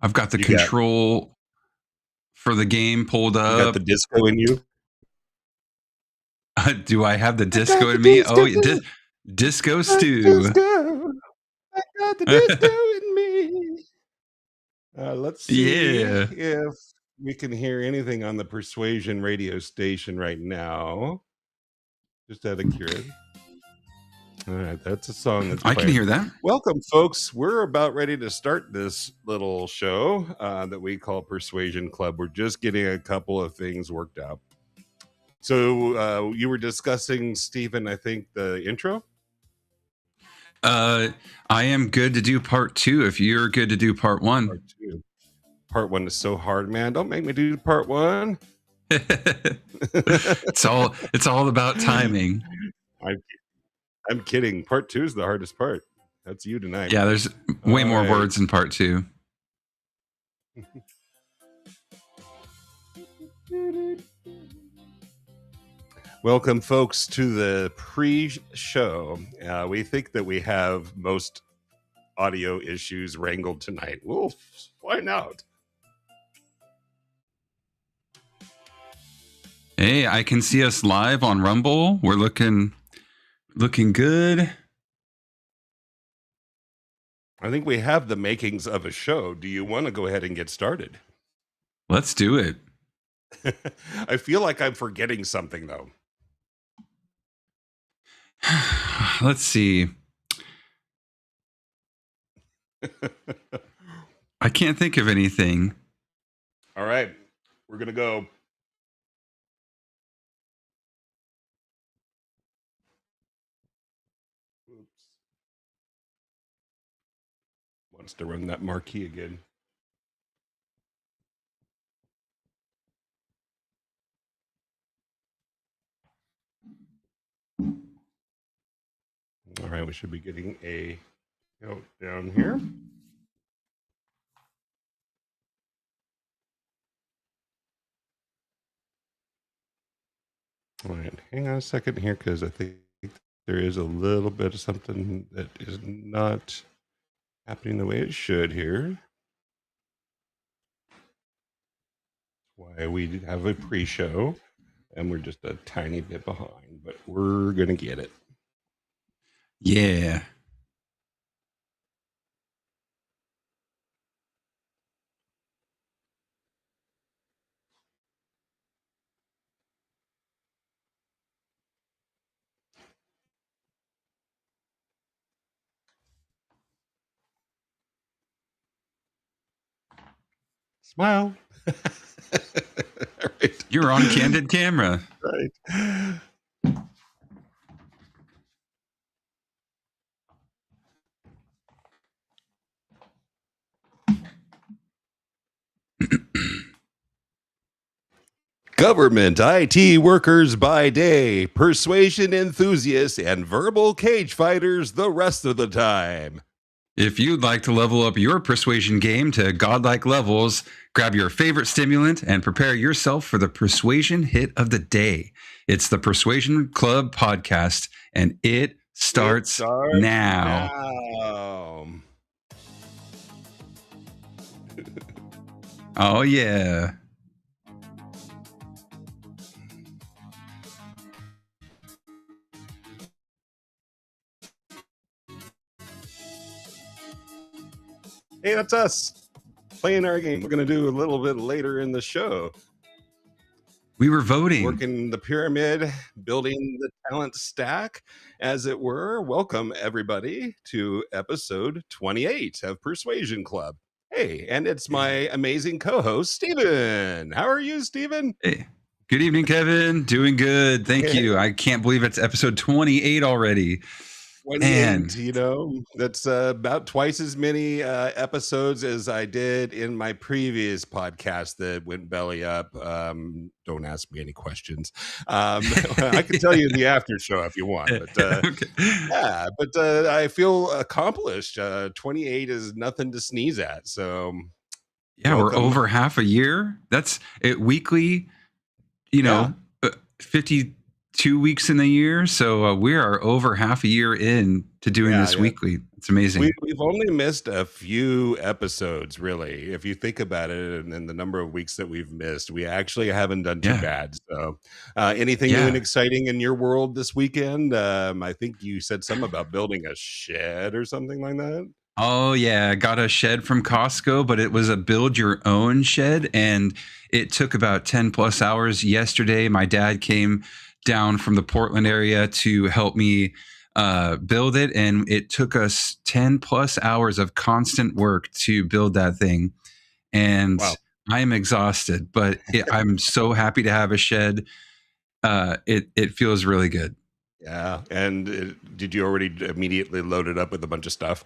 I've got the control for the game pulled up. You got the disco in you? Do I have the disco in me? Oh, disco stew. I got the disco in me. Let's see if we can hear anything on the Persuasion radio station right now. Just out of curiosity. All right, that's a song that's playing. I can hear that. Welcome, folks. We're about ready to start this little show that we call Persuasion Club. We're just getting a couple of things worked out. So you were discussing, Stephen, I think, the intro? I am good to do part 2 if you're good to do part 1. Part 2. Part 1 is so hard, man. Don't make me do part 1. It's all about timing. I'm kidding. Part 2 is the hardest part. That's you tonight. Yeah, there's way more words in part 2. Welcome, folks, to the pre-show. We think that we have most audio issues wrangled tonight. We'll find out. Hey, I can see us live on Rumble. We're looking good. I think we have the makings of a show. Do you want to go ahead and get started? Let's do it. I feel like I'm forgetting something, though. Let's see. I can't think of anything. All right. We're going to go. Oops. Wants to run that marquee again. All right, we should be getting a note down here. All right, hang on a second here because I think there is a little bit of something that is not happening the way it should here. That's why we have a pre-show and we're just a tiny bit behind, but we're going to get it. Yeah. Smile. Right. You're on candid camera. Right. Government IT workers by day, persuasion enthusiasts, and verbal cage fighters the rest of the time. If you'd like to level up your persuasion game to godlike levels, grab your favorite stimulant and prepare yourself for the persuasion hit of the day. It's the Persuasion Club podcast, and it starts now. Oh, yeah. Hey, that's us playing our game. We're going to do a little bit later in the show. We were voting. Working the pyramid, building the talent stack, as it were. Welcome, everybody, to episode 28 of Persuasion Club. Hey, and it's my amazing co-host, Stephen. How are you, Stephen? Hey. Good evening, Kevin. Doing good. Thank you. I can't believe it's episode 28 already. And you know, that's about twice as many episodes as I did in my previous podcast that went belly up. Don't ask me any questions. I can tell you in the after show if you want. But okay. Yeah, but I feel accomplished. 28 is nothing to sneeze at. So yeah, welcome. We're over half a year. That's it weekly. You know, 52 weeks in the year, so we are over half a year in to doing this weekly. It's amazing. We've only missed a few episodes, really. If you think about it, and the number of weeks that we've missed, we actually haven't done too Yeah. bad. So, anything new and Yeah. exciting in your world this weekend? I think you said something about building a shed or something like that. Oh yeah, I got a shed from Costco, but it was a build your own shed and it took about 10 plus hours yesterday. My dad came down from the Portland area to help me build it, and it took us 10 plus hours of constant work to build that thing. And Wow. I am exhausted, but I'm so happy to have a shed. It feels really good. Yeah. And did you already immediately load it up with a bunch of stuff?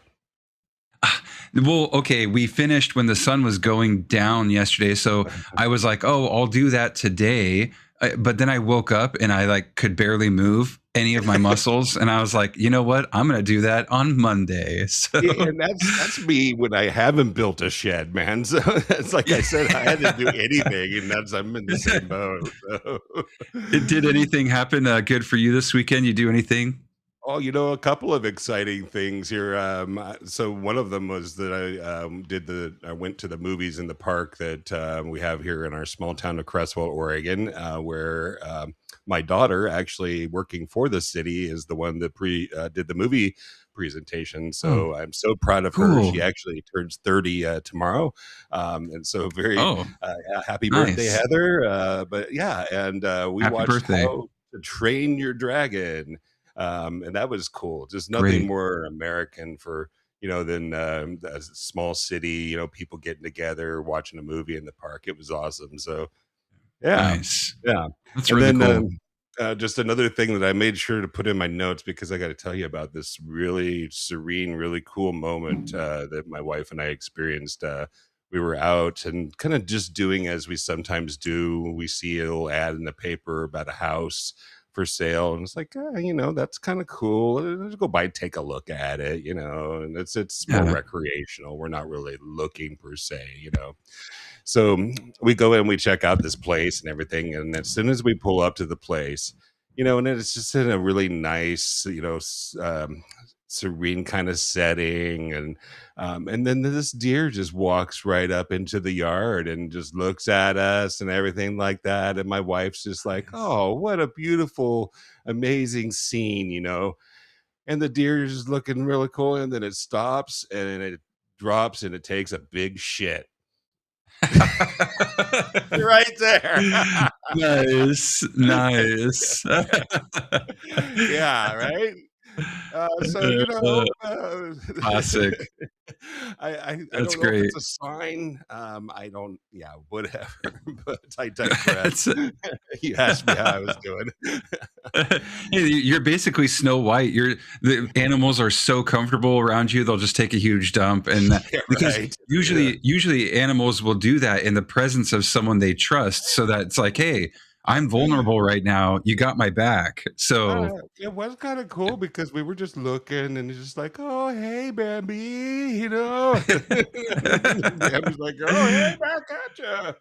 Well, okay, we finished when the sun was going down yesterday, so I was like, "Oh, I'll do that today." But then I woke up and I like could barely move any of my muscles, and I was like, "You know what? I'm going to do that on Monday." So, Yeah, and that's me when I haven't built a shed, man. So it's like I said, I had to do anything, and I'm in the same boat. So. did anything happen good for you this weekend? You do anything? Oh, a couple of exciting things here. So one of them was that I went to the movies in the park that we have here in our small town of Cresswell, Oregon, where my daughter, actually working for the city, is the one that did the movie presentation. Oh, So I'm so proud of her. She cool. actually turns 30 tomorrow, and so very Oh, yeah, happy birthday, nice. Heather. But yeah, and we Happy watched birthday. How to Train Your Dragon, and that was cool. Just nothing Great. more American than a small city, people getting together, watching a movie in the park. It was awesome. So yeah, Nice. yeah. That's And really then cool. just another thing that I made sure to put in my notes, because I got to tell you about this really serene, really cool moment that my wife and I experienced. We were out and kind of just doing as we sometimes do. We see a little ad in the paper about a house for sale, and it's like, that's kind of cool. Let's go by, take a look at it, and it's more Yeah. recreational. We're not really looking per se. So we go in, we check out this place and everything. And as soon as we pull up to the place, and then it's just in a really nice, serene kind of setting. And then this deer just walks right up into the yard and just looks at us and everything like that. And my wife's just like, Nice. oh, what a beautiful, amazing scene. And the deer is just looking really cool. And then it stops and it drops and it takes a big shit right there. Nice. Nice. Yeah, right. So Classic. I That's don't know if great. it's a sign. I don't. Yeah, whatever. But I digress. It's You asked me how I was doing. you're basically Snow White. The animals are so comfortable around you, they'll just take a huge dump. And Yeah, because right. Yeah. usually animals will do that in the presence of someone they trust, so that it's like, hey, I'm vulnerable right now. You got my back. So It was kind of cool because we were just looking and it's just like, oh, hey, Bambi, Bambi's like, oh, hey, back at you. All right.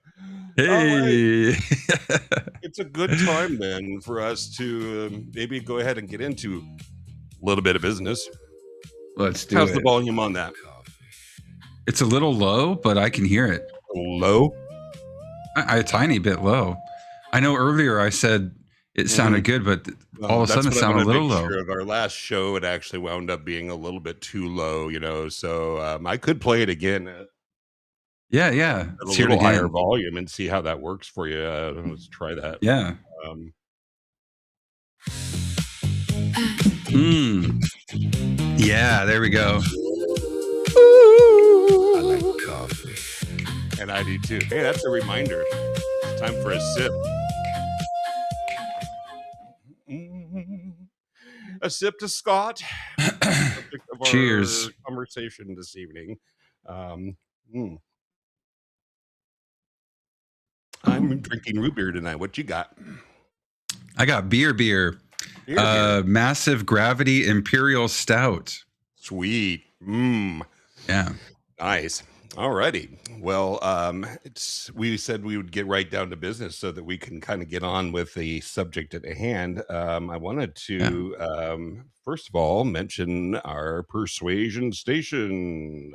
hey. It's a good time then for us to maybe go ahead and get into a little bit of business. Let's do How's the it. volume on that? It's a little low, but I can hear it. Low? A tiny bit low. I know earlier I said it sounded good, but all of a That's sudden it what I sounded want a to little make low. sure of. Our last show, it actually wound up being a little bit too low. So I could play it again at Yeah, yeah. a Let's hear it little higher again. volume and see how that works for you. Let's try that. Yeah. Um, Mm. Yeah, there we go. I like coffee. And I do too. Hey, that's a reminder. It's time for a sip. A sip to Scott. Subject of Cheers. our conversation this evening. mm. I'm drinking root beer tonight. What you got? I got beer. Beer. Massive Gravity Imperial Stout. Sweet. Yeah. Nice. Alrighty. Well, we said we would get right down to business so that we can kind of get on with the subject at hand. I wanted Yeah. to, first of all, mention our persuasion station.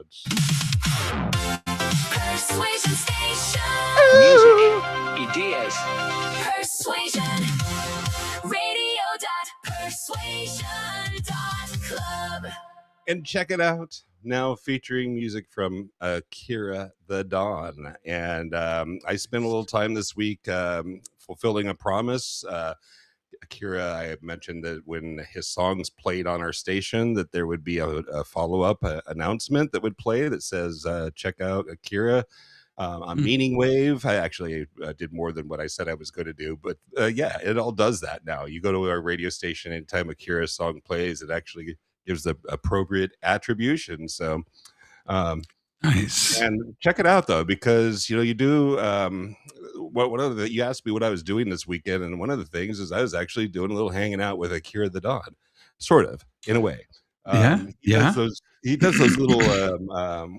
Persuasion Station. Music, ideas, persuasion. Radio.persuasion.club. And check it out. Now featuring music from Akira the Dawn. And I spent a little time this week fulfilling a promise. Akira, I had mentioned that when his songs played on our station, that there would be a follow-up announcement that would play that says, check out Akira on Meaning Wave. I actually did more than what I said I was going to do. But yeah, it all does that now. You go to our radio station, anytime Akira's song plays, it actually gives the appropriate attribution. So Nice. and check it out though, because you do you asked me what I was doing this weekend, and one of the things is I was actually doing a little hanging out with Akira the Dawn, sort of, in a way. He does those little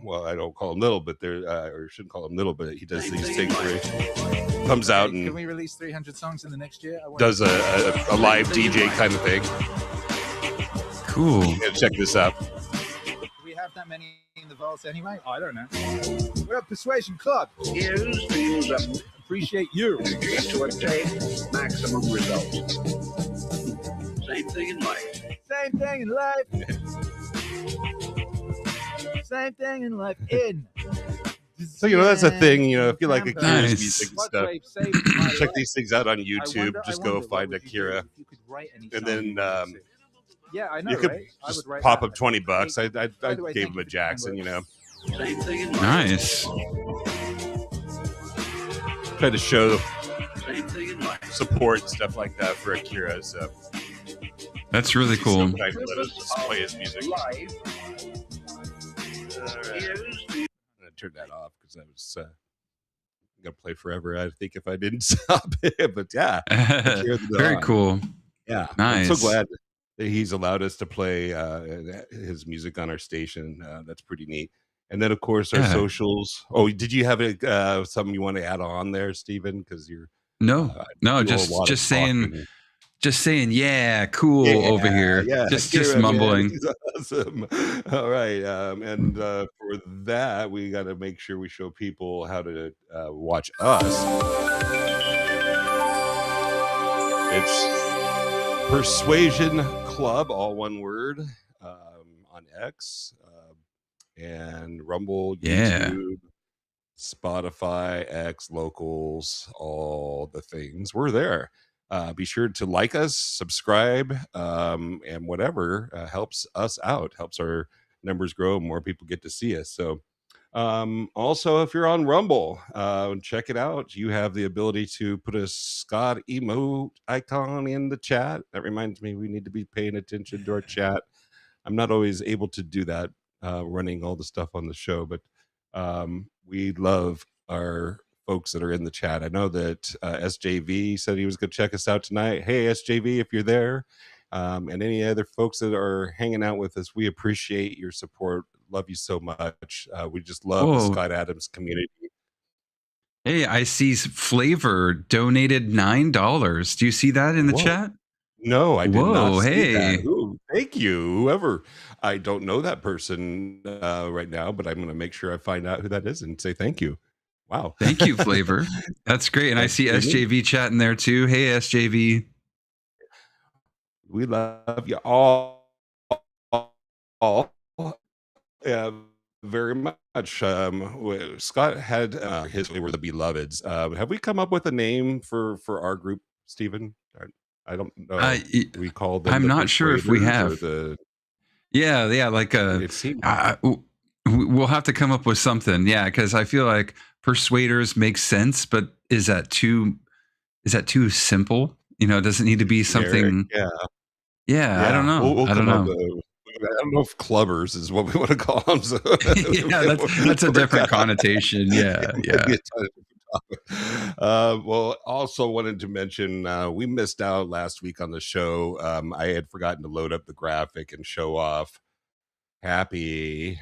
well, I don't call them little, but they're or shouldn't call them little, but he does these things where he comes out and can we release 300 songs in the next year? Does a live DJ kind of thing. Cool. Check this out. Do we have that many in the vaults anyway? I don't know. We're at Persuasion Club. Here's to use them Appreciate you. to obtain maximum results. Same thing in life. Same thing in life. Same thing in life. So that's a thing. If you like Akira's Nice. music and stuff, check these things out on YouTube. Just go find Akira, and then yeah, I know. you could right? I just would write pop that. up $20. I By the way, gave thank him a you for Jackson. the Same thing in life. Nice. Try to show Same thing in life. support and stuff like that for Akira. So That's really cool. let us play his music. Life. Here's to I'm gonna turn that off because I was gonna play forever. I think if I didn't stop it, but yeah, Akira the Very Dawn. cool. Yeah, Nice. I'm so glad that he's allowed us to play his music on our station. That's pretty neat. And then, of course, our Yeah. socials. Oh, did you have something you want to add on there, Stephen? Because you're No, do a just lot of saying, talking. yeah, cool over here. Yeah, just Akira, mumbling. man, he's awesome. All right, and for that, we got to make sure we show people how to watch us. It's Persuasion Club, all one word, on X and Rumble, Yeah. YouTube, Spotify, X, locals, all the things. We're there. Be sure to like us, subscribe, and whatever helps us out, helps our numbers grow, more people get to see us. So also, if you're on Rumble, check it out. You have the ability to put a Scott emote icon in the chat. That reminds me, we need to be paying attention to our chat. I'm not always able to do that, running all the stuff on the show, but we love our folks that are in the chat. I know that SJV said he was going to check us out tonight. Hey, SJV, if you're there, and any other folks that are hanging out with us, we appreciate your support. Love you so much. We just love the Whoa. Scott Adams community. Hey, I see Flavor donated $9. Do you see that in the Whoa. chat? No, I did Whoa, not see hey. that. Ooh, thank you, whoever. I don't know that person right now, but I'm going to make sure I find out who that is and say thank you. Wow. Thank you, Flavor. That's great. And I see SJV chatting there too. Hey, SJV. We love you all very much. Scott had his We Were the Beloveds. Have we come up with a name for our group, Stephen? I don't know. We called them. I'm the not sure if we Persuaders have. or Yeah, like it seemed we'll have to come up with something. Yeah, because I feel like Persuaders makes sense, but is that too simple? Does it need to be something? Yeah, I don't know. We'll I don't know. I don't know if clubbers is what we want to call them. So Yeah, that's a different connotation. Yeah. Well, also wanted to mention we missed out last week on the show. I had forgotten to load up the graphic and show off happy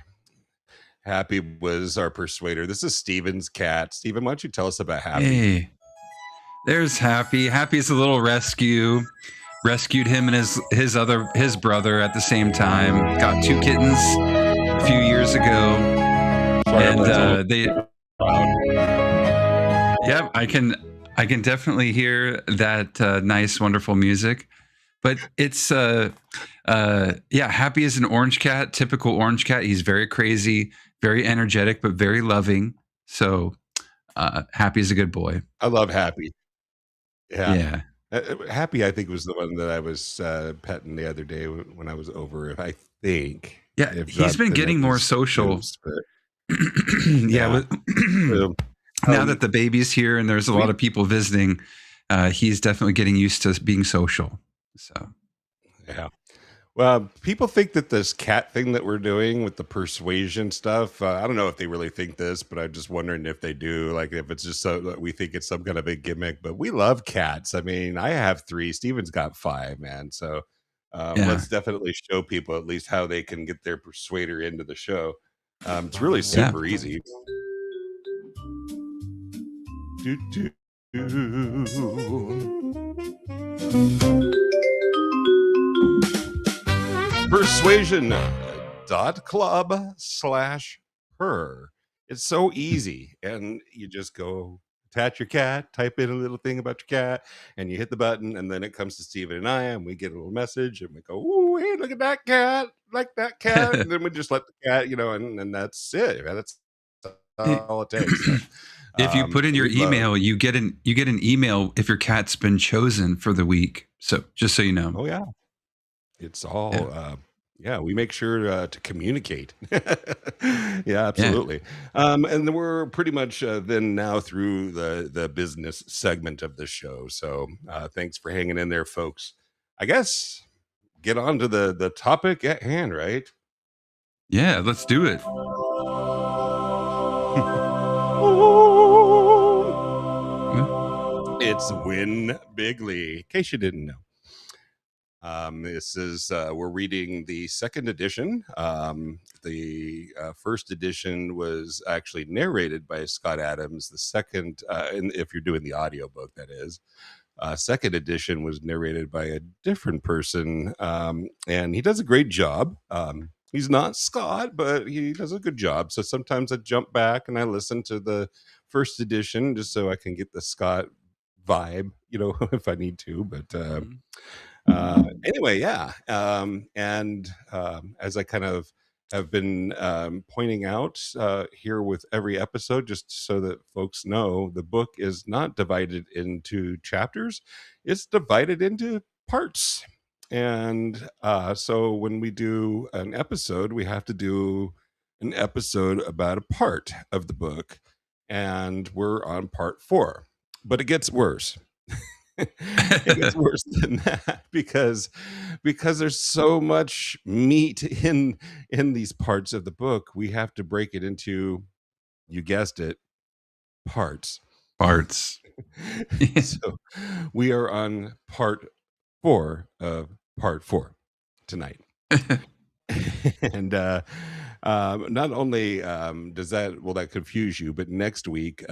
Happy was our persuader. This is Steven's cat. Steven, why don't you tell us about Happy? Hey, there's Happy. Happy's a little rescue. Rescued him and his brother at the same time. Got 2 kittens a few years ago, Sorry, and yeah, I can definitely hear that nice, wonderful music. But it's Happy is an orange cat, typical orange cat. He's very crazy, very energetic, but very loving. So Happy is a good boy. I love Happy. Yeah. Happy, I think, was the one that I was petting the other day when I was over. I think. Yeah, he's been getting more social. Now that the baby's here and there's a lot of people visiting, he's definitely getting used to being social. So, yeah. Well, people think that this cat thing that we're doing with the persuasion stuff, I don't know if they really think this, but I'm just wondering if they do, like if it's just so that we think it's some kind of big gimmick, but we love cats. I mean, I have 3, Steven's got 5, man. So let's definitely show people at least how they can get their persuader into the show. It's really super easy. Persuasion.club/her. It's so easy. And you just go attach your cat, type in a little thing about your cat, and you hit the button, and then it comes to Steven and I, and we get a little message, and we go, "Ooh, hey, look at that cat, like that cat." And then we just let the cat, and that's it. That's all it takes. If you put in your email, you get an email if your cat's been chosen for the week. So just so you know. Oh yeah, it's all we make sure to communicate. Yeah, absolutely. And then we're pretty much then now through the business segment of the show. So thanks for hanging in there, folks. I guess get on to the topic at hand, right? Yeah, let's do it. It's Win Bigly, in case you didn't know. This is we're reading the 2nd edition. The first edition was actually narrated by Scott Adams. The second, and if you're doing the audiobook, that is. 2nd edition was narrated by a different person, and he does a great job. He's not Scott, but he does a good job. So sometimes I jump back and I listen to the first edition just so I can get the Scott vibe, if I need to. But anyway, yeah. And as I kind of have been pointing out here with every episode, just so that folks know, the book is not divided into chapters. It's divided into parts. And so when we do an episode, we have to do an episode about a part of the book. And we're on part 4. But it gets worse. It gets worse than that because there's so much meat in these parts of the book. We have to break it into, you guessed it, parts. So we are on part 4 of part 4 tonight. And not only does that confuse you, but next week,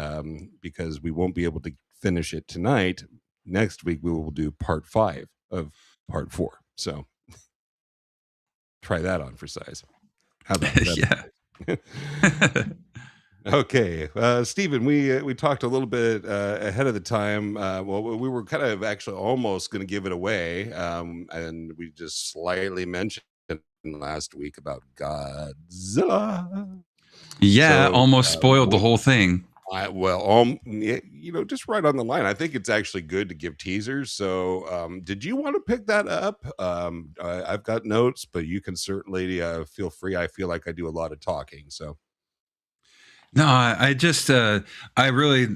because we won't be able to finish it tonight, next week we will do part 5 of part 4. So try that on for size. How about that? Yeah. Okay, Stephen, we talked a little bit ahead of the time. We were kind of actually almost going to give it away, and we just slightly mentioned last week about Godzilla. Yeah, so, almost spoiled the whole thing. Just right on the line. I think it's actually good to give teasers. So, did you want to pick that up? I've got notes, but you can certainly feel free. I feel like I do a lot of talking, so. No, I just, I really,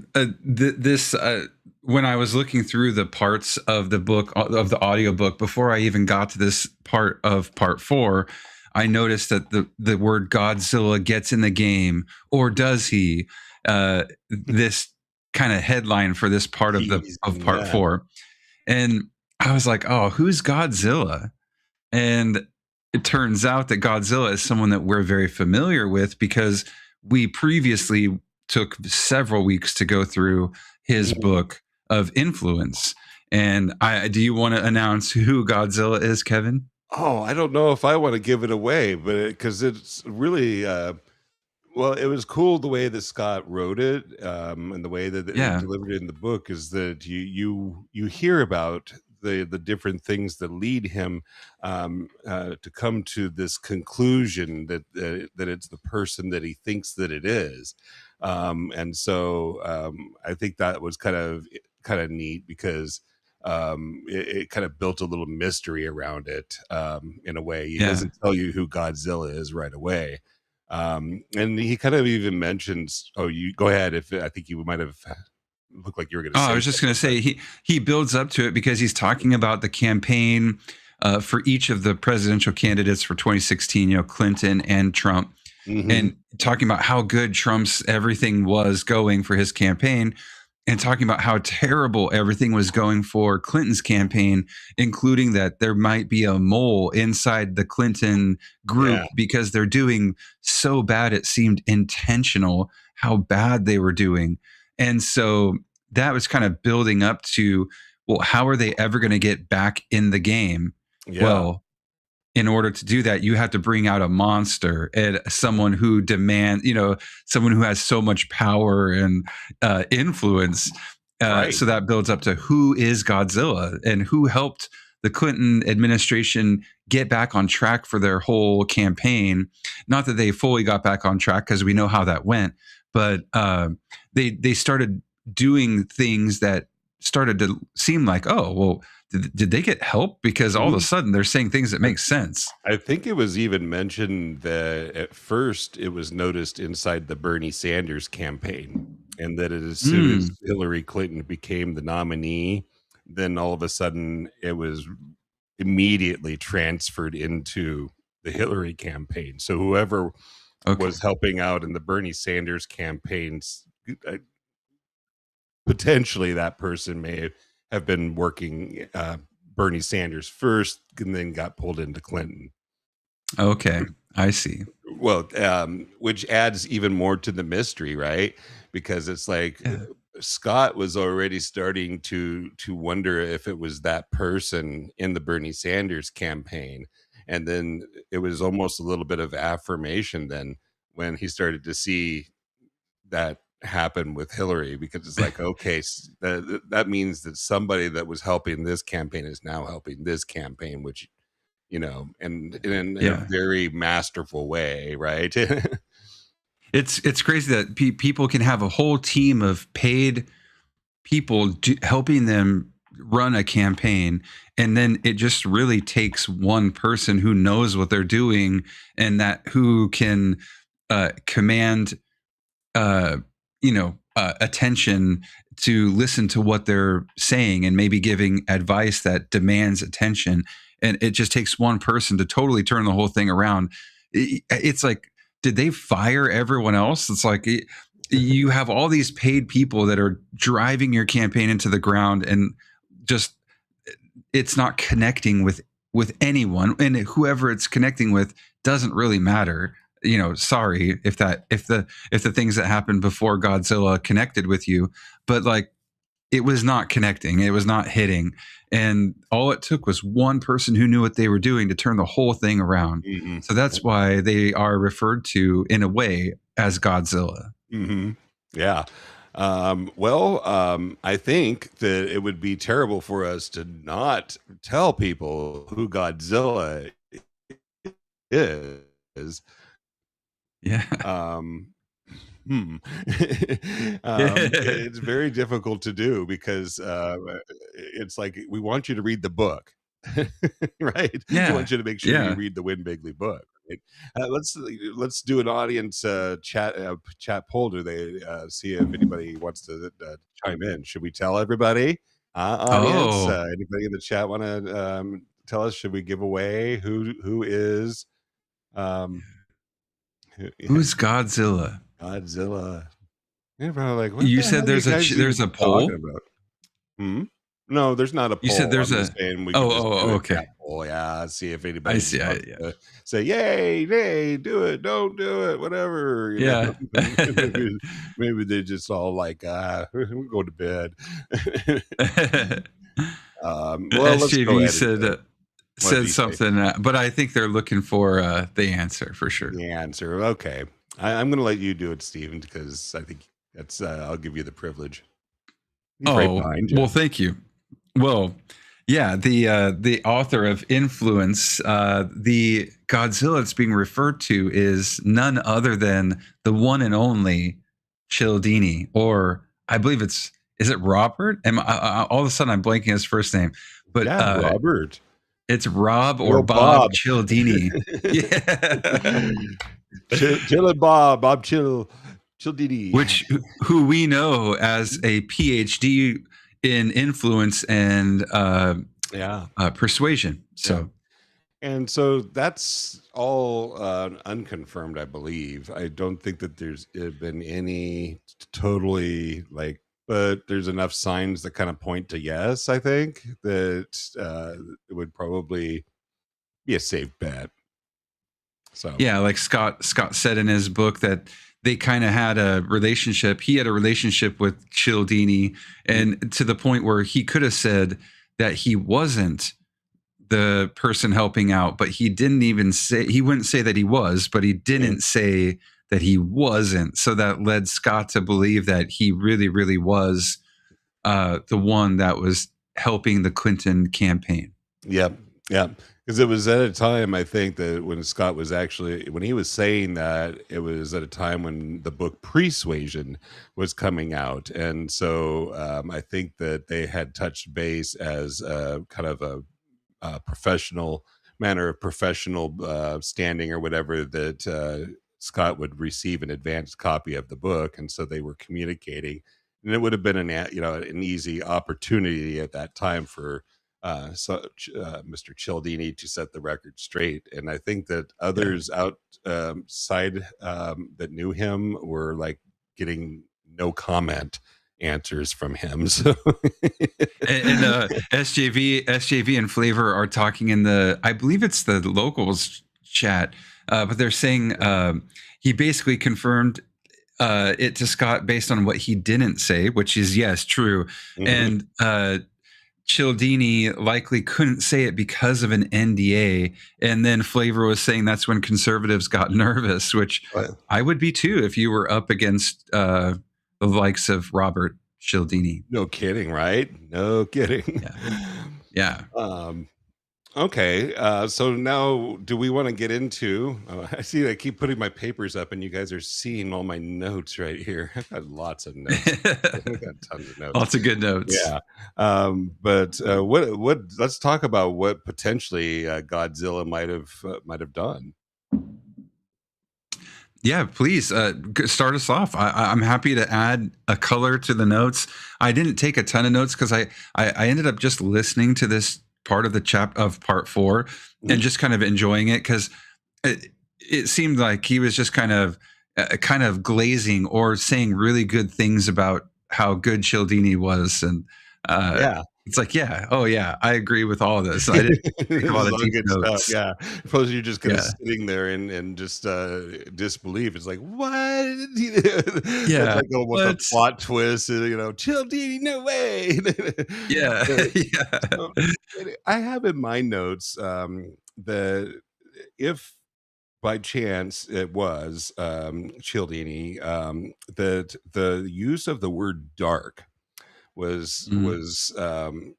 when I was looking through the parts of the book, of the audiobook, before I even got to this part of part 4, I noticed that the word Godzilla gets in the game, or does he? This kind of headline for this part of part 4. And I was like, oh, who's Godzilla? And it turns out that Godzilla is someone that we're very familiar with because we previously took several weeks to go through his book of influence. And do you want to announce who Godzilla is, Kevin? Oh, I don't know if I want to give it away, but because it's really well, it was cool the way that Scott wrote it, and the way that it Yeah. delivered it in the book is that you hear about the different things that lead him to come to this conclusion that that it's the person that he thinks that it is, and so I think that was kind of neat because it kind of built a little mystery around it in a way. He Yeah. doesn't tell you who Godzilla is right away. And he kind of even mentions, oh, you go ahead. If I think you might have looked like you were going to say. I was just going to say he builds up to it because he's talking about the campaign for each of the presidential candidates for 2016, Clinton and Trump, and talking about how good Trump's everything was going for his campaign, and talking about how terrible everything was going for Clinton's campaign, including that there might be a mole inside the Clinton group because they're doing so bad. It seemed intentional how bad they were doing. And so that was kind of building up to, well, how are they ever going to get back in the game? Yeah. Well, in order to do that, you have to bring out a monster and someone who someone who has so much power and influence. Right. So that builds up to who is Godzilla and who helped the Clinton administration get back on track for their whole campaign. Not that they fully got back on track because we know how that went, but they started doing things that started to seem like, oh, well, did they get help? Because all of a sudden they're saying things that make sense. I think it was even mentioned that at first it was noticed inside the Bernie Sanders campaign, and that as soon as Hillary Clinton became the nominee, then all of a sudden it was immediately transferred into the Hillary campaign. So whoever was helping out in the Bernie Sanders campaigns, potentially that person may have been working Bernie Sanders first and then got pulled into Clinton. Okay, I see. Well, which adds even more to the mystery, right? Because it's like Scott was already starting to wonder if it was that person in the Bernie Sanders campaign. And then it was almost a little bit of affirmation then when he started to see that happen with Hillary, because it's like, okay, that means that somebody that was helping this campaign is now helping this campaign, which, and in a very masterful way, right? It's crazy that people can have a whole team of paid people helping them run a campaign, and then it just really takes one person who knows what they're doing and that who can command attention to listen to what they're saying and maybe giving advice that demands attention. And it just takes one person to totally turn the whole thing around. It's like, did they fire everyone else? It's like you have all these paid people that are driving your campaign into the ground, and just it's not connecting with anyone, and whoever it's connecting with doesn't really matter. Sorry if the things that happened before Godzilla connected with you, but like it was not connecting, it was not hitting, and all it took was one person who knew what they were doing to turn the whole thing around. So that's why they are referred to in a way as Godzilla. Yeah. I think that it would be terrible for us to not tell people who Godzilla is. Yeah. It's very difficult to do because it's like we want you to read the book, right? Yeah. We want you to make sure you read the Win Bigly book. Right? Let's do an audience chat poll. Do they see if anybody wants to chime in? Should we tell everybody? Audience, anybody in the chat want to tell us? Should we give away who is? Who's Godzilla? Godzilla. Yeah, bro, like you said there's a poll. No, there's not a poll. You said there's I'm a. just saying we could just do Oh, a okay. cat poll. Yeah, see if I anybody see. wants Yeah. to say yay, nay, do it, don't do it, whatever. Yeah. Maybe they just all like, we'll go to bed. The Well, let's go SJV ahead and do it. What did said he say? something, but I think they're looking for the answer for sure. The answer. Okay, I'm going to let you do it, Steven, because I think that's. I'll give you the privilege. He's right behind you. Well, thank you. Well, yeah, the author of Influence, the Godzilla that's being referred to is none other than the one and only Cialdini, or I believe is it Robert? All of a sudden I'm blanking his first name, but yeah, Robert. It's Rob or Bob Cialdini. Yeah. Chill and Bob Cialdini. Who we know as a PhD in influence and persuasion. So, and so that's all unconfirmed, I believe. I don't think that there's been any totally like, but there's enough signs that kind of point to yes. I think that it would probably be a safe bet. So yeah, like Scott said in his book that they kind of had a relationship. He had a relationship with Cialdini, and to the point where he could have said that he wasn't the person helping out, but he didn't even say, he wouldn't say that he was, but he didn't say that he wasn't. So that led Scott to believe that he really, really was the one that was helping the Clinton campaign. Yep. Because it was at a time, I think, that when Scott was actually, when he was saying that, it was at a time when the book Persuasion was coming out. And so I think that they had touched base as kind of a professional manner of professional standing or whatever, that Scott would receive an advanced copy of the book. And so they were communicating. And it would have been an easy opportunity at that time for Mr. Cialdini to set the record straight. And I think that others outside that knew him were like getting no comment answers from him. So and SJV and Flavor are talking in the, I believe it's the locals chat, but they're saying he basically confirmed it to Scott based on what he didn't say, which is yes, true. And Cialdini likely couldn't say it because of an NDA. And then Flavor was saying that's when conservatives got nervous, which I would be too if you were up against the likes of Robert Cialdini. No kidding, right? No kidding. Yeah. Okay. So now do we want to get into, I see I keep putting my papers up and you guys are seeing all my notes right here. I've got lots of notes. I've got tons of notes. Lots of good notes. Yeah. But what let's talk about what potentially Godzilla might have done. Yeah, please start us off. I'm happy to add a color to the notes. I didn't take a ton of notes because I ended up just listening to this part of the part 4 and just kind of enjoying it, because it seemed like he was just kind of glazing or saying really good things about how good Cialdini was. And it's like, I agree with all of this. I didn't think of all the deep notes. Stuff. Yeah. Suppose you're just kind of sitting there and just disbelief. It's like, what? Yeah. Like with a plot twist, Cialdini, no way. I have in my notes that if by chance it was Cialdini, that the use of the word dark was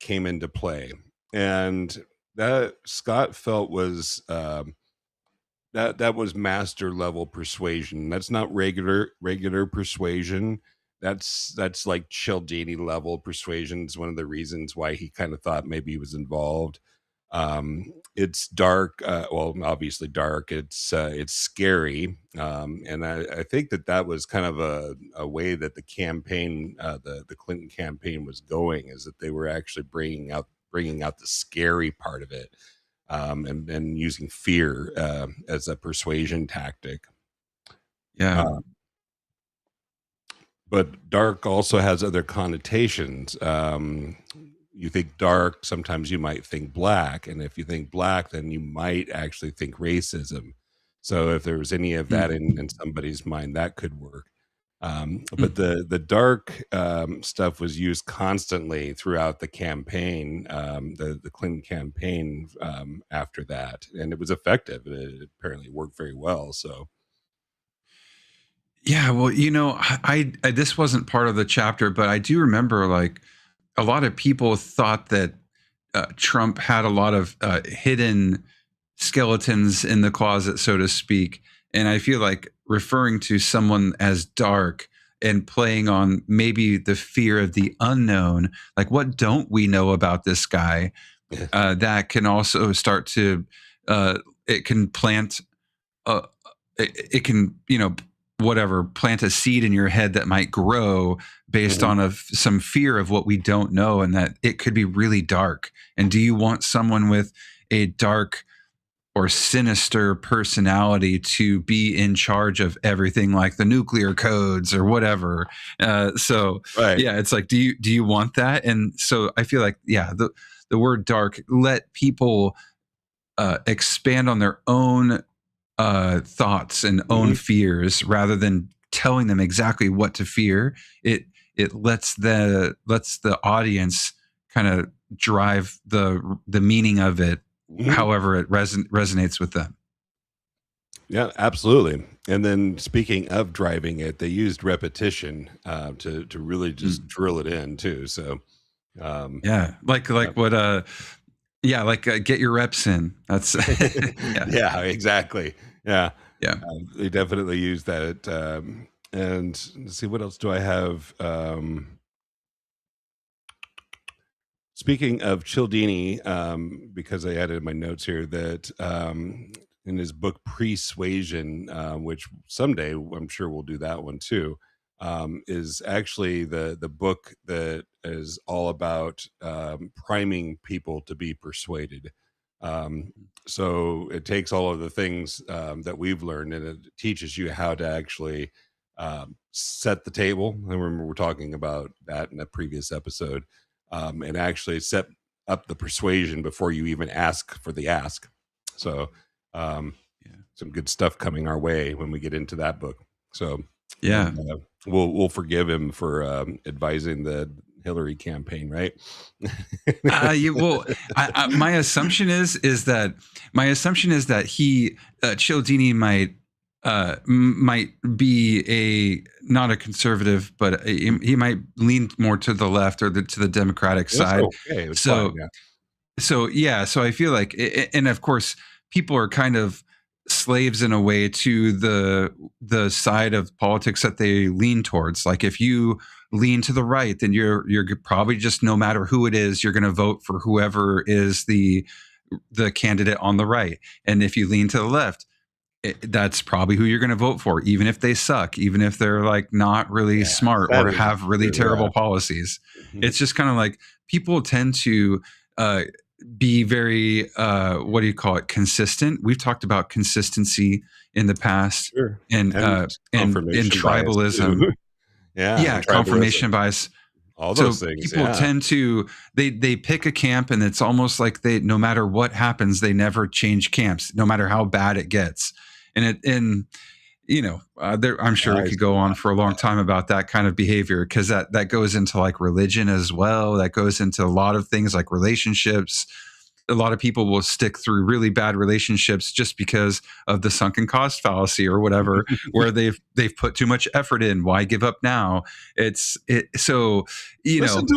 came into play, and that Scott felt was that was master level persuasion. That's not regular persuasion. That's like Cialdini level persuasion. Is one of the reasons why he kind of thought maybe he was involved. It's dark. Well, obviously dark. It's scary. And I think that was kind of a way that the campaign, the Clinton campaign was going, is that they were actually bringing out the scary part of it, and using fear as a persuasion tactic. Yeah. But dark also has other connotations. you think dark, sometimes you might think black. And if you think black, then you might actually think racism. So if there was any of that in somebody's mind, that could work. But the dark stuff was used constantly throughout the campaign, the Clinton campaign after that, and it was effective. It apparently worked very well. So, Yeah, well, I this wasn't part of the chapter, but I do remember like a lot of people thought that Trump had a lot of hidden skeletons in the closet, so to speak. And I feel like referring to someone as dark and playing on maybe the fear of the unknown, like what don't we know about this guy? That can also start to, it can plant, it can, whatever, plant a seed in your head that might grow based on some fear of what we don't know, and that it could be really dark. And do you want someone with a dark or sinister personality to be in charge of everything, like the nuclear codes or whatever? So right. yeah, it's like, do you want that? And so I feel like, yeah, the word dark, let people expand on their own thoughts and own fears rather than telling them exactly what to fear. It lets the audience kind of drive the meaning of it, however it resonates with them. Yeah, absolutely. And then speaking of driving it, they used repetition to really just drill it in too. So yeah, like what get your reps in. That's yeah, exactly. Yeah. Yeah. They definitely use that. And let's see, what else do I have? Speaking of Cialdini, because I added in my notes here that in his book Persuasion, which someday I'm sure we'll do that one too, is actually the book that is all about priming people to be persuaded. So it takes all of the things that we've learned, and it teaches you how to actually set the table. I remember we're talking about that in a previous episode, and actually set up the persuasion before you even ask for the ask. So some good stuff coming our way when we get into that book. So yeah, we'll forgive him for advising the Hillary campaign, right? well, my assumption is that he Cialdini might be not a conservative, but he might lean more to the left or to the Democratic side. Okay. So I feel like, and of course, people are kind of slaves in a way to the side of politics that they lean towards. Like if you lean to the right, then you're probably just, no matter who it is, you're going to vote for whoever is the candidate on the right. And if you lean to the left, that's probably who you're going to vote for, even if they suck, even if they're like not really smart or have really terrible policies. It's just kind of like people tend to be very what do you call it, consistent. We've talked about consistency in the past, and tribalism. Confirmation bias. All those things. People tend to they pick a camp, and it's almost like no matter what happens, they never change camps, no matter how bad it gets. I'm sure we could go on for a long time about that kind of behavior, because that goes into like religion as well. That goes into a lot of things like relationships. A lot of people will stick through really bad relationships just because of the sunken cost fallacy or whatever, where they've put too much effort in. Why give up now? Listen to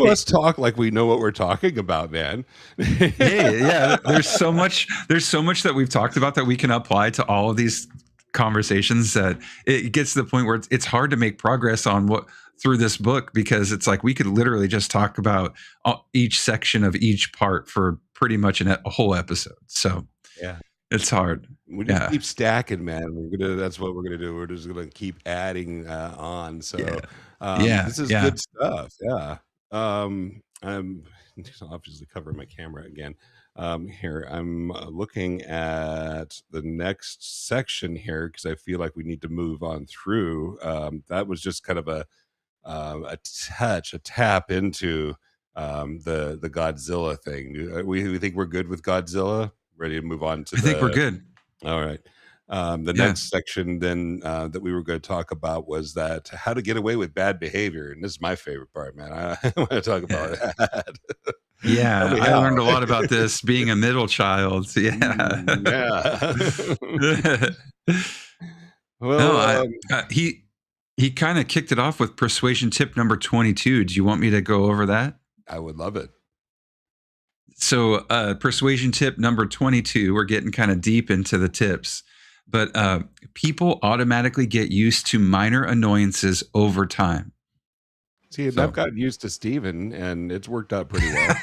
us talk like we know what we're talking about, man. yeah. There's so much that we've talked about that we can apply to all of these conversations, that it gets to the point where it's hard to make progress on through this book, because it's like we could literally just talk about each section of each part for pretty much a whole episode. So yeah, it's hard. We just keep stacking, man. That's what we're gonna do. We're just gonna keep adding on. So this is good stuff. Yeah. I'm obviously covering my camera again. Here I'm looking at the next section here, because I feel like we need to move on through. That was just kind of a tap into the Godzilla thing. We think we're good with Godzilla. Ready to move on to I think we're good. All right. The next section then that we were going to talk about was that how to get away with bad behavior. And this is my favorite part, man. I want to talk about that. Yeah, Tell me I how. learned a lot about this being a middle child. Yeah. Yeah. No, Well, he kind of kicked it off with persuasion tip number 22. Do you want me to go over that? I would love it. So, persuasion tip number 22, we're getting kind of deep into the tips, but people automatically get used to minor annoyances over time. See, I've gotten used to Steven, and it's worked out pretty well.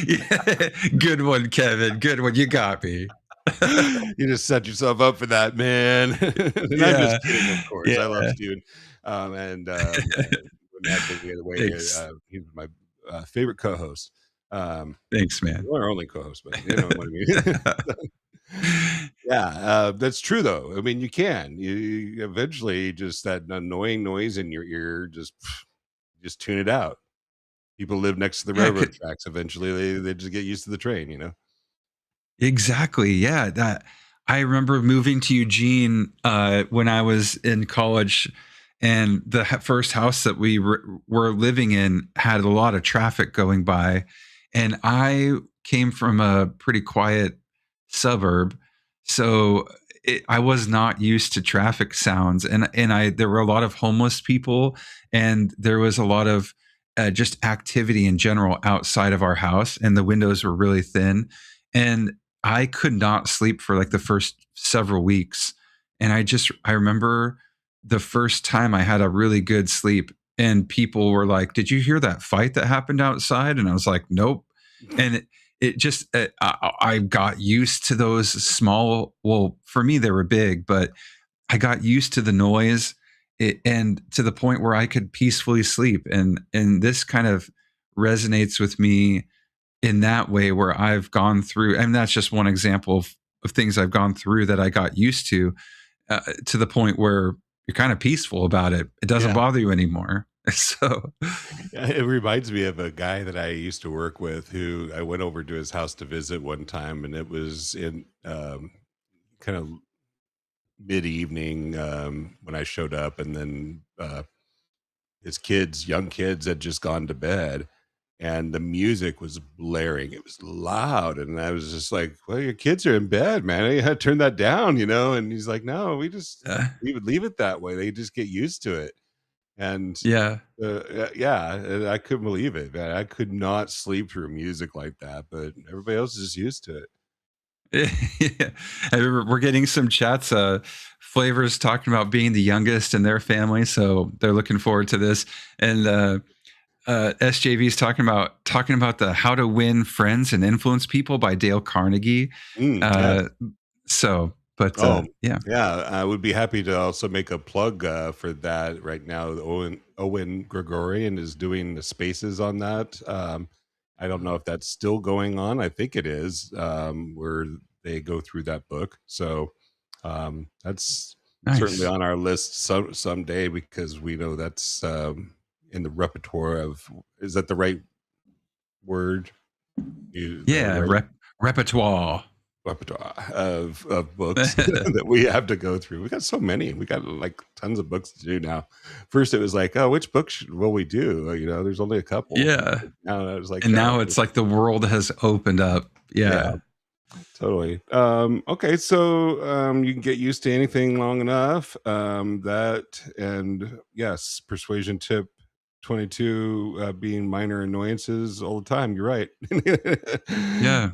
Yeah. Good one, Kevin. Good one. You got me. You just set yourself up for that, man. And I'm just kidding, of course. I love Steven. And when that thing the other way, he's my favorite co-host. Thanks, man. You're our only co-host, but you know what I mean. Yeah, that's true though. I mean, you eventually just that annoying noise in your ear, just tune it out. People live next to the railroad tracks. Eventually, they just get used to the train. You know. Exactly. Yeah. That I remember moving to Eugene when I was in college, and the first house that we were living in had a lot of traffic going by, and I came from a pretty quiet suburb, so I was not used to traffic sounds, and there were a lot of homeless people, and there was a lot of just activity in general outside of our house, and the windows were really thin, and I could not sleep for like the first several weeks, and I remember the first time I had a really good sleep, and people were like, "Did you hear that fight that happened outside?" And I was like, "Nope." And it just I got used to those small. Well, for me they were big, but I got used to the noise, and to the point where I could peacefully sleep. And this kind of resonates with me in that way, where I've gone through, and that's just one example of things I've gone through that I got used to the point where you're kind of peaceful about it. It doesn't bother you anymore. So it reminds me of a guy that I used to work with who I went over to his house to visit one time, and it was in kind of mid-evening when I showed up, and then his young kids had just gone to bed, and the music was blaring. It was loud, and I was just like, "Well, your kids are in bed, man. You had to turn that down, you know." And he's like, "No, we would leave it that way. They just get used to it." And and I couldn't believe it, man. I could not sleep through music like that, but everybody else is just used to it. Yeah. We're getting some chats. Flavors talking about being the youngest in their family, so they're looking forward to this. And SJV is talking about the How to Win Friends and Influence People by Dale Carnegie. So, but I would be happy to also make a plug for that right now. Owen Gregorian is doing the spaces on that. I don't know if that's still going on. I think it is, where they go through that book. So that's certainly on our list someday, because we know that's in the repertoire of, is that the right word? Repertoire of books that we have to go through. We got so many. We got like tons of books to do now. First it was like, oh, which book will we do? You know, there's only a couple. Yeah. Now it was like, and now it's like the world has opened up. Yeah. Totally. Okay, so you can get used to anything long enough. Yes, persuasion tip 22, being minor annoyances all the time. You're right. Yeah.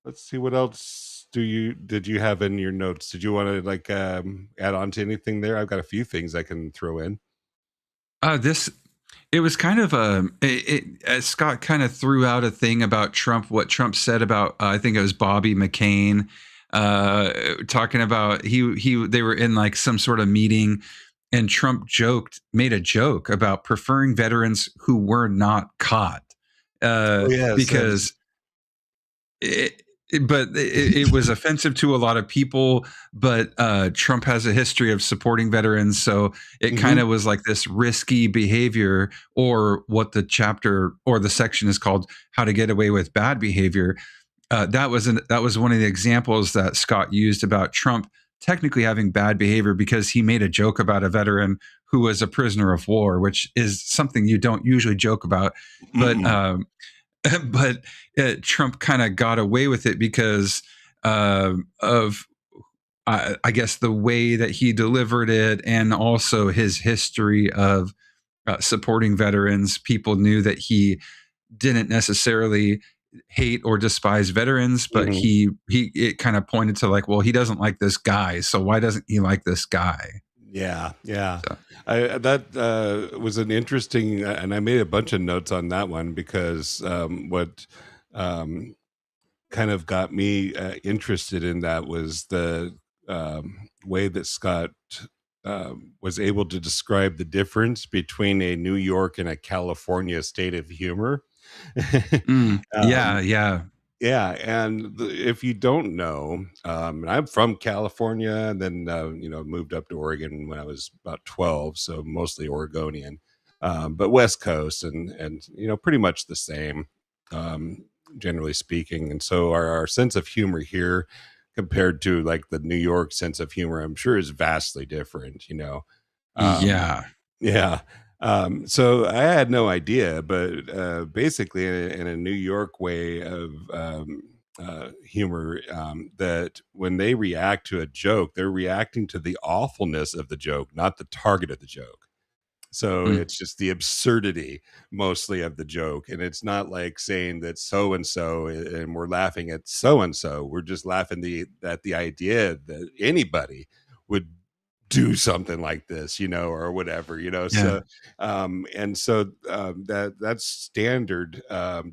Let's see, what else did you have in your notes? Did you want to like add on to anything there? I've got a few things I can throw in. It was kind of Scott kind of threw out a thing about Trump, what Trump said about, I think it was Bobby McCain, talking about they were in like some sort of meeting, and Trump made a joke about preferring veterans who were not caught, because it was offensive to a lot of people. But Trump has a history of supporting veterans, so it kind of was like this risky behavior, or what the chapter or the section is called, "How to Get Away with Bad Behavior." That was one of the examples that Scott used about Trump technically having bad behavior, because he made a joke about a veteran who was a prisoner of war, which is something you don't usually joke about. But but Trump kind of got away with it because of I guess the way that he delivered it, and also his history of supporting veterans. People knew that he didn't necessarily hate or despise veterans, but it kind of pointed to like, well, he doesn't like this guy, so why doesn't he like this guy? Yeah. So, That was an interesting, and I made a bunch of notes on that one, because what kind of got me interested in that was the way that Scott was able to describe the difference between a New York and a California state of humor. yeah. Yeah, and if you don't know, and I'm from California, and then moved up to Oregon when I was about 12, so mostly Oregonian, but West Coast, and pretty much the same, generally speaking. And so our sense of humor here, compared to like the New York sense of humor, I'm sure is vastly different. Yeah. Yeah. So I had no idea, but basically, in a New York way of humor, that when they react to a joke, they're reacting to the awfulness of the joke, not the target of the joke. So it's just the absurdity mostly of the joke. And it's not like saying that so and so, and we're laughing at so and so. We're just laughing at the idea that anybody would do something like this, or whatever, Yeah. So that's standard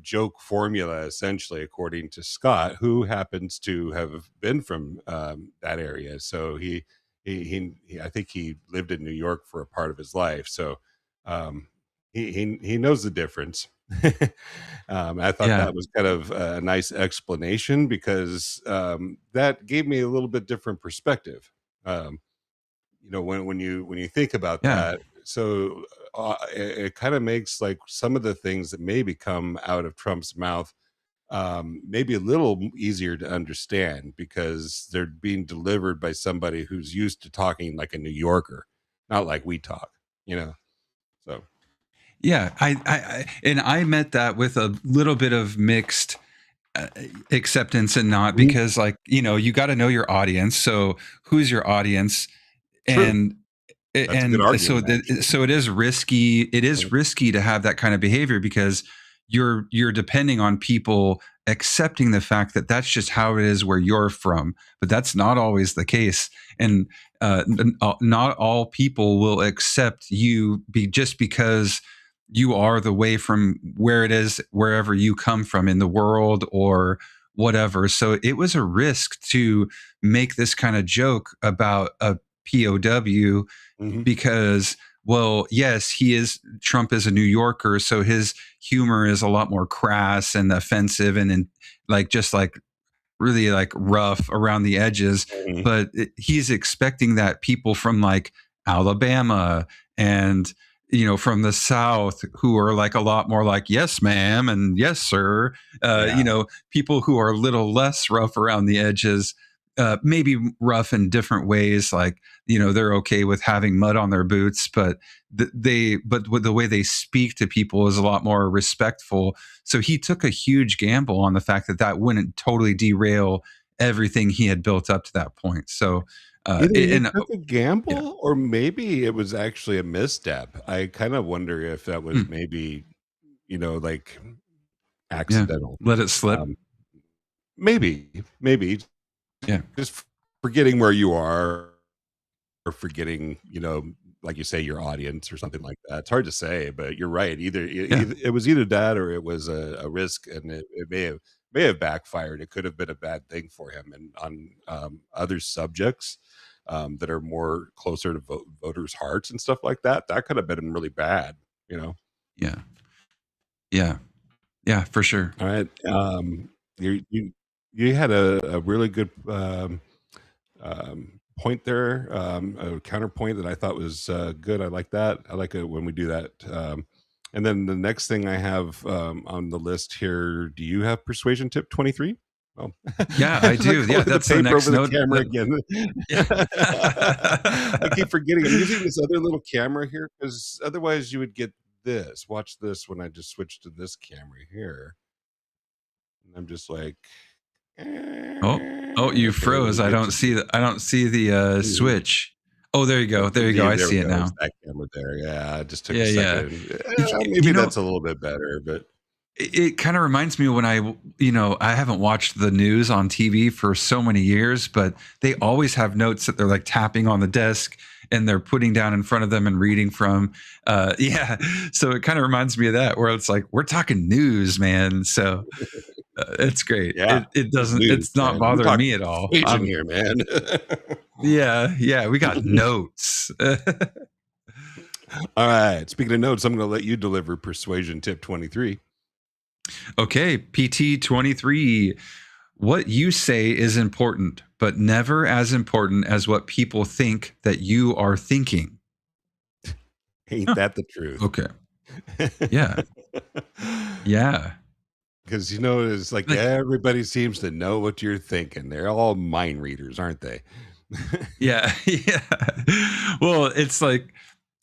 joke formula, essentially, according to Scott, who happens to have been from that area. So he I think he lived in New York for a part of his life, so he knows the difference. I thought Yeah. that was kind of a nice explanation, because that gave me a little bit different perspective. When you think about Yeah. that, so it kind of makes like some of the things that maybe come out of Trump's mouth maybe a little easier to understand, because they're being delivered by somebody who's used to talking like a New Yorker, not like we talk, So Yeah. And I met that with a little bit of mixed acceptance and not, because like, you got to know your audience. So who's your audience? true. And That's a good so argument, actually. so it is risky. It is risky to have that kind of behavior, because you're depending on people accepting the fact that that's just how it is where you're from, but that's not always the case. And not all people will accept you just because you are the way from where it is, wherever you come from in the world or whatever. So it was a risk to make this kind of joke about a POW, Mhm. because, well, yes, Trump is a New Yorker, so his humor is a lot more crass and offensive, and like just like really like rough around the edges. Mhm. But he's expecting that people from like Alabama and from the South, who are like a lot more like yes ma'am and yes sir, Yeah. people who are a little less rough around the edges, maybe rough in different ways, like they're okay with having mud on their boots, but with the way they speak to people is a lot more respectful. So he took a huge gamble on the fact that that wouldn't totally derail everything he had built up to that point. So Either he and took a yeah. gamble, or maybe it was actually a misstep. I kind of wonder if that was Mm, maybe, like, yeah, accidental. let it slip. Um, maybe Yeah. just forgetting where you are, or forgetting, like you say, your audience or something like that. It's hard to say, but you're right. Yeah. It was either that, or it was a risk, and it may have backfired. It could have been a bad thing for him, and on other subjects that are more closer to voters' hearts and stuff like that. That could have been really bad. Yeah. Yeah. Yeah, for sure. All right. You. You had a really good point there, a counterpoint that I thought was good. I like that. I like it when we do that. And then the next thing I have on the list here, do you have persuasion tip 23? Oh, Yeah, I do. Yeah, that's the next over the note. camera again. I keep forgetting. I'm using this other little camera here because otherwise you would get this. Watch this when I just switch to this camera here. And I'm just like, Oh, you froze. I don't see the switch. Oh, there you go. There you go. I see it now. That camera there. Yeah, it just took Yeah, a yeah. second. Maybe that's a little bit better, but it kind of reminds me when I haven't watched the news on TV for so many years, but they always have notes that they're like tapping on the desk and they're putting down in front of them and reading from. Yeah. So it kind of reminds me of that, where it's like, we're talking news, man. So it's great. Yeah, It doesn't, news, it's not man. bothering me at all. I'm here, man. Yeah. We got notes. All right. Speaking of notes, I'm going to let you deliver persuasion tip 23. Okay, PT 23. What you say is important, but never as important as what people think that you are thinking. Ain't that the truth? Okay. Yeah. Yeah. Because it's like everybody seems to know what you're thinking. They're all mind readers, aren't they? Yeah. Well, it's like,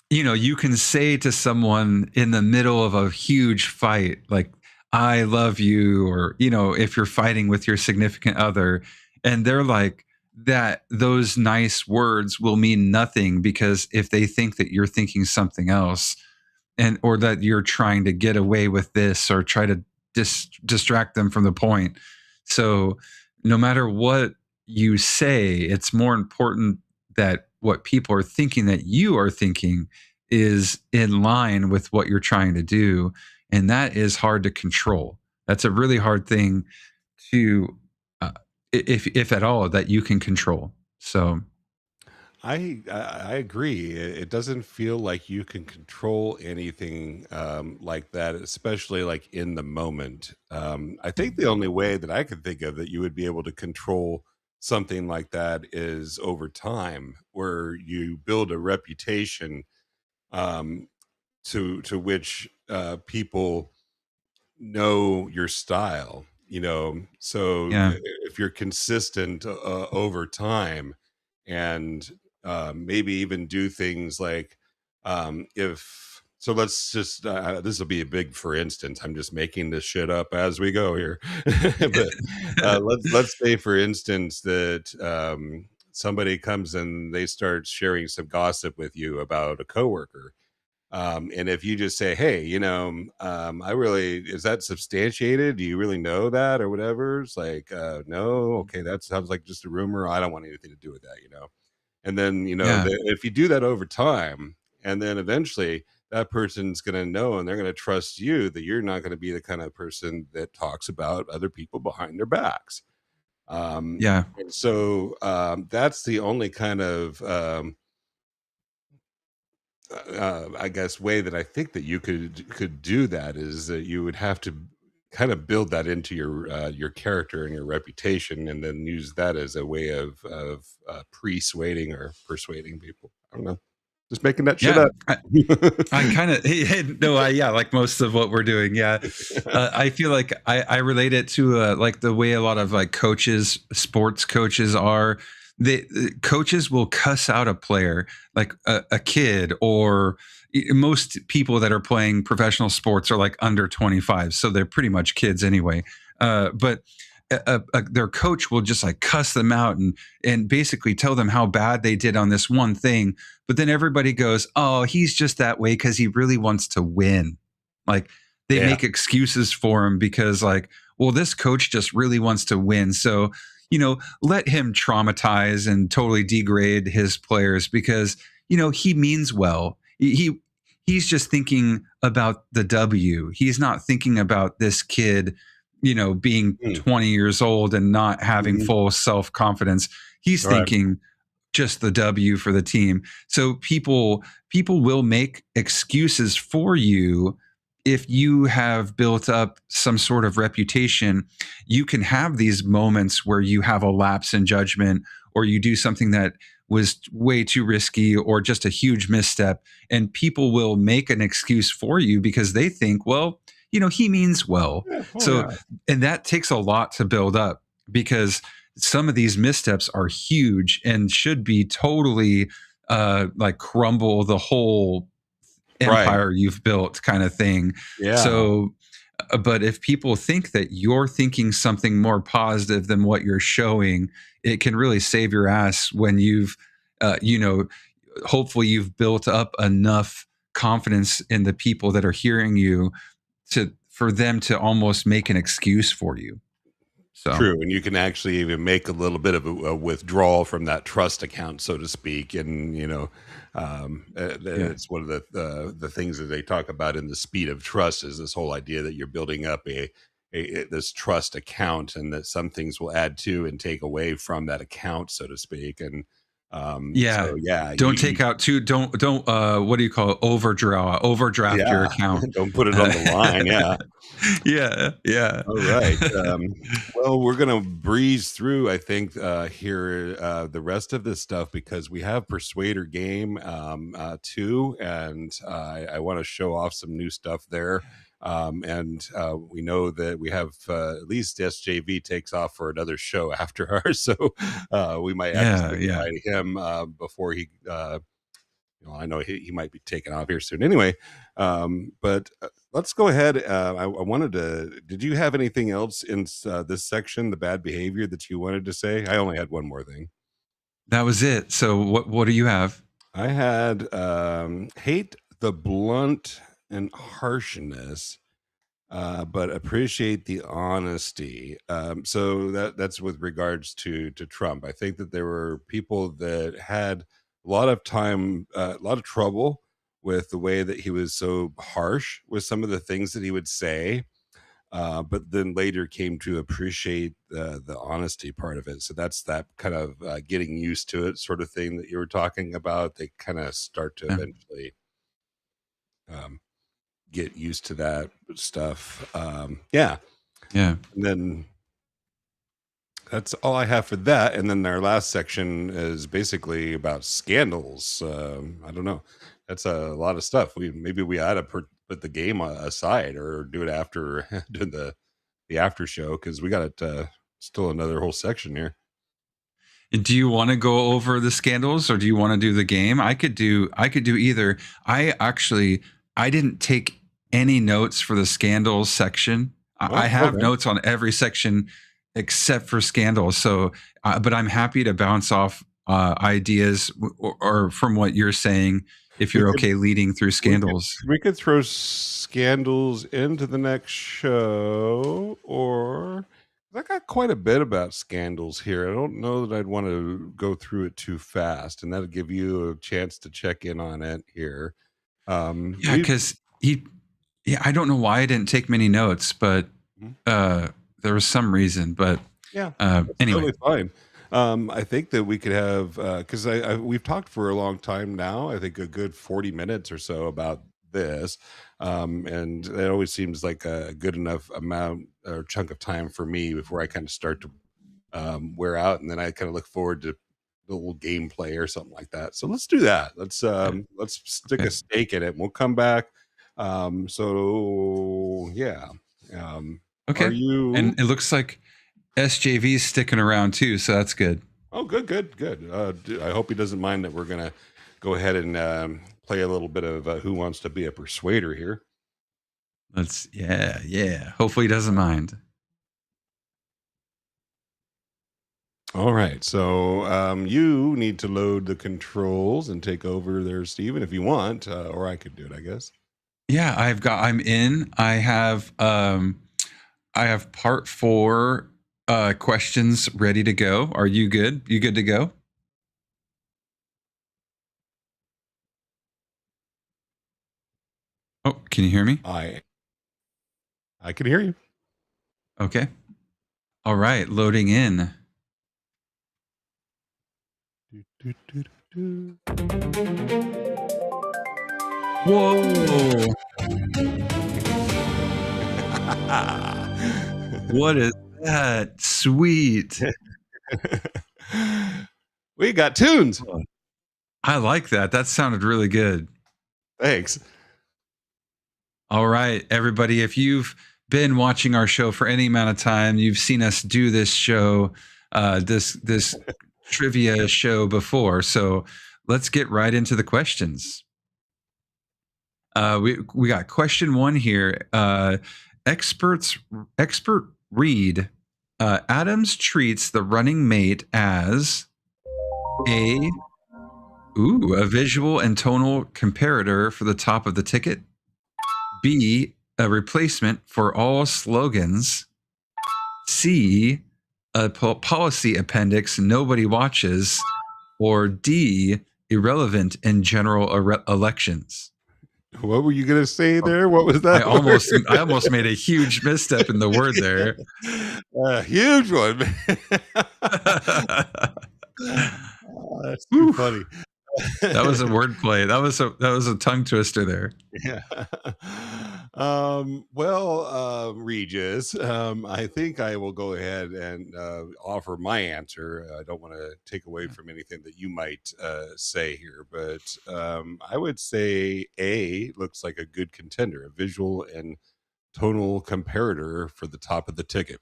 you can say to someone in the middle of a huge fight, like, I love you, or, if you're fighting with your significant other, and they're like, that those nice words will mean nothing, because if they think that you're thinking something else, or that you're trying to get away with this, or try to distract them from the point. So no matter what you say, it's more important that what people are thinking that you are thinking is in line with what you're trying to do. And that is hard to control. That's a really hard thing to, if at all, that you can control. So I agree. It doesn't feel like you can control anything like that, especially like in the moment. I think the only way that I could think of that you would be able to control something like that is over time, where you build a reputation to which people know your style. So yeah, if you're consistent over time, and maybe even do things like if so let's just this will be a big for instance. I'm just making this shit up as we go here. But let's say for instance that somebody comes and they start sharing some gossip with you about a coworker. And if you just say, hey, I really, is that substantiated? Do you really know that or whatever? It's like, no, okay, that sounds like just a rumor. I don't want anything to do with that. And then, yeah, if you do that over time, and then eventually that person's going to know, and they're going to trust you, that you're not going to be the kind of person that talks about other people behind their backs. yeah. And so that's the only kind of, I guess, way that I think that you could do that, is that you would have to kind of build that into your character and your reputation, and then use that as a way of persuading or persuading people. I don't know, just making that shit up. I kind of like most of what we're doing. Yeah, I feel like I relate it to like the way a lot of like coaches, sports coaches are. The coaches will cuss out a player, like a kid, or most people that are playing professional sports are like under 25, so they're pretty much kids anyway. But their coach will just like cuss them out and basically tell them how bad they did on this one thing. But then everybody goes, "Oh, he's just that way because he really wants to win." Like they make excuses for him because, like, well, this coach just really wants to win, so let him traumatize and totally degrade his players because, he means well. He's just thinking about the W. He's not thinking about this kid, being 20 years old and not having full self-confidence. He's thinking just the W for the team. So people will make excuses for you if you have built up some sort of reputation, you can have these moments where you have a lapse in judgment, or you do something that was way too risky or just a huge misstep, and people will make an excuse for you because they think, well, he means well. Yeah. Oh, So, yeah. and that takes a lot to build up, because some of these missteps are huge and should be totally like crumble the whole Right. empire you've built, kind of thing. Yeah. So, but if people think that you're thinking something more positive than what you're showing, it can really save your ass when you've, hopefully you've built up enough confidence in the people that are hearing you for them to almost make an excuse for you. So True, and you can actually even make a little bit of a withdrawal from that trust account, so to speak. And it's one of the things that they talk about in the speed of trust is this whole idea that you're building up this trust account, and that some things will add to and take away from that account, so to speak. And don't take out too. Don't what do you call it? Overdraft your account. Don't put it on the line. Yeah. All right. Well, we're gonna breeze through, I think, here the rest of this stuff, because we have Persuader Game 2, and I want to show off some new stuff there. And we know that we have at least SJV takes off for another show after ours, so we might actually invite him before he. I know he might be taking off here soon. Anyway, but let's go ahead. I wanted to. Did you have anything else in this section, the bad behavior, that you wanted to say? I only had one more thing. That was it. So what do you have? I had hate the blunt and harshness, but appreciate the honesty. So that's with regards to Trump. I think that there were people that had a lot of trouble with the way that he was so harsh with some of the things that he would say, but then later came to appreciate the honesty part of it. So that's that kind of getting used to it sort of thing that you were talking about. They kind of start to eventually get used to that stuff. And then that's all I have for that. And then our last section is basically about scandals. I don't know. That's a lot of stuff. Maybe we ought to put the game aside, or do it after doing the after show, because we got still another whole section here. Do you want to go over the scandals, or do you want to do the game? I could do either. I didn't take any notes for the scandals section. I have notes on every section except for scandals. So, but I'm happy to bounce off ideas or from what you're saying, if you're okay leading through scandals. We could throw scandals into the next show, or I got quite a bit about scandals here. I don't know that I'd want to go through it too fast, and that'll give you a chance to check in on it here. Because I don't know why I didn't take many notes, but there was some reason. But anyway, totally fine. I think that we could have, because we've talked for a long time now. I think a good 40 minutes or so about this, and it always seems like a good enough amount or chunk of time for me before I kind of start to wear out, and then I kind of look forward to a little gameplay or something like that. So let's do that. Let's stick a stake in it, and we'll come back. Okay. And it looks like SJV's sticking around too, so that's good. Oh, good. I hope he doesn't mind that we're gonna go ahead and play a little bit of Who Wants to Be a Persuader here. Hopefully he doesn't mind. All right, so you need to load the controls and take over there, Steven, if you want, or I could do it, I guess. Yeah, I'm in. I have part 4 questions ready to go. Are you good? You good to go? Oh, can you hear me? I can hear you. Okay. All right, loading in. Whoa. What is that? Sweet. We got tunes. I like that. That sounded really good. Thanks. All right, everybody. If you've been watching our show for any amount of time, you've seen us do this show, this trivia show before. So let's get right into the questions. We got question 1 here. Expert read. Adams treats the running mate as a visual and tonal comparator for the top of the ticket. B, a replacement for all slogans. C, a policy appendix nobody watches. Or D, irrelevant in general elections. What were you going to say there? What was that? I almost made a huge misstep in the word there. A huge one. That's too funny. That was a wordplay. That was a tongue twister there. Yeah. Regis, I think I will go ahead and offer my answer. I don't want to take away from anything that you might say here, but I would say A looks like a good contender, a visual and tonal comparator for the top of the ticket.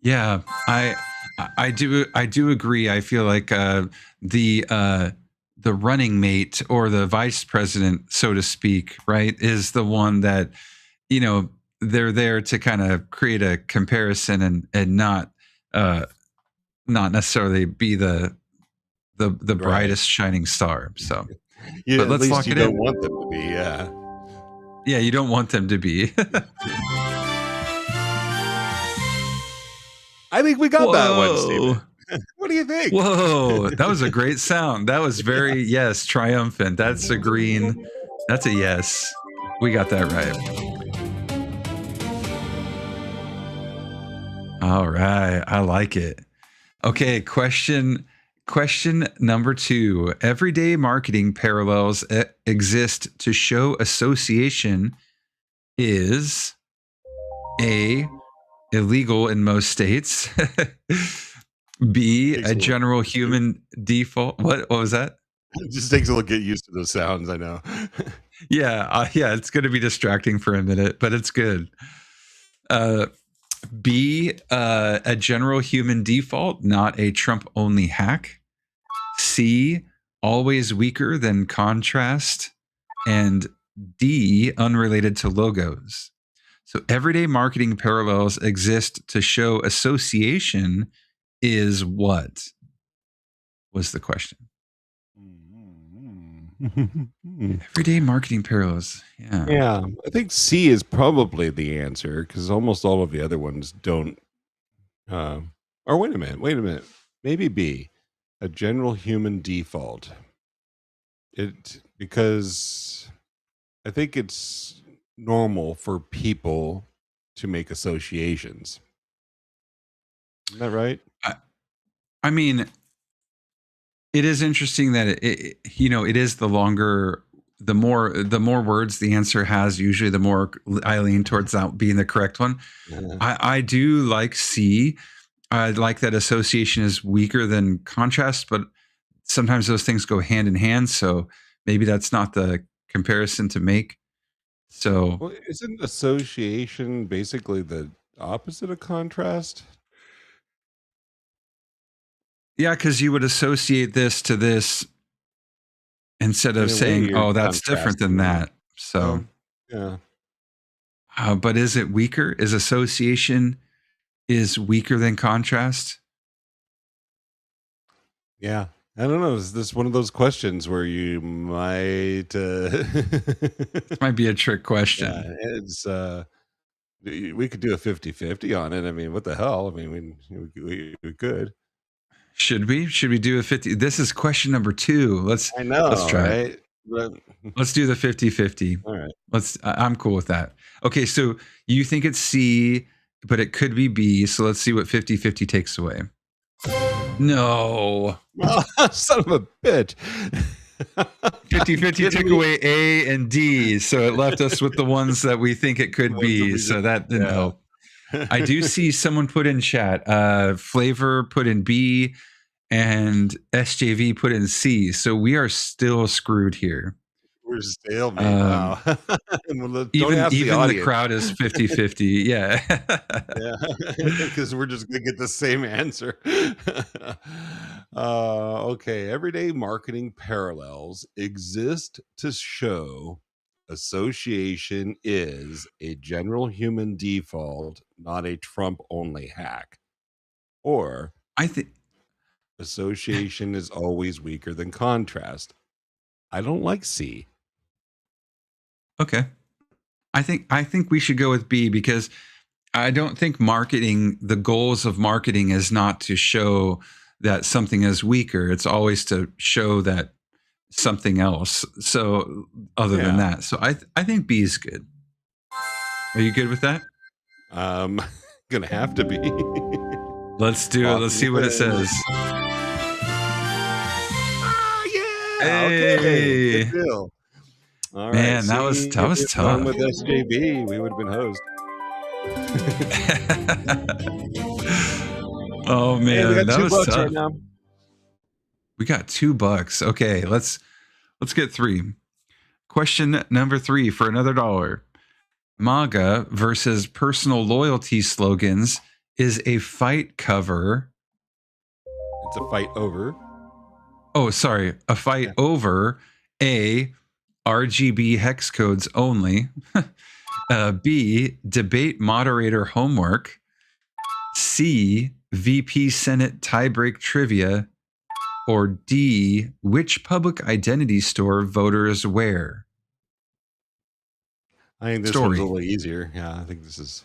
Yeah, I do agree. I feel like the running mate or the vice president, so to speak, right, is the one that, you know, they're there to kind of create a comparison and not necessarily be the brightest shining star. So, yeah, but let's lock it in. You don't want them to be, yeah. Yeah, you don't want them to be. I think we got that one, Stephen. What do you think? Whoa, that was a great sound. That was very, yes, triumphant. That's a green. That's a yes. We got that right. All right. I like it. Okay. Question number 2. Everyday marketing parallels exist to show association is A, illegal in most states. B, a general human default. What was that? It just takes a little get used to those sounds, I know. Yeah, it's going to be distracting for a minute, but it's good. B, a general human default, not a Trump-only hack. C, always weaker than contrast. And D, unrelated to logos. So everyday marketing parallels exist to show association is what? Was the question. Everyday marketing parallels. Yeah. I think C is probably the answer because almost all of the other ones don't. Or wait a minute. Maybe B, a general human default. Because I think it's normal for people to make associations. Isn't that right? I mean, it is interesting that it is the more words the answer has, usually the more I lean towards that being the correct one. Yeah. I do like C. I like that association is weaker than contrast, but sometimes those things go hand in hand. So maybe that's not the comparison to make. So, well, isn't association basically the opposite of contrast? Yeah, because you would associate this to this instead of saying, "Oh, that's different than that." So, yeah. But is it weaker? Is association is weaker than contrast? Yeah, I don't know. Is this one of those questions where you might? This might be a trick question. Yeah, it's. We could do a 50-50 on it. I mean, what the hell? I mean, we could. Should we do a 50? This is question number 2. Let's try right? Let's do the 50-50. All right. I'm cool with that. Okay, so you think it's C, but it could be B. So let's see what 50-50 takes away. No. Son of a bitch. 50-50 took away A and D, so it left us with the ones that we think it could be. So that didn't help. I do see someone put in chat. Flavor put in B, and SJV put in C. So we are still screwed here. We're still, wow. Even the crowd is 50-50. Yeah. Because we're just going to get the same answer. Okay. Everyday marketing parallels exist to show association is a general human default, not a Trump-only hack. Or I think association is always weaker than contrast. I don't like C. Okay. I think we should go with B, because I don't think the goals of marketing is not to show that something is weaker. It's always to show that something else. So other than that. So I think B is good. Are you good with that? Gonna have to be. Let's do it. Let's see what it says. Yeah. Hey. Okay. Good deal. All right. Man, that was tough. With SJB, we would have been host. Oh man, hey, we got that was $2 tough. right now. We got $2. Okay, let's get 3. Question number 3 for another $1. MAGA versus personal loyalty slogans is a fight cover. It's a fight over. Oh, sorry, a fight over A, RGB hex codes only. B, debate moderator homework. C, VP Senate tiebreak trivia. Or D, which public identity store voters wear? I think this one's a little easier. Yeah, I think this is.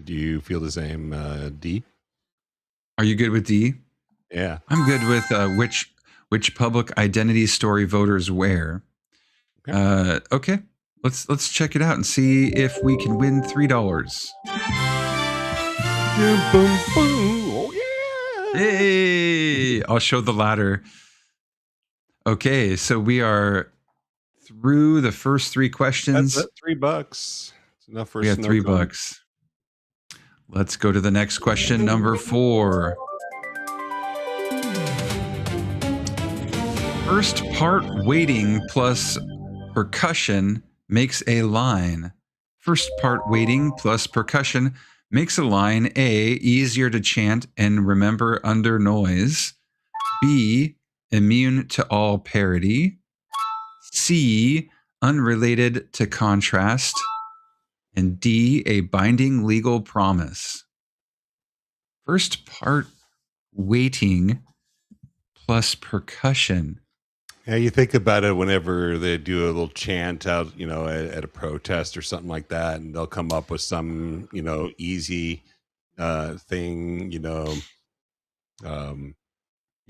Do you feel the same, D? Are you good with D? Yeah. I'm good with which public identity story voters wear. Okay. Let's check it out and see if we can win $3. Boom, boom, boom. Oh yeah. Hey, I'll show the ladder. Okay, so we are through the first 3 questions. That's $3. It's enough for we got $3. Let's go to the next question, number 4. First part weighting plus percussion makes a line. First part weighting plus percussion makes a line. A, easier to chant and remember under noise. B, immune to all parody. C, unrelated to contrast. And D, a binding legal promise. First part weighting plus percussion. Yeah, you think about it whenever they do a little chant out, at a protest or something like that, and they'll come up with some, easy thing,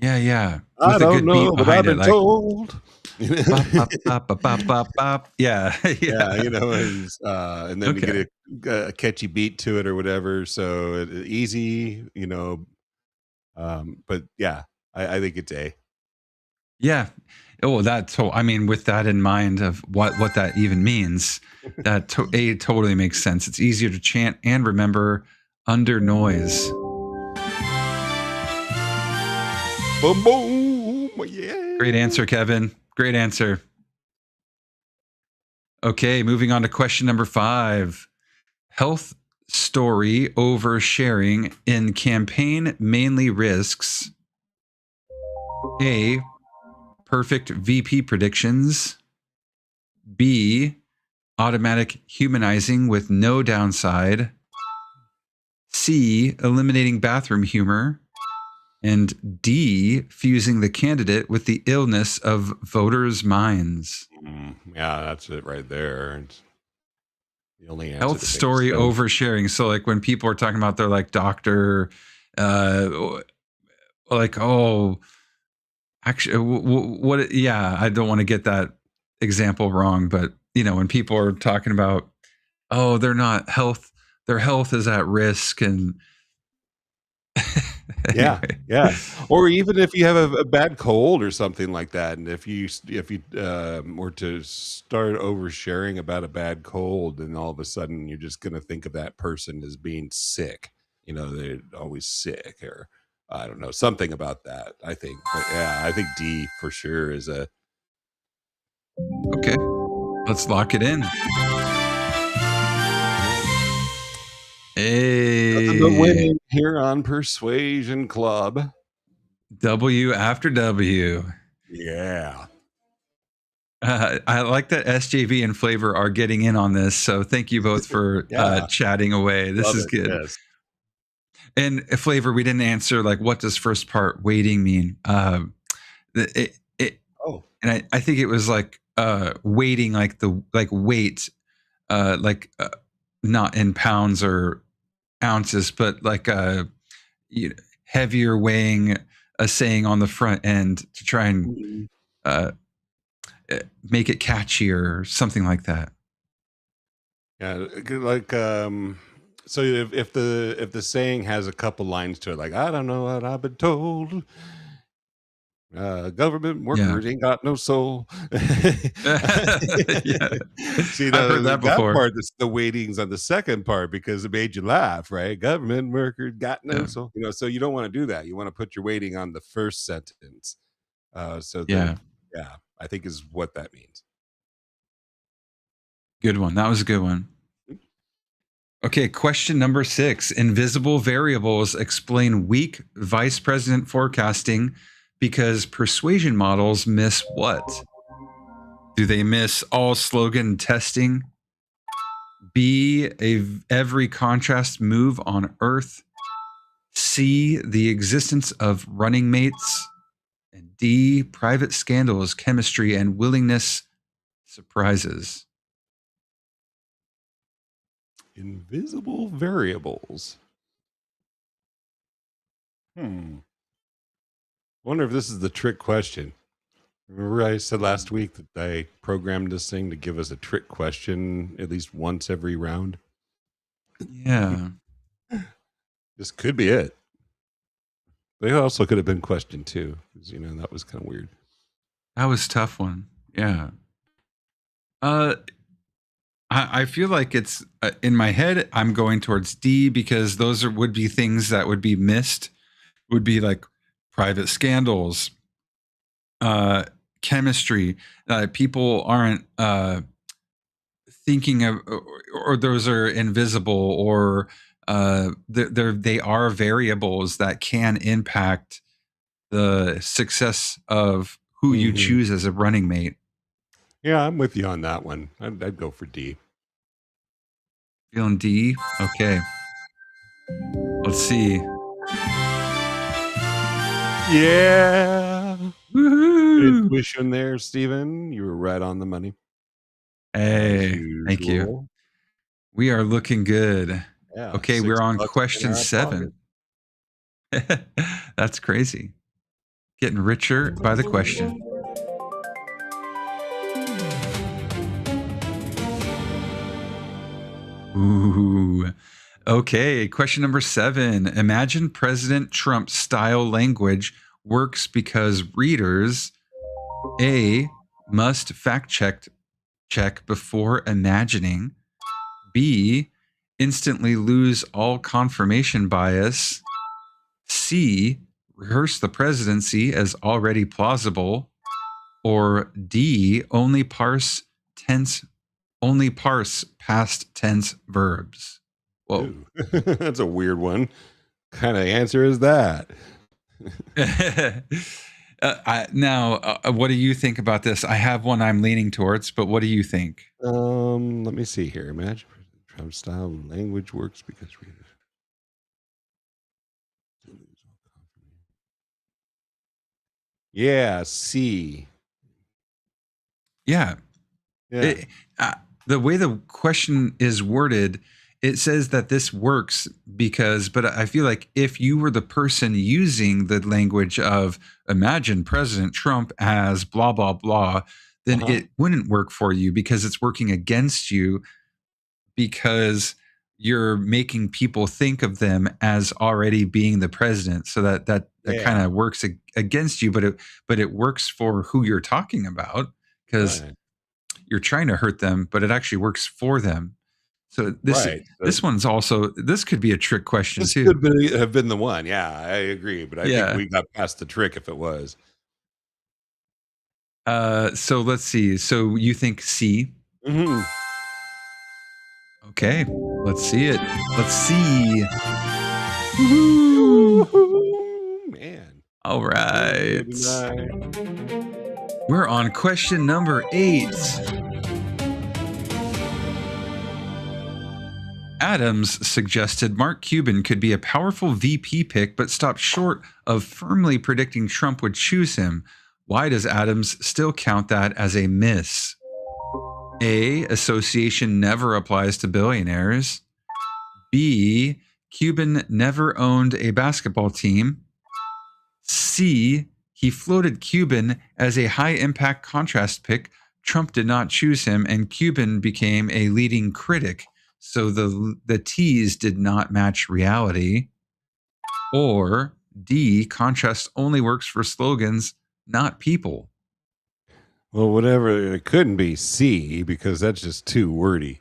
Yeah. I don't know, but I've been told. Bop, bop, bop, bop, bop, bop. Yeah. And then you get a catchy beat to it or whatever. So easy, but yeah, I think it's A. Yeah. Oh, with that in mind of what that even means, that A totally makes sense. It's easier to chant and remember under noise. Boom, boom. Yeah. Great answer, Kevin. Great answer. Okay, moving on to question number 5. Health story oversharing in campaign mainly risks A, perfect VP predictions. B, automatic humanizing with no downside. C, eliminating bathroom humor. And D, fusing the candidate with the illness of voters' minds. Yeah, that's it right there. It's the only answer. Health story oversharing. So like when people are talking about their doctor, actually, what? Yeah, I don't want to get that example wrong, but when people are talking about, their health is at risk, and Yeah, Anyway. yeah. Or even if you have a bad cold or something like that, and if you were to start oversharing about a bad cold, then all of a sudden you're just going to think of that person as being sick. You know, they're always sick, or I don't know, something about that. I think, but yeah, I think D for sure is a. Okay, let's lock it in. Nothing but Hey, winning here on Persuasion Club. W after W. Yeah. I like that SJV and Flavor are getting in on this. So thank you both for Yeah. chatting away. This Love is it, good. yes. And Flavor, we didn't answer like what does first part waiting mean? Oh, And I think it was like weighting, like the weight, not in pounds or ounces, but like heavier weighing a saying on the front end to try and make it catchier or something like that. yeah, like so if the saying has a couple lines to it, like I don't know what I've been told, government workers ain't got no soul. Yeah. See, I've heard that before. part, the weightings on the second part because it made you laugh, right? Government workers got no soul. You know, so you don't want to do that. You want to put your weighting on the first sentence. Yeah, I think is what that means. Good one. That was a good one. Okay, question number 6. Invisible variables explain weak vice president forecasting because persuasion models miss what? Do they miss all slogan testing? B, every contrast move on Earth? C, the existence of running mates? And D, private scandals, chemistry, and willingness surprises. Invisible variables. Wonder if this is the trick question. Remember I said last week that I programmed this thing to give us a trick question at least once every round? Yeah. This could be it. They also could have been question 2, because that was kind of weird. That was a tough one. Yeah. I feel like it's in my head, I'm going towards D because those would be things that would be missed, would be like private scandals, chemistry. People aren't thinking of, or those are invisible, or they are variables that can impact the success of who you choose as a running mate. Yeah, I'm with you on that one. I'd go for D. Feeling D? Okay. Let's see. Yeah. Woohoo! Intuition there, Steven. You were right on the money. Hey, thank you. We are looking good. Yeah, okay, we're on question 7. That's crazy. Getting richer by the question. Ooh. Okay, question number 7. Imagine President Trump's style language works because readers A, must fact check before imagining, B, instantly lose all confirmation bias, C, rehearse the presidency as already plausible, or D, only parse past tense verbs. Whoa. Ooh, that's a weird one. What kind of answer is that? Now, what do you think about this? I have one I'm leaning towards, but what do you think? Let me see here. Imagine Trump style language works because readers. Yeah, C. Yeah. The way the question is worded, it says that this works because, but I feel like if you were the person using the language of imagine President Trump as blah, blah, blah, then it wouldn't work for you because it's working against you because you're making people think of them as already being the president, so that kind of works against you, but it works for who you're talking about, because you're trying to hurt them, but it actually works for them. So this one's also, this could be a trick question This too. could have been the one. Yeah, I agree, but I think we got past the trick if it was. So let's see. So you think C? Mm-hmm. Okay, let's see it. Let's see. Man. All right. We're on question number 8. Adams suggested Mark Cuban could be a powerful VP pick, but stopped short of firmly predicting Trump would choose him. Why does Adams still count that as a miss? A, association never applies to billionaires. B, Cuban never owned a basketball team. C, he floated Cuban as a high-impact contrast pick. Trump did not choose him, and Cuban became a leading critic. So the T's did not match reality. Or D, contrast only works for slogans, not people. Well, whatever. It couldn't be C, because that's just too wordy.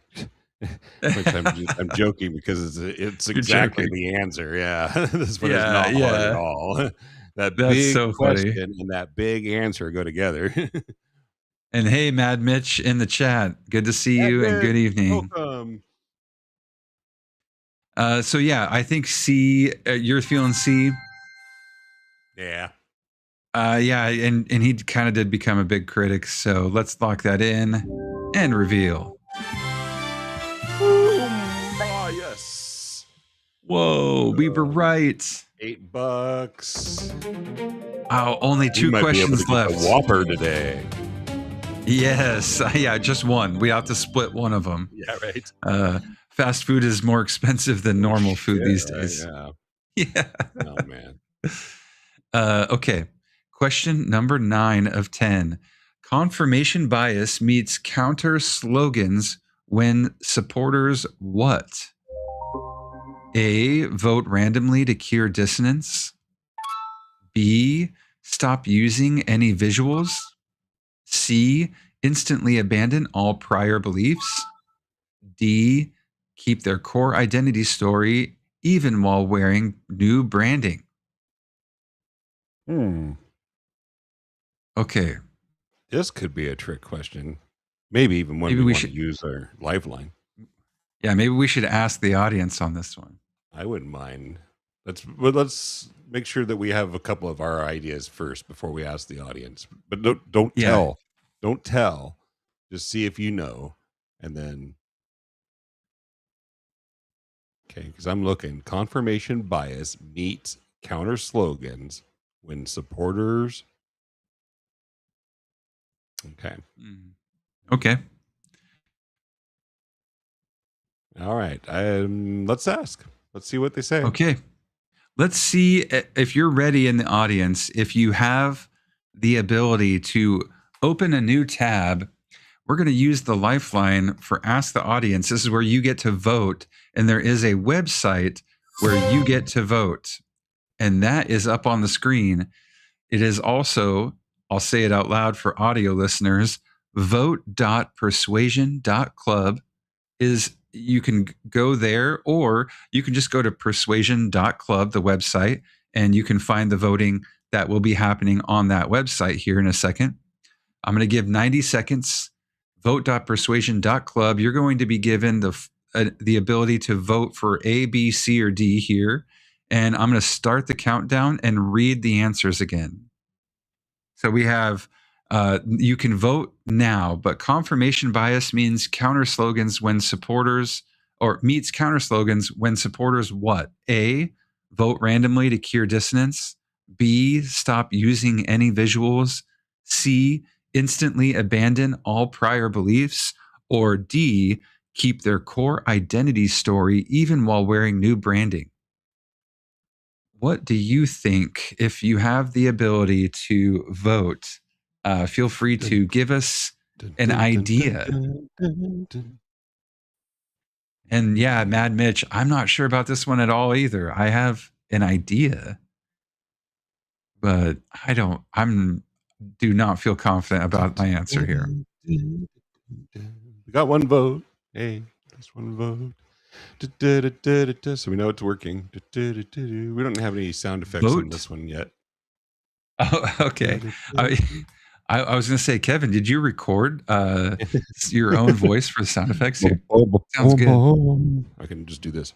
Which I'm joking, because it's exactly the answer. Yeah, this one is not hard at all. That's big so question funny. And that big answer go together. And hey, Mad Mitch in the chat, good to see you and good evening. Welcome. So yeah, I think C. You're feeling C. Yeah. Yeah, and he kind of did become a big critic. So let's lock that in and reveal. Yes. Whoa, we were right. $8. Oh, only 2 questions left. A Whopper today. Yes, yeah, just one. We have to split one of them. Yeah, right. Fast food is more expensive than normal food these days. Right, yeah. Oh man. Okay. Question number 9 of 10. Confirmation bias meets counter slogans when supporters what? A, vote randomly to cure dissonance. B, stop using any visuals. C, instantly abandon all prior beliefs. D, keep their core identity story even while wearing new branding. Okay. This could be a trick question. Maybe even when we should use our lifeline. Yeah, maybe we should ask the audience on this one. I wouldn't mind. Let's make sure that we have a couple of our ideas first before we ask the audience. But don't tell. Don't tell. Just see if you know. And then okay, because I'm looking. Confirmation bias meets counter slogans when supporters. Okay. Okay. All right. Let's ask. Let's see what they say. Okay. Let's see if you're ready in the audience. If you have the ability to open a new tab, we're going to use the lifeline for Ask the Audience. This is where you get to vote. And there is a website where you get to vote. And that is up on the screen. It is also, I'll say it out loud for audio listeners, vote.persuasion.club is, you can go there, or you can just go to persuasion.club, the website, and you can find the voting that will be happening on that website here in a second. I'm going to give 90 seconds. Vote.persuasion.club. You're going to be given the ability to vote for A, B, C, or D here. And I'm going to start the countdown and read the answers again. So we have, you can vote now, but confirmation bias means counter slogans when supporters, or meets counter slogans when supporters what? A, vote randomly to cure dissonance. B, stop using any visuals. C, instantly abandon all prior beliefs. Or D, keep their core identity story even while wearing new branding. What do you think? If you have the ability to vote, feel free to give us an idea. And yeah, Mad Mitch, I'm not sure about this one at all either. I have an idea, but do not feel confident about my answer here. We got one vote. Hey, just one vote. So we know it's working. We don't have any sound effects on Vote? this one yet. Oh, okay. I was going to say, Kevin, did you record your own voice for the sound effects here? Sounds good. I can just do this.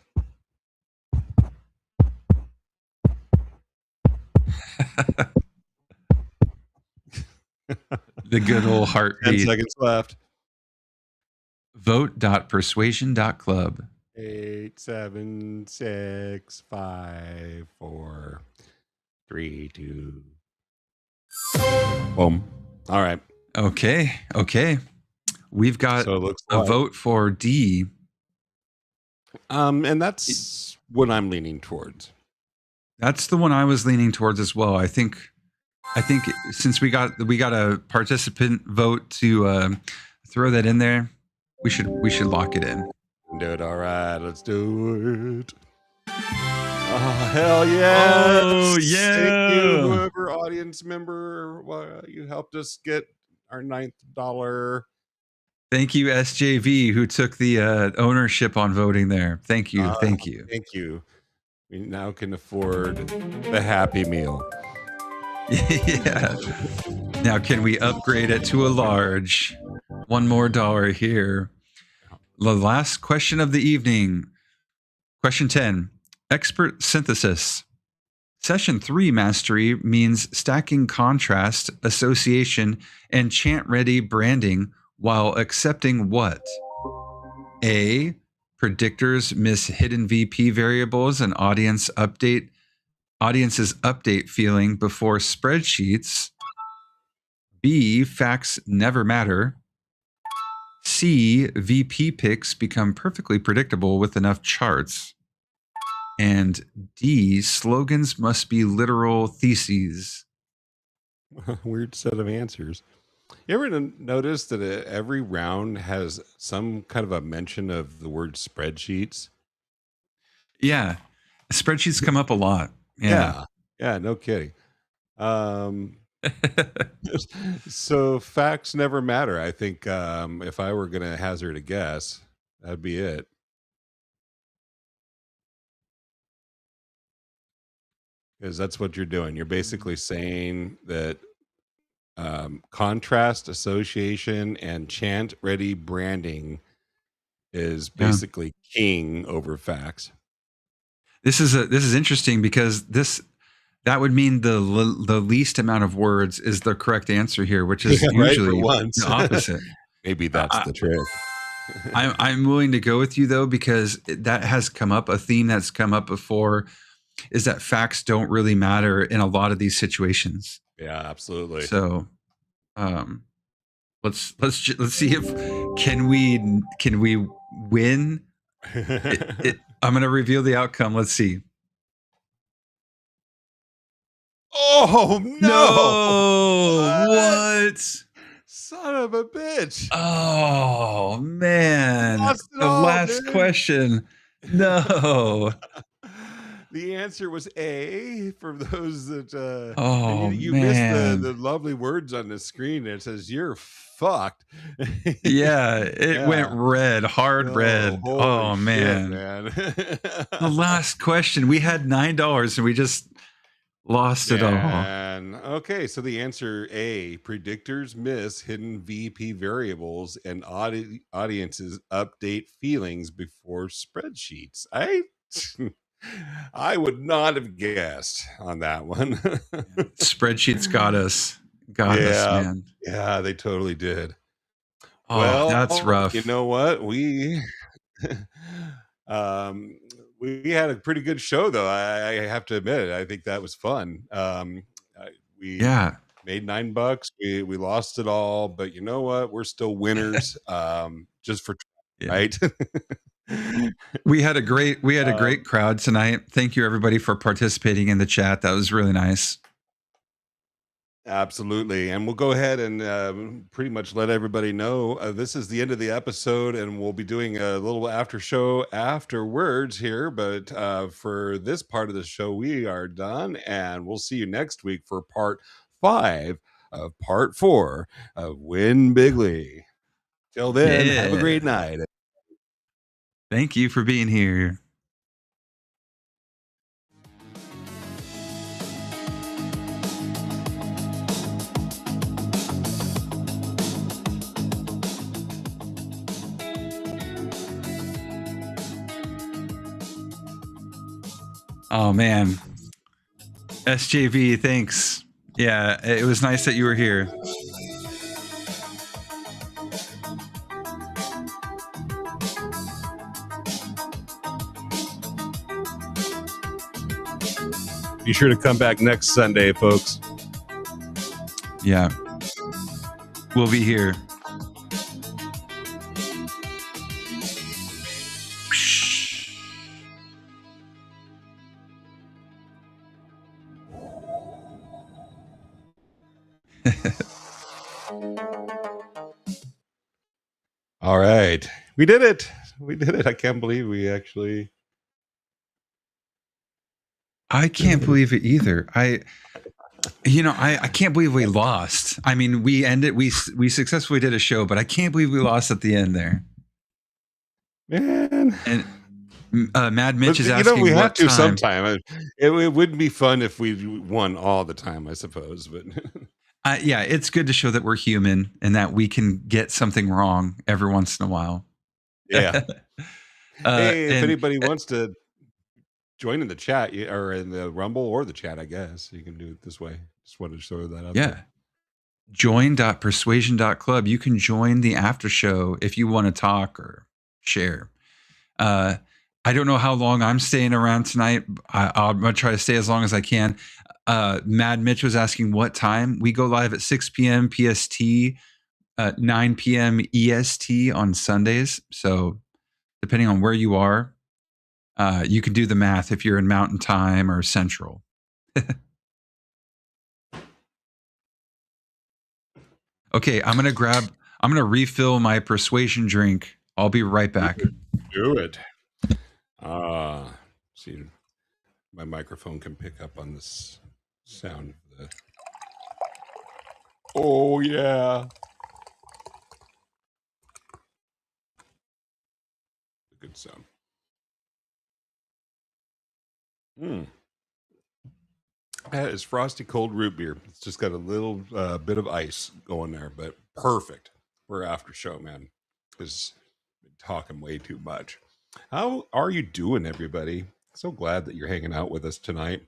The good old 10 heartbeat. seconds left. Vote.persuasion.club. 8, 7, 6, 5, 4, 3, 2. Boom. All right. Okay. We've got So it looks a like, vote for D. and that's what I'm leaning towards. That's the one I was leaning towards as well. I think since we got a participant vote to throw that in there, we should lock it in. Do it. All right, let's do it. Oh, hell yes. Oh, yeah. Thank you, whoever audience member. You helped us get our $9th. Thank you, SJV, who took the ownership on voting there. Thank you. Thank you. Thank you. We now can afford the Happy Meal. Yeah. Now, can we upgrade it to a large? One more dollar here. The last question of the evening. Question 10. Expert synthesis. Session 3 mastery means stacking contrast, association, and chant-ready branding while accepting what? A. Predictors miss hidden VP variables and audience's update feeling before spreadsheets. B. Facts never matter. C. VP picks become perfectly predictable with enough charts. And D. Slogans must be literal theses. Weird set of answers. You ever notice that every round has some kind of a mention of the word spreadsheets? Yeah. Spreadsheets come up a lot. Yeah, no kidding. So facts never matter. I think if I were going to hazard a guess, that'd be it. Because that's what you're doing. You're basically saying that contrast, association, and chant-ready branding is basically king over facts. This is interesting because that would mean the least amount of words is the correct answer here, which is usually the opposite. Maybe that's the trick. I'm willing to go with you though, because that has come up. A theme that's come up before is that facts don't really matter in a lot of these situations. Yeah, absolutely. So, let's see if can we win. I'm going to reveal the outcome. Let's see. Oh no! What? Son of a bitch! Oh man! The last question. No. The answer was A for those that. You man. missed the lovely words on the screen. It says you're fucked. Yeah, it went red, hard red. Oh man! The last question. We had $9 and we just lost it all. Okay, so the answer A: predictors miss hidden VP variables and audiences update feelings before spreadsheets. I would not have guessed on that one. Spreadsheets got us. Got us, man. Yeah, they totally did. Oh, well, that's rough. You know what? We had a pretty good show, though. I have to admit it. I think that was fun. We made $9. We lost it all, but you know what? We're still winners. Just for right. We had a great crowd tonight. Thank you everybody for participating in the chat. That was really nice. Absolutely. And we'll go ahead and pretty much let everybody know this is the end of the episode, and we'll be doing a little after show afterwards here. But for this part of the show, we are done, and we'll see you next week for part 5 of part 4 of Win Bigly. Till then, have a great night. Thank you for being here. Oh, man. SJV, thanks. Yeah, it was nice that you were here. Be sure to come back next Sunday, folks. Yeah. We'll be here. All right. We did it. We did it. I can't believe we actually... I can't believe it either. I can't believe we lost. I mean, we successfully did a show, but I can't believe we lost at the end there. Man. And Mad Mitch is asking, we have what to time? sometime. It wouldn't be fun if we won all the time, I suppose. But yeah, it's good to show that we're human and that we can get something wrong every once in a while. Yeah. Hey, if anybody wants to join in the chat or in the Rumble or the chat, I guess you can do it this way. Just wanted to throw that out. Yeah. There. Join.persuasion.club. You can join the after show if you want to talk or share. I don't know how long I'm staying around tonight. I'm going to try to stay as long as I can. Mad Mitch was asking what time. We go live at 6 p.m. PST, 9 p.m. EST on Sundays. So depending on where you are, you can do the math if you're in Mountain Time or Central. Okay, I'm going to refill my persuasion drink. I'll be right back. Do it. See, my microphone can pick up on this sound of the... Oh, yeah. Good sound. That is frosty cold root beer. It's just got a little bit of ice going there, but perfect for after show, man. Because been talking way too much. How are you doing, everybody? So glad that you're hanging out with us tonight.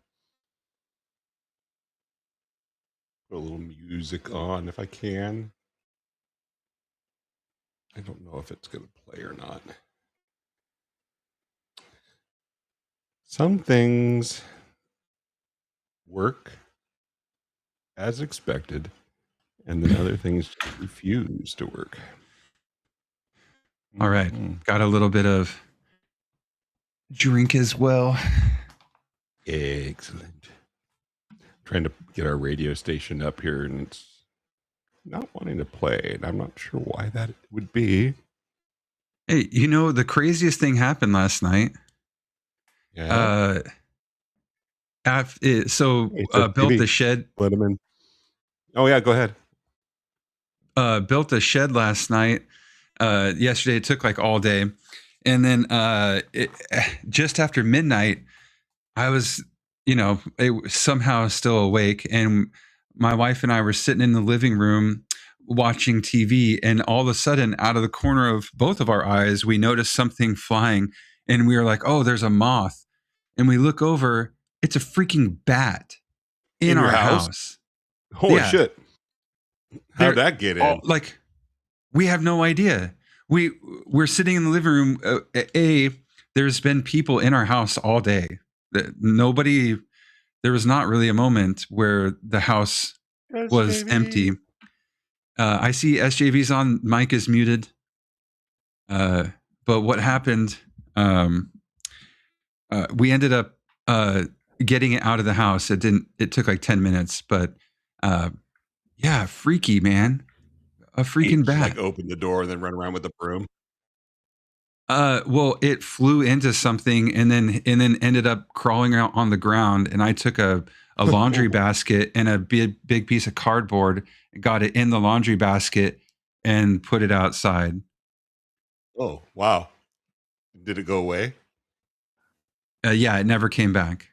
Put a little music on if I can. I don't know if it's going to play or not. Some things work as expected, and then other things just refuse to work. All right. Got a little bit of drink as well. Excellent. Trying to get our radio station up here, and it's not wanting to play, and I'm not sure why that would be. Hey, the craziest thing happened last night. Yeah. Built the shed. Let him in. Oh yeah, go ahead. Built a shed last night. Yesterday it took like all day, and then just after midnight, I was, somehow still awake, and my wife and I were sitting in the living room watching TV, and all of a sudden, out of the corner of both of our eyes, we noticed something flying, and we were like, "Oh, there's a moth," and we look over. It's a freaking bat in our house. Holy shit. How'd that get in? We have no idea. We're sitting in the living room. There's been people in our house all day. There was not really a moment where the house was empty. I see SJV's on, mic is muted. But what happened, we ended up getting it out of the house. It took like 10 minutes, but Yeah, freaky, man. A freaking Just bat. like open the door and then run around with the broom. Well, it flew into something and then ended up crawling out on the ground. And I took a laundry basket and a big piece of cardboard, got it in the laundry basket, and put it outside. Oh, wow. Did it go away? Yeah, it never came back.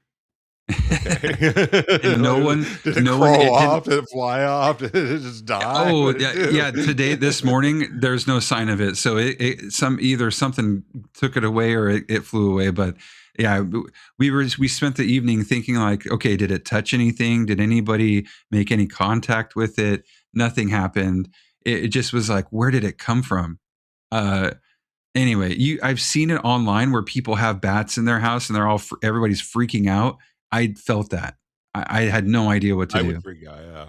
Okay. And no one, Did it no one, crawl it off? didn't. Did it fly off? Did it just die? Oh, What did it do? yeah. Today, this morning, there's no sign of it. So either something took it away or it flew away. But yeah, we spent the evening thinking like, okay, did it touch anything? Did anybody make any contact with it? Nothing happened. It just was like, where did it come from? Anyway, I've seen it online where people have bats in their house and everybody's freaking out. I felt that. I had no idea what to I do. would freak out, yeah.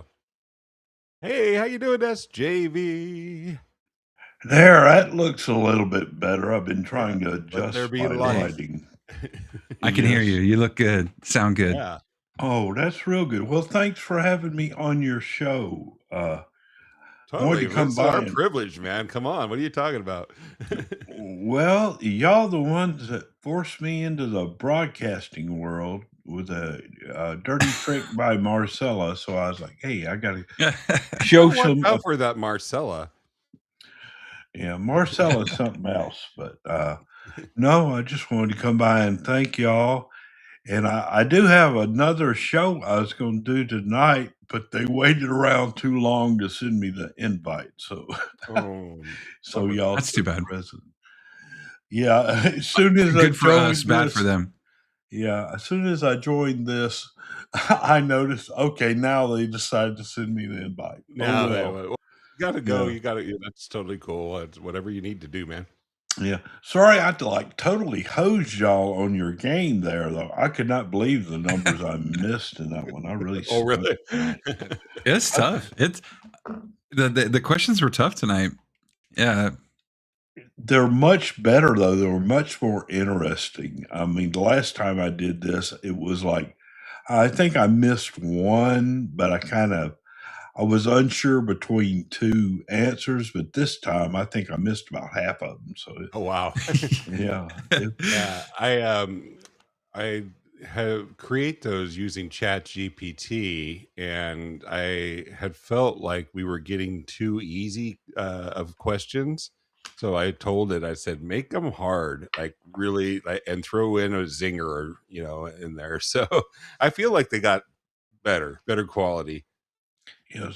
Hey, how you doing, SJV? There, that looks a little bit better. I've been trying to Let there adjust be my light. lighting. I can hear Yes. you. You look good. Sound good. Yeah. Oh, that's real good. Well, thanks for having me on your show. Totally. to come It's by our and- privilege, man. Come on. What are you talking about? Well, y'all the ones that forced me into the broadcasting world with a dirty trick by Marcella. So I was like, hey, I got to show Watch some. out for that Marcella. Yeah, Marcella's something else. But no, I just wanted to come by and thank y'all. And I do have another show I was going to do tonight, but they waited around too long to send me the invite. So, Oh, so y'all That's too took bad. precedent. Yeah, as soon as I Good for us, joined bad this, for them. yeah, as soon as I joined this, I noticed. Okay, now they decided to send me the invite. now Oh well, you gotta go. Yeah. You gotta. That's totally cool. It's whatever you need to do, man. yeah. Sorry, I had to like totally hose y'all on your game there, though. I could not believe the numbers I missed in that one. I really. Oh, really? It's tough. It's the questions were tough tonight. Yeah. They're much better though. They were much more interesting. I mean, the last time I did this, it was like I think I missed one, but I was unsure between two answers. But this time, I think I missed about half of them. So Oh, wow. yeah, Yeah, I have create those using Chat GPT, and I had felt like we were getting too easy of questions. So I told it, I said, make them hard, like really, and throw in a zinger, in there. So I feel like they got better quality. yeah.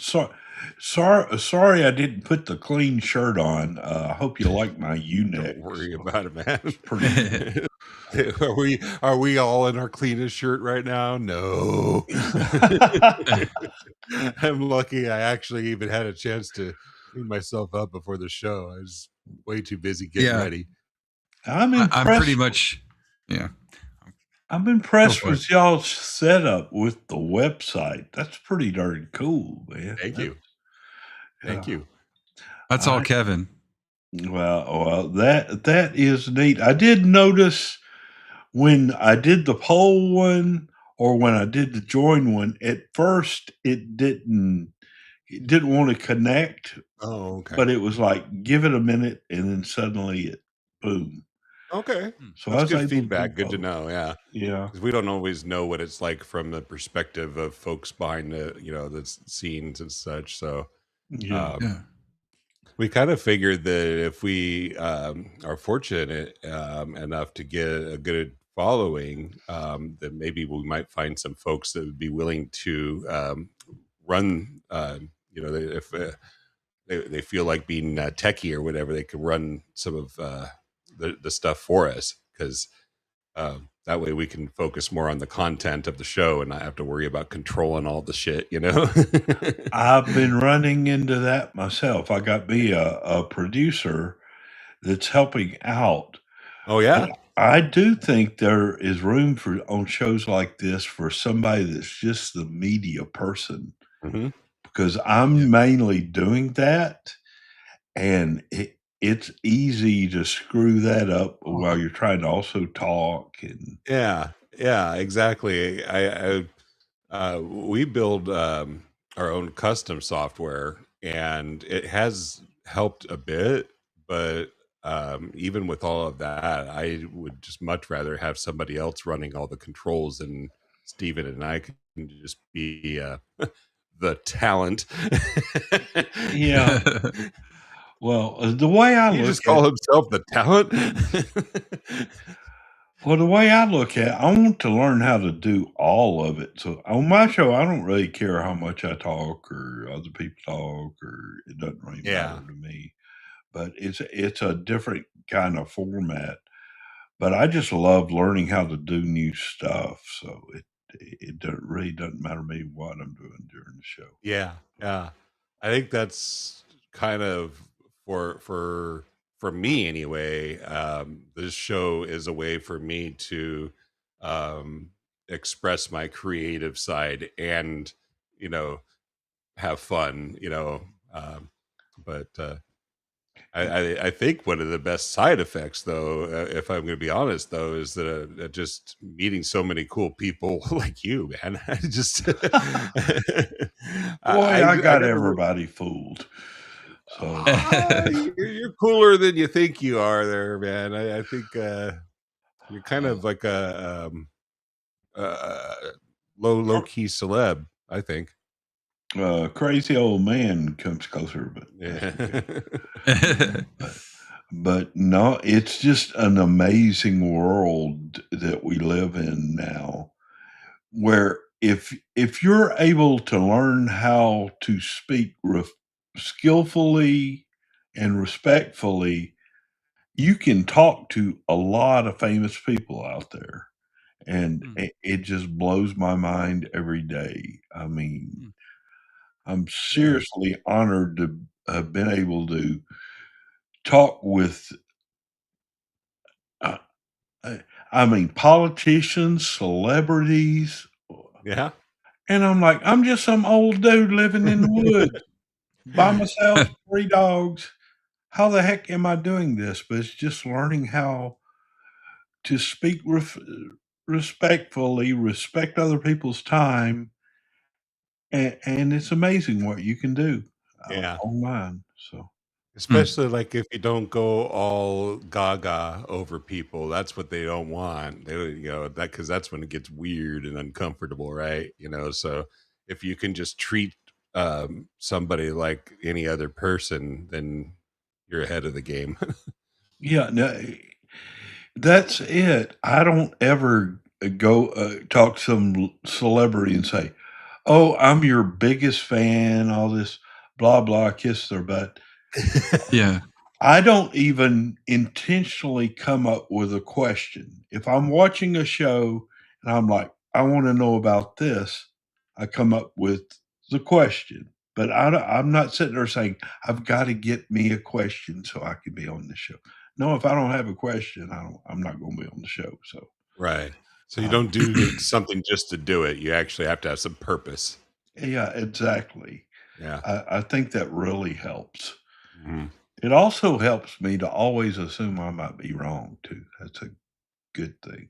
Sorry, I didn't put the clean shirt on. I hope you like my U-neck. Don't worry So about it, man. it's pretty. Are we all in our cleanest shirt right now? No. I'm lucky I actually even had a chance to clean myself up before the show. I was way too busy getting Yeah. ready. I'm impressed. I'm pretty much, yeah. I'm impressed Go for with y'all's setup with the website. That's pretty darn cool, man. Thank you. Thank you. That's all Kevin. Well, that is neat. I did notice when I did the poll one or when I did the join one, at first it didn't want to connect, Oh, okay. but it was like give it a minute and then suddenly it boom. Okay. So I That's was good able to do feedback. Good to both. know. Yeah. Yeah. Because we don't always know what it's like from the perspective of folks behind the scenes and such. So Yeah. Yeah. we kind of figured that if we are fortunate enough to get a good following, that maybe we might find some folks that would be willing to run, if they feel like being techie or whatever, they can run some of the stuff for us, because that way we can focus more on the content of the show and not have to worry about controlling all the shit, I've been running into that myself. I got me a producer that's helping out. Oh, yeah. But I do think there is room on shows like this for somebody that's just the media person, Mhm. because I'm mainly doing that, and it's easy to screw that up while you're trying to also talk. And Yeah, exactly. We build our own custom software, and it has helped a bit. But even with all of that, I would just much rather have somebody else running all the controls, and Steven and I can just be the talent. Yeah. Well, the way I He look just at call himself the talent. well, the way I look at it, I want to learn how to do all of it. So on my show, I don't really care how much I talk or other people talk, or it doesn't really Yeah. matter to me. But it's a different kind of format. But I just love learning how to do new stuff. So really doesn't matter to me what I'm doing during the show. Yeah, yeah. I think that's kind of for me anyway. This show is a way for me to um, express my creative side and you know have fun. But I think one of the best side effects, though, if I'm going to be honest, though, is that just meeting so many cool people like you, man. I just, Boy, I I got never. everybody fooled. So You're cooler than you think you are, there, man. I think you're kind of like a uh, low key celeb. I think. crazy old man comes closer, but Yeah. but no, it's just an amazing world that we live in now, where if you're able to learn how to speak skillfully and respectfully, you can talk to a lot of famous people out there, and it just blows my mind every day. I mean, I'm seriously honored to have been able to talk with, uh, I mean, politicians, celebrities, Yeah. and I'm like, I'm just some old dude living in the woods by myself, 3 dogs. How the heck am I doing this? But it's just learning how to speak respectfully, respect other people's time, and it's amazing what you can do Yeah. online. So Especially like if you don't go all gaga over people, that's what they don't want. They, that because that's when it gets weird and uncomfortable, right? So if you can just treat somebody like any other person, then you're ahead of the game. yeah, no, that's it. I don't ever go talk to some celebrity and say, "Oh, I'm your biggest fan." All this blah blah, kiss their butt. Yeah. I don't even intentionally come up with a question. If I'm watching a show and I'm like, I want to know about this, I come up with the question. But I'm not sitting there saying, I've got to get me a question so I can be on the show. No, if I don't have a question, I'm not going to be on the show. So, Right. So you uh, don't do something just to do it. You actually have to have some purpose. yeah, exactly. Yeah. I think that really helps. Mhm. It also helps me to always assume I might be wrong too. That's a good thing.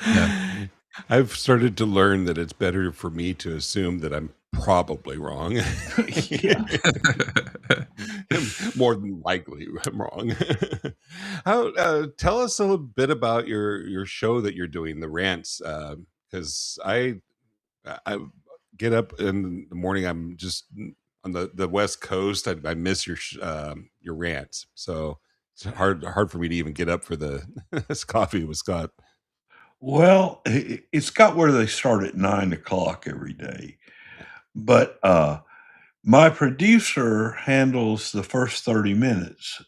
Yeah. I've started to learn that it's better for me to assume that I'm probably wrong. Yeah. More than likely, I'm wrong. How? Tell us a little bit about your show that you're doing, the rants, because I get up in the morning. I'm just on the West Coast. I miss your rants, so it's hard for me to even get up for the this coffee with Scott. Well, it's got where they start at 9 o'clock every day. But my producer handles the first 30 minutes,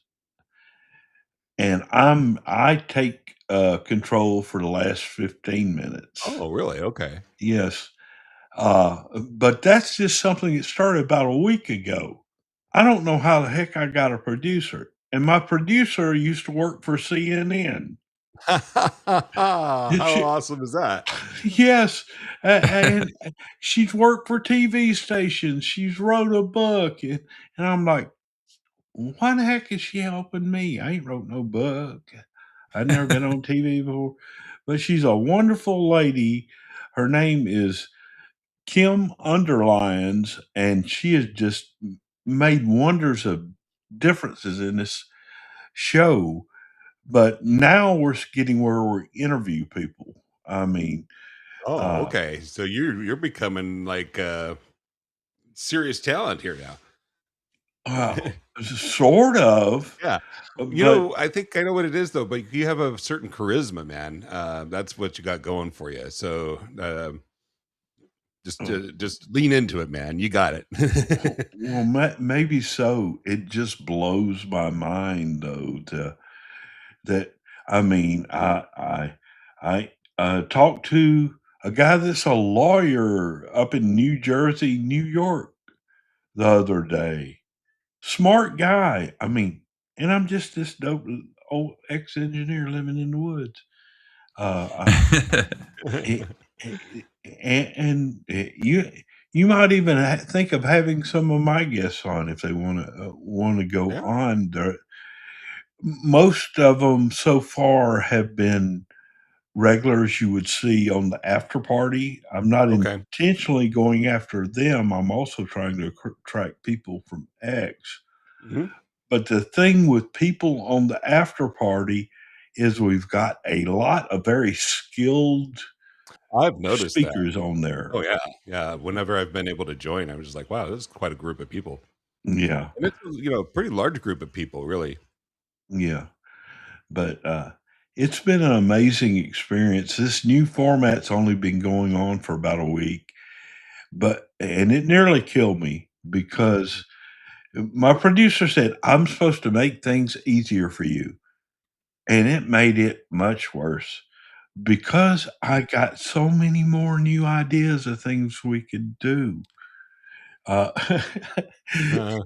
and I take control for the last 15 minutes. Oh, really? Okay. Yes. But that's just something that started about a week ago. I don't know how the heck I got a producer. And my producer used to work for CNN. How She, awesome is that? yes, and she's worked for TV stations. She's wrote a book, and I'm like, why the heck is she helping me? I ain't wrote no book. I've never been on TV before, but she's a wonderful lady. Her name is Kim Underlines, and she has just made wonders of differences in this show. But now we're getting where we interview people. I mean, Oh, uh, okay. So you're becoming like serious talent here now. uh, sort of, Yeah. You but know, I think I know what it is though, but you have a certain charisma, man. That's what you got going for you. So just lean into it, man. You got it. maybe so. It just blows my mind though that I mean I talked to a guy that's a lawyer up in New Jersey, New York the other day. Smart guy. I mean, and I'm just this dope old ex-engineer living in the woods. It, you might even think of having some of my guests on if they want to go Yeah. on. Most of them so far have been regulars you would see on the after party. I'm not Okay. intentionally going after them. I'm also trying to attract people from X. Mhm. But the thing with people on the after party is we've got a lot of very skilled I've noticed that. speakers on there. Oh yeah. Yeah. Whenever I've been able to join, I was just like, wow, this is quite a group of people. Yeah, And it's a pretty large group of people, really. yeah. But it's been an amazing experience. This new format's only been going on for about a week, and it nearly killed me because my producer said I'm supposed to make things easier for you, and it made it much worse because I got so many more new ideas of things we could do. Uh, Uh,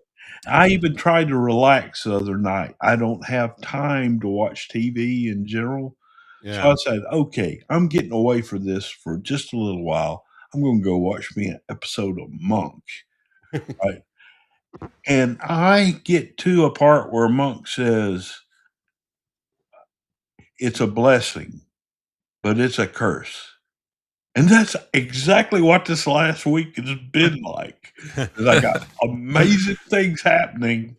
I even tried to relax the other night. I don't have time to watch TV in general. So I yeah. said, okay, I'm getting away for this for just a little while. I'm going to go watch me an episode of Monk. Right. And I get to a part where Monk says, it's a blessing, but it's a curse. And that's exactly what this last week has been like. 'Cause I got amazing things happening.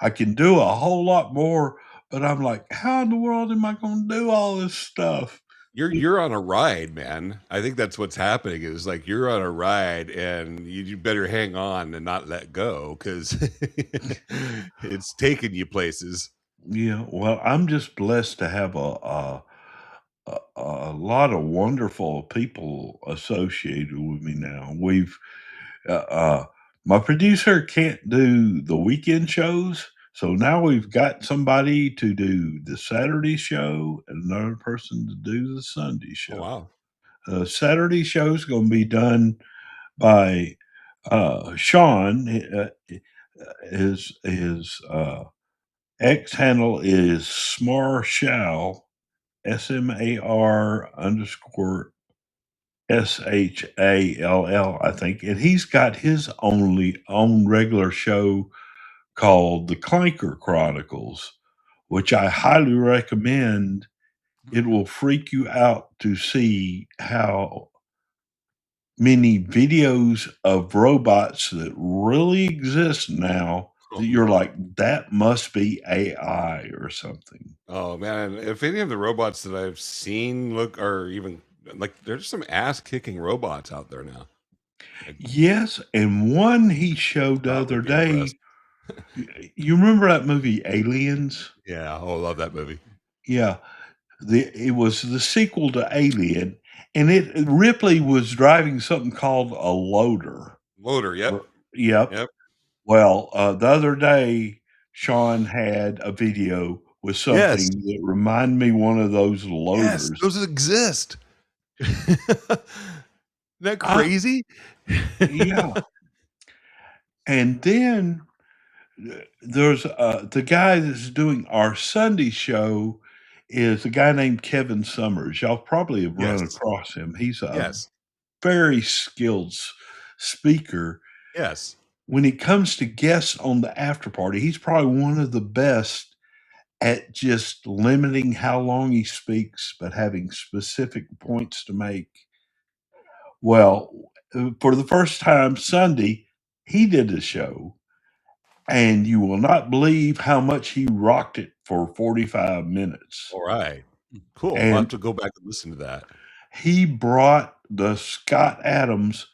I can do a whole lot more, but I'm like, how in the world am I going to do all this stuff? You're on a ride, man. I think that's what's happening is like you're on a ride and you better hang on and not let go because it's taking you places. Yeah, well, I'm just blessed to have a lot of wonderful people associated with me now. Uh, uh, my producer can't do the weekend shows, so now we've got somebody to do the Saturday show and another person to do the Sunday Oh show. wow. Saturday show is going to be done by Sean. His X handle is Smarshall, SMAR underscore SHALL, I think. And he's got his own regular show called The Clanker Chronicles, which I highly recommend. It will freak you out to see how many videos of robots that really exist now that you're like, that must be AI or something. Oh man, if any of the robots that I've seen look or even like there's some ass kicking robots out there now. Like, Yes, and one he showed the I other would be impressed. day. You remember that movie Aliens? Yeah, oh, love that movie. Yeah, it was the sequel to Alien, and Ripley was driving something called a loader. Loader, yep. Yep. Yep. Well, the other day, Sean had a video with Yes. something that reminded me one of those Yes, loaders. those exist. Isn't that I crazy? Yeah, and then there's the guy that's doing our Sunday show is a guy named Kevin Summers. Y'all probably have run Yes. across him. He's a Yes. very skilled speaker. Yes. When it comes to guests on the after party, he's probably one of the best at just limiting how long he speaks, but having specific points to make. Well, for the first time Sunday, he did the show, and you will not believe how much he rocked it for 45 minutes. All right. Cool. I'll have And to go back and listen to that. he brought the Scott Adams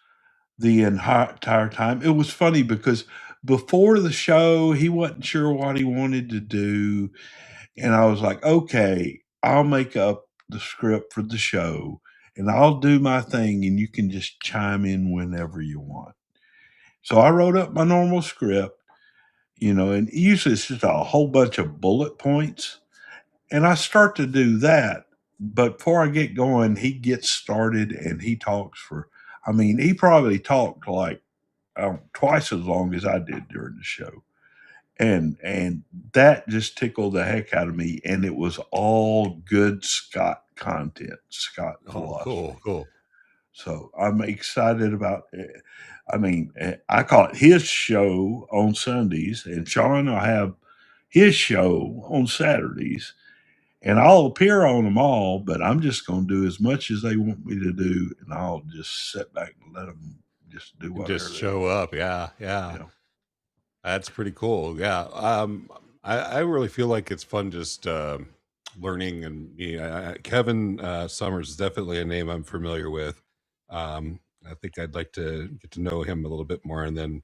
the entire time. It was funny because before the show, he wasn't sure what he wanted to do. And I was like, okay, I'll make up the script for the show and I'll do my thing and you can just chime in whenever you want. So I wrote up my normal script, and usually it's just a whole bunch of bullet points. And I start to do that. But before I get going, he gets started and he talks he probably talked like twice as long as I did during the show. And that just tickled the heck out of me. And it was all good Scott content, Scott Oh, philosophy. cool. So I'm excited about it. I call it his show on Sundays, and Sean will have his show on Saturdays, and I'll appear on them all, but I'm just going to do as much as they want me to do, and I'll just sit back and let them just do whatever. Just show up. Yeah. That's pretty cool. Yeah. I really feel like it's fun just learning. And Kevin Summers is definitely a name I'm familiar with. I think I'd like to get to know him a little bit more and then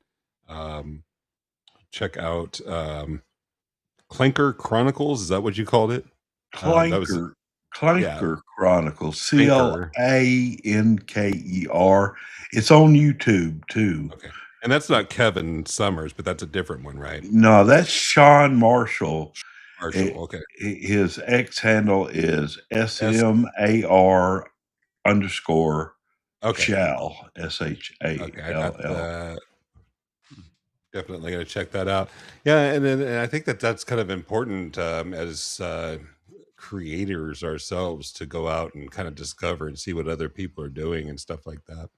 check out Clanker Chronicles. Is that what you called it? Clanker Chronicles, Clanker. Clanker. It's on YouTube too. Okay. And that's not Kevin Summers, but that's a different one, right? No, that's Sean Marshall. Okay. His X handle is SMAR _shall, SHALL. Okay, I got that. Definitely going to check that out. Yeah, and I think that's kind of important as creators ourselves to go out and kind of discover and see what other people are doing and stuff like that.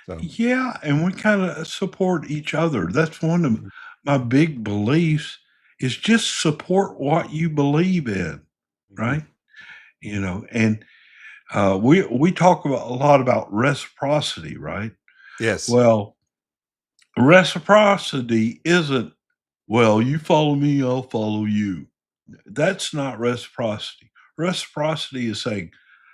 So Yeah, and we kind of support each other. That's one of my big beliefs is just support what you believe in, right? And we talk about a lot about reciprocity, right? Yes. Well, reciprocity isn't, well, you follow me, I'll follow you. That's not reciprocity. Reciprocity is saying,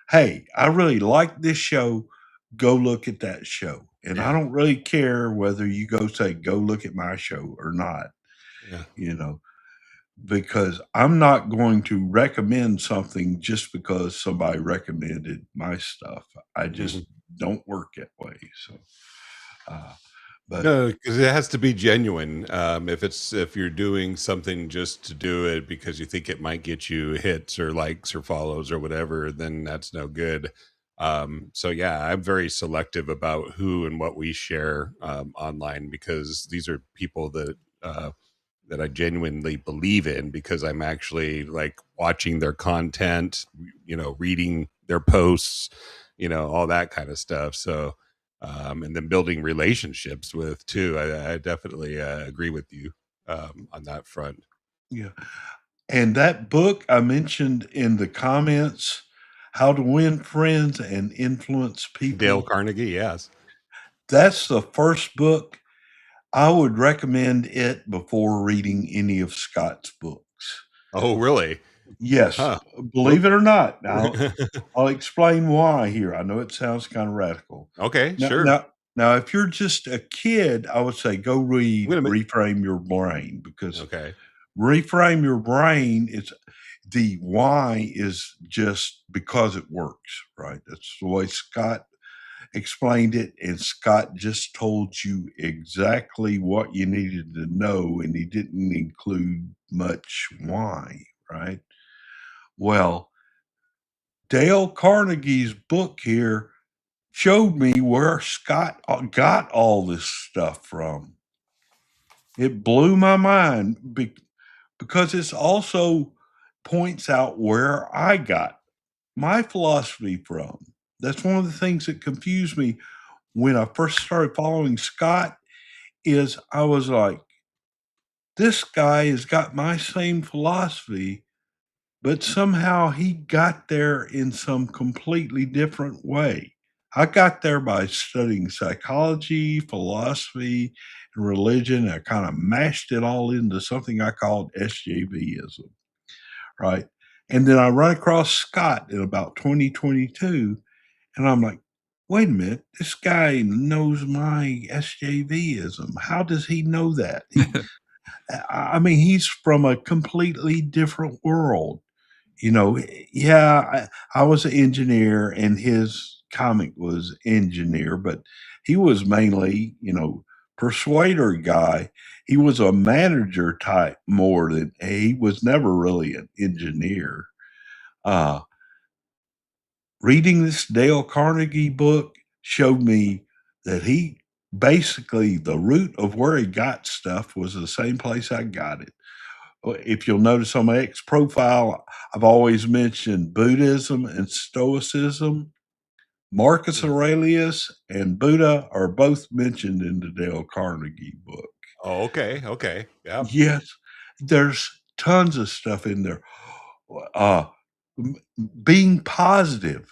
hey, I really like this show. Go look at that show. And I don't really care whether you go look at my show or not, Yeah. Because I'm not going to recommend something just because somebody recommended my stuff. I just don't work that way. So, but No, because it has to be genuine. If you're doing something just to do it because you think it might get you hits or likes or follows or whatever, then that's no good. So yeah, I'm very selective about who and what we share online because these are people that I genuinely believe in because I'm actually like watching their content, reading their posts, all that kind of stuff. So, and then building relationships with too. I definitely agree with you on that front. yeah. And that book I mentioned in the comments, How to Win Friends and Influence People. Dale Carnegie, yes. That's the first book. I would recommend it before reading any of Scott's books. Oh, really? Yes. Huh. Believe it or not. Now, I'll explain why here. I know it sounds kind of radical. Okay, Now, sure. Now, if you're just a kid, I would say go read Wait a minute. Reframe Your Brain because Okay. Reframe Your Brain, the why is just because it works, right? That's the way Scott explained it, and Scott just told you exactly what you needed to know, and he didn't include much why, right? Well, Dale Carnegie's book here showed me where Scott got all this stuff from. It blew my mind because it's also points out where I got my philosophy from. That's one of the things that confused me when I first started following Scott is I was like, this guy has got my same philosophy, but somehow he got there in some completely different way. I got there by studying psychology, philosophy, and religion. I kind of mashed it all into something I called SJVism, right? And then I run across Scott in about 2022, and I'm like, wait a minute, this guy knows my SJVism. How does he know that? I mean, he's from a completely different world. You know, yeah, I was an engineer and his comic was engineer, but he was mainly, persuader guy. He was a manager type more than he was never really an engineer. Uh, Reading this Dale Carnegie book showed me that he basically the root of where he got stuff was the same place I got it. If you'll notice on my X profile, I've always mentioned Buddhism and Stoicism. Marcus Aurelius and Buddha are both mentioned in the Dale Carnegie book. Oh, okay. Yeah. Yes, there's tons of stuff in there. Being positive,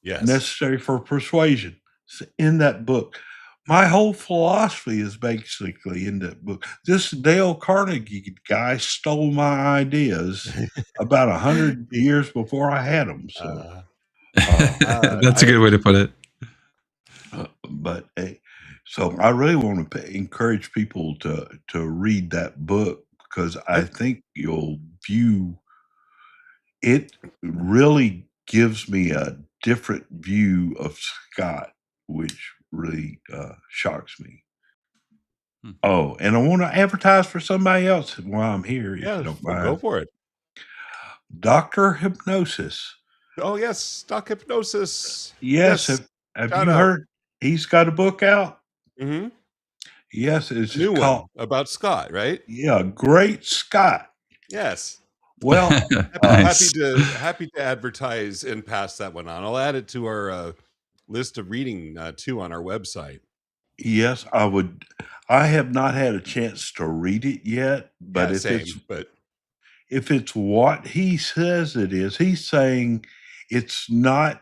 Yes. necessary for persuasion. It's in that book. My whole philosophy is basically in that book. This Dale Carnegie guy stole my ideas about 100 years before I had them. So, That's a good way to put it. but so I really want to encourage people to read that book because I think you'll view it. Really gives me a different view of Scott, which really shocks me. Oh, and I want to advertise for somebody else while I'm here, if you don't mind. Go for it. Dr. Hypnosis. Oh, yes. Doc Hypnosis. Yes. Have you heard? He's got a book out. Mm-hmm. Yes. It's New called one about Scott, right? Yeah. Great Scott. Yes. Well, Nice. happy to advertise and pass that one on. I'll add it to our list of reading too on our website. Yes, I would. I have not had a chance to read it yet, but if it's what he says it is, he's saying it's not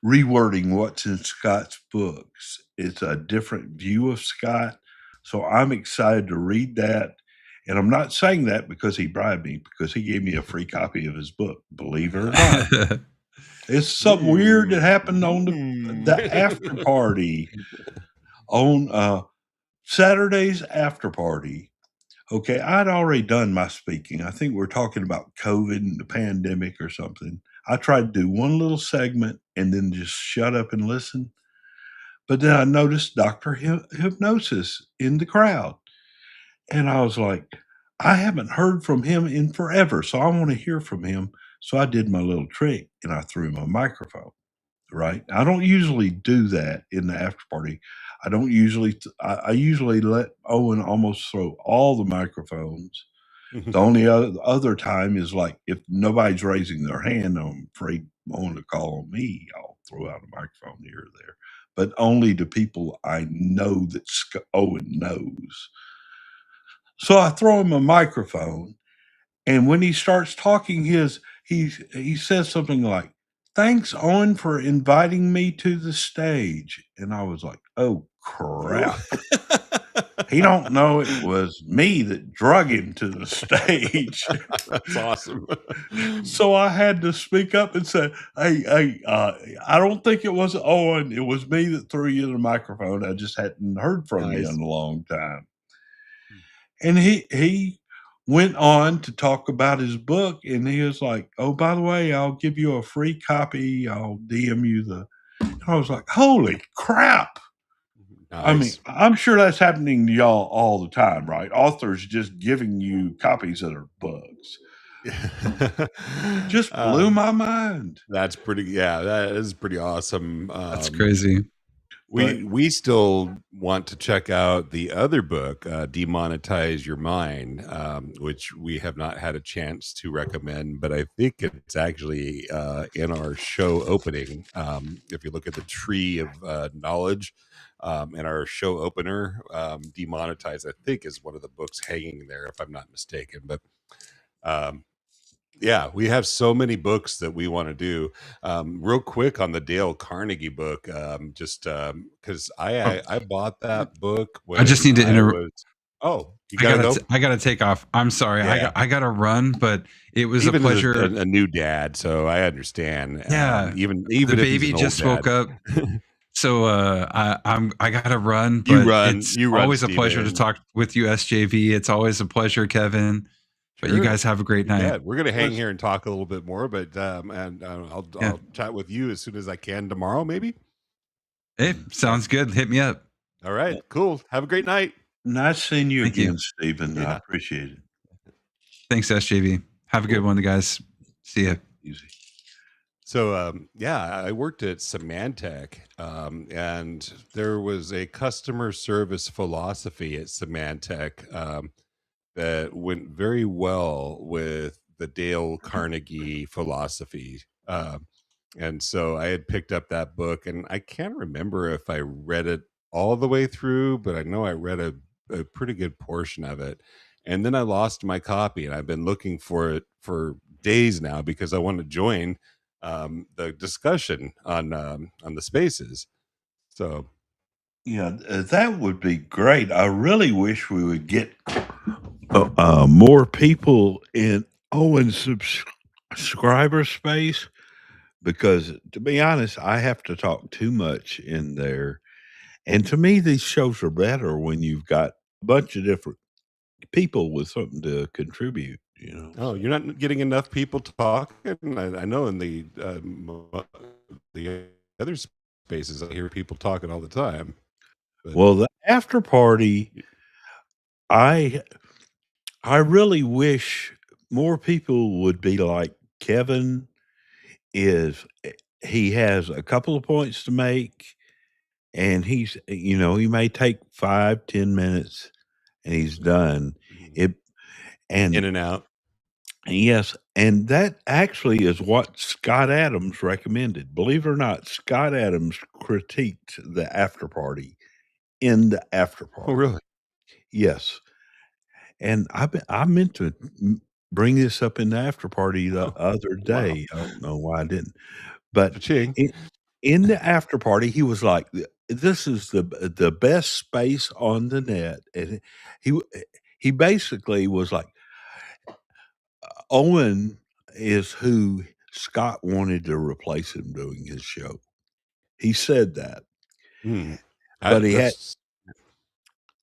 rewording what's in Scott's books. It's a different view of Scott. So I'm excited to read that. And I'm not saying that because he bribed me, because he gave me a free copy of his book, believe it or not. It's something weird that happened on the after party, on Saturday's after party. Okay, I'd already done my speaking. I think we're talking about COVID and the pandemic or something. I tried to do one little segment and then just shut up and listen. But then I noticed Dr. Hypnosis in the crowd. And I was like, I haven't heard from him in forever, so I want to hear from him. So I did my little trick and I threw him a microphone, right? I don't usually do that in the after party. I don't usually, I usually let Owen almost throw all the microphones. The only other time is like if nobody's raising their hand, I'm afraid Owen to call on me, I'll throw out a microphone here or there, but only to people I know that Owen knows. So I throw him a microphone, and when he starts talking, he says something like, "Thanks, Owen, for inviting me to the stage." And I was like, "Oh crap!" He don't know it was me that drug him to the stage. That's awesome. So I had to speak up and say, "Hey, I don't think it was Owen. It was me that threw you the microphone. I just hadn't heard from you in a long time." And he went on to talk about his book, and he was like, "Oh, by the way, I'll give you a free copy. I'll DM you the." And I was like, "Holy crap!" Nice. I mean, I'm sure that's happening to y'all all the time, right? Authors just giving you copies of their books. Just blew my mind. That's pretty. Yeah, that is pretty awesome. That's crazy. We still want to check out the other book, Demonetize Your Mind, which we have not had a chance to recommend, but I think it's actually in our show opening. If you look at the tree of knowledge in our show opener, Demonetize, I think, is one of the books hanging there, if I'm not mistaken. But Yeah, we have so many books that we want to do. Real quick on the Dale Carnegie book, just because Oh, I bought that book I just when need to I was. Oh, you gotta go. I gotta take off. I'm sorry. Yeah, I gotta run, but it was a even as pleasure. a new dad, so I understand. Yeah, Even the if he's baby an old just woke dad. up, so I gotta run. You But run, it's you run, always a pleasure to Steven. talk with you, SJV. It's always a pleasure, Kevin. But you Sure, guys have a great you night. bet. We're gonna hang Let's, here and talk a little bit more, but and Yeah. I'll chat with you as soon as I can tomorrow, maybe. Hey, sounds good. Hit me up. All right, cool. Have a great night. nice seeing you Thank you. again, Stephen. I Yeah. appreciate it. Thanks, SJV. Have a good Cool. one, guys. See ya. Easy. So yeah, I worked at Symantec, and there was a customer service philosophy at Symantec that went very well with the Dale Carnegie philosophy. And so I had picked up that book, and I can't remember if I read it all the way through, but I know I read a pretty good portion of it. And then I lost my copy, and I've been looking for it for days now because I want to join the discussion on the spaces. So Yeah, that would be great. I really wish we would get more people in Owen's subscriber space because, to be honest, I have to talk too much in there. And to me, these shows are better when you've got a bunch of different people with something to contribute. oh, you're not getting enough people talking. I know in the other spaces, I hear people talking all the time. But Well, the after party, I I really wish more people would be like Kevin is. He has a couple of points to make, and he may take 5-10 minutes, and he's done. It in and and out. Yes, and that actually is what Scott Adams recommended. Believe it or not, Scott Adams critiqued the after party in the after Oh, party. really? Yes, and I meant to bring this up in the after party the Oh, other wow. day. I don't know why I didn't, but Cha-ching. in the after party, he was like, "This is the best space on the net," and he he basically was like, Owen is who Scott wanted to replace him doing his show. He said that, Hmm. but he had, That's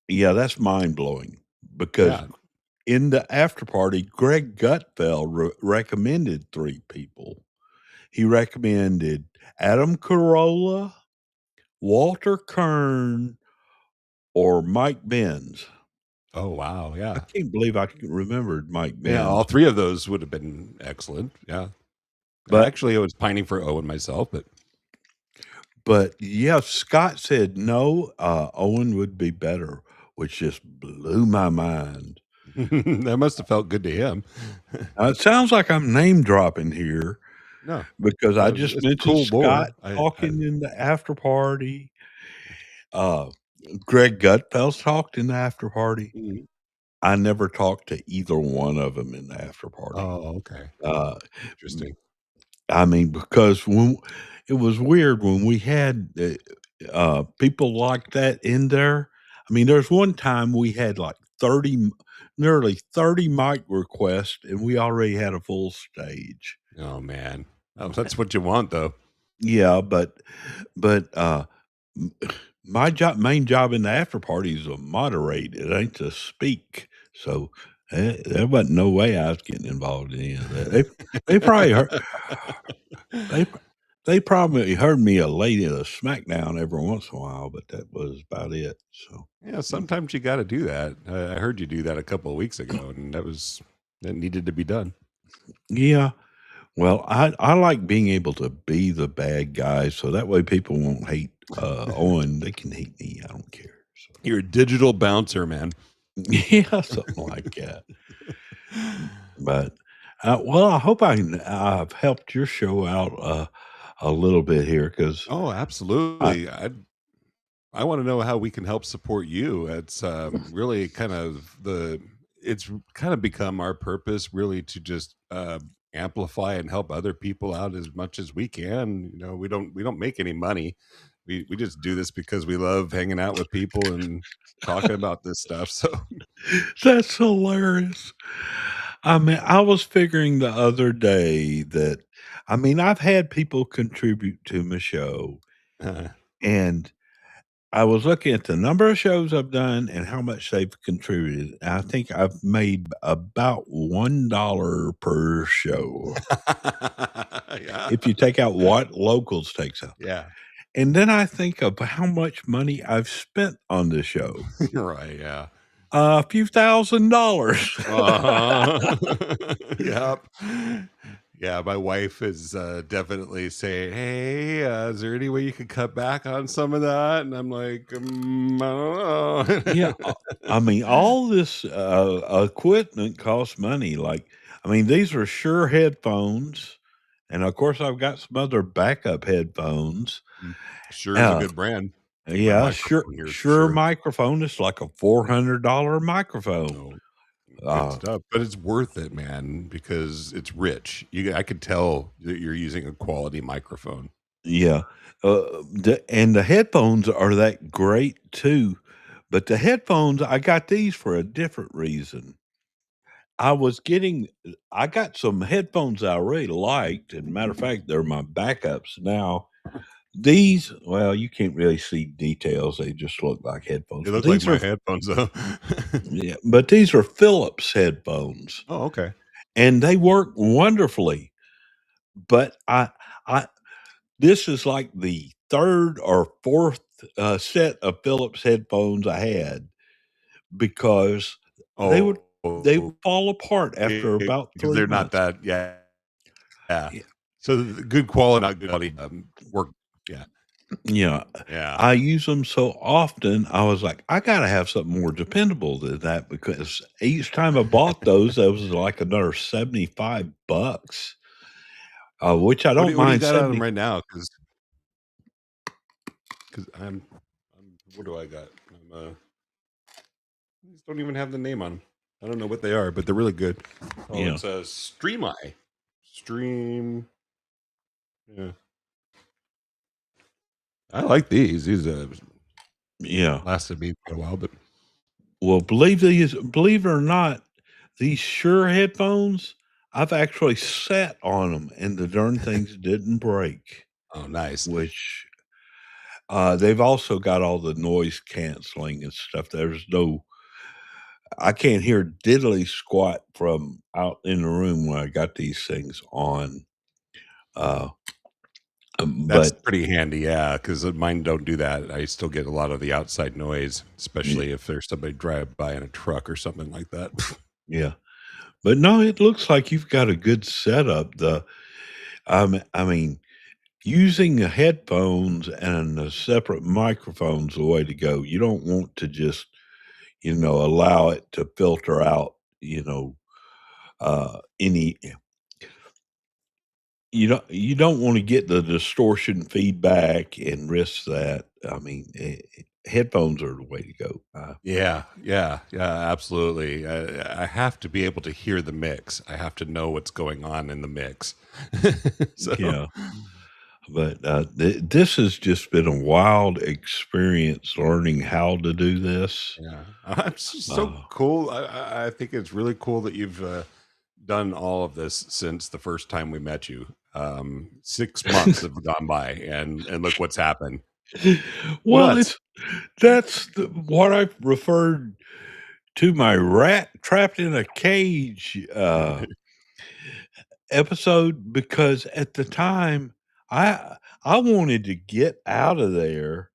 yeah, that's mind blowing because yeah. in the after party, Greg Gutfeld recommended 3 people. He recommended Adam Carolla, Walter Kern, or Mike Benz. Oh, wow. I Yeah. can't believe I remembered Mike Yeah. All Benz, 3 of those would have been excellent. Yeah. but Actually, I was pining for Owen myself, but yeah, Scott said no. Owen would be better, which just blew my mind. that must have felt good to him. It sounds like I'm name dropping here No, because I just it's mentioned cool Scott lore. talking in the after party. Greg Gutfeld talked in the after party. Mhm. I never talked to either one of them in the after party. Oh, okay. Uh, Interesting. I mean, because when it was weird when we had people like that in there. I mean, there's one time we had like nearly 30 mic requests, and we already had a full stage. Oh man. Oh, that's what you want though. Yeah, but m- my main job in the after party is to moderate. It ain't to speak. So there wasn't no way I was getting involved in any of that. They probably heard they they probably heard me a lady at a SmackDown every once in a while, but that was about it. So Yeah, sometimes you got to do that. I heard you do that a couple of weeks ago, and that needed to be done. yeah, well, I like being able to be the bad guy, so that way people won't hate Owen. They can hate me. I don't care. So. You're a digital bouncer, man. Yeah, something like that. But well, I hope I've helped your show out a little bit here because Oh, absolutely. I want to know how we can help support you. It's really it's kind of become our purpose, really, to just amplify and help other people out as much as we can. We don't make any money. We just do this because we love hanging out with people and talking about this stuff. So That's hilarious. I mean, I was figuring the other day that, I mean, I've had people contribute to my show, uh, and I was looking at the number of shows I've done and how much they've contributed. I think I've made about $1 per show yeah, if you take out what locals takes out. yeah, And then I think of how much money I've spent on the show. you're right. Yeah. A few $1,000s. Yep. Yeah, my wife is definitely saying, "Hey, is there any way you could cut back on some of that?" And I'm like, I don't know. Yeah, I mean, all this equipment costs money. Like, I mean, these are Shure headphones, and of course, I've got some other backup headphones. Sure is a good brand. My Yeah, Shure microphone here is Shure Sure. microphone is like a $400 microphone. Good stuff, but it's worth it, man, because it's rich. I could tell that you're using a quality microphone. Yeah, and the headphones are that great too. But the headphones, I got these for a different reason. I got some headphones I really liked, and matter of fact, they're my backups now. These, well, you can't really see details, they just look like headphones, They but look like these my are headphones, though. yeah, but these are Philips headphones, Oh, okay. and they work wonderfully, but I this is like the 3rd or 4th, set of Philips headphones I had because they would they Oh, would fall apart after about because 3 they're not months. that, yeah. Yeah. So the good quality, not good quality, work. Yeah, Yeah, yeah. I use them so often, I was like, "I gotta have something more dependable than that," because each time I bought those, that was like another $75, which I don't What do you mind got on them 70. right now? Because what do I got? I just don't even have the name on 'em. I don't know what they are, but they're really good. Oh, Yeah. it's a Stream. Yeah, I like these. These Yeah. lasted me for a while, but Well, believe it or not, these Shure headphones, I've actually sat on them, and the darn things didn't break, oh, nice. which they've also got all the noise canceling and stuff. I can't hear diddly squat from out in the room when I got these things on. Uh, That's but pretty handy, yeah, because mine don't do that. I still get a lot of the outside noise, especially if there's somebody drive by in a truck or something like that. yeah, but no, it looks like you've got a good setup. I mean, using the headphones and the separate microphones the way to go. You don't want to just, allow it to filter out, any you don't want to get the distortion feedback and risk that. I mean, headphones are the way to go. Yeah, absolutely. I have to be able to hear the mix. I have to know what's going on in the mix. So, Yeah, but this has just been a wild experience learning how to do this. yeah, it's just so cool. I think it's really cool that you've done all of this since the first time we met you. 6 months have gone by, and look what's happened. Well, Nuts. that's what I've referred to my rat trapped in a cage episode, because at the time I wanted to get out of there,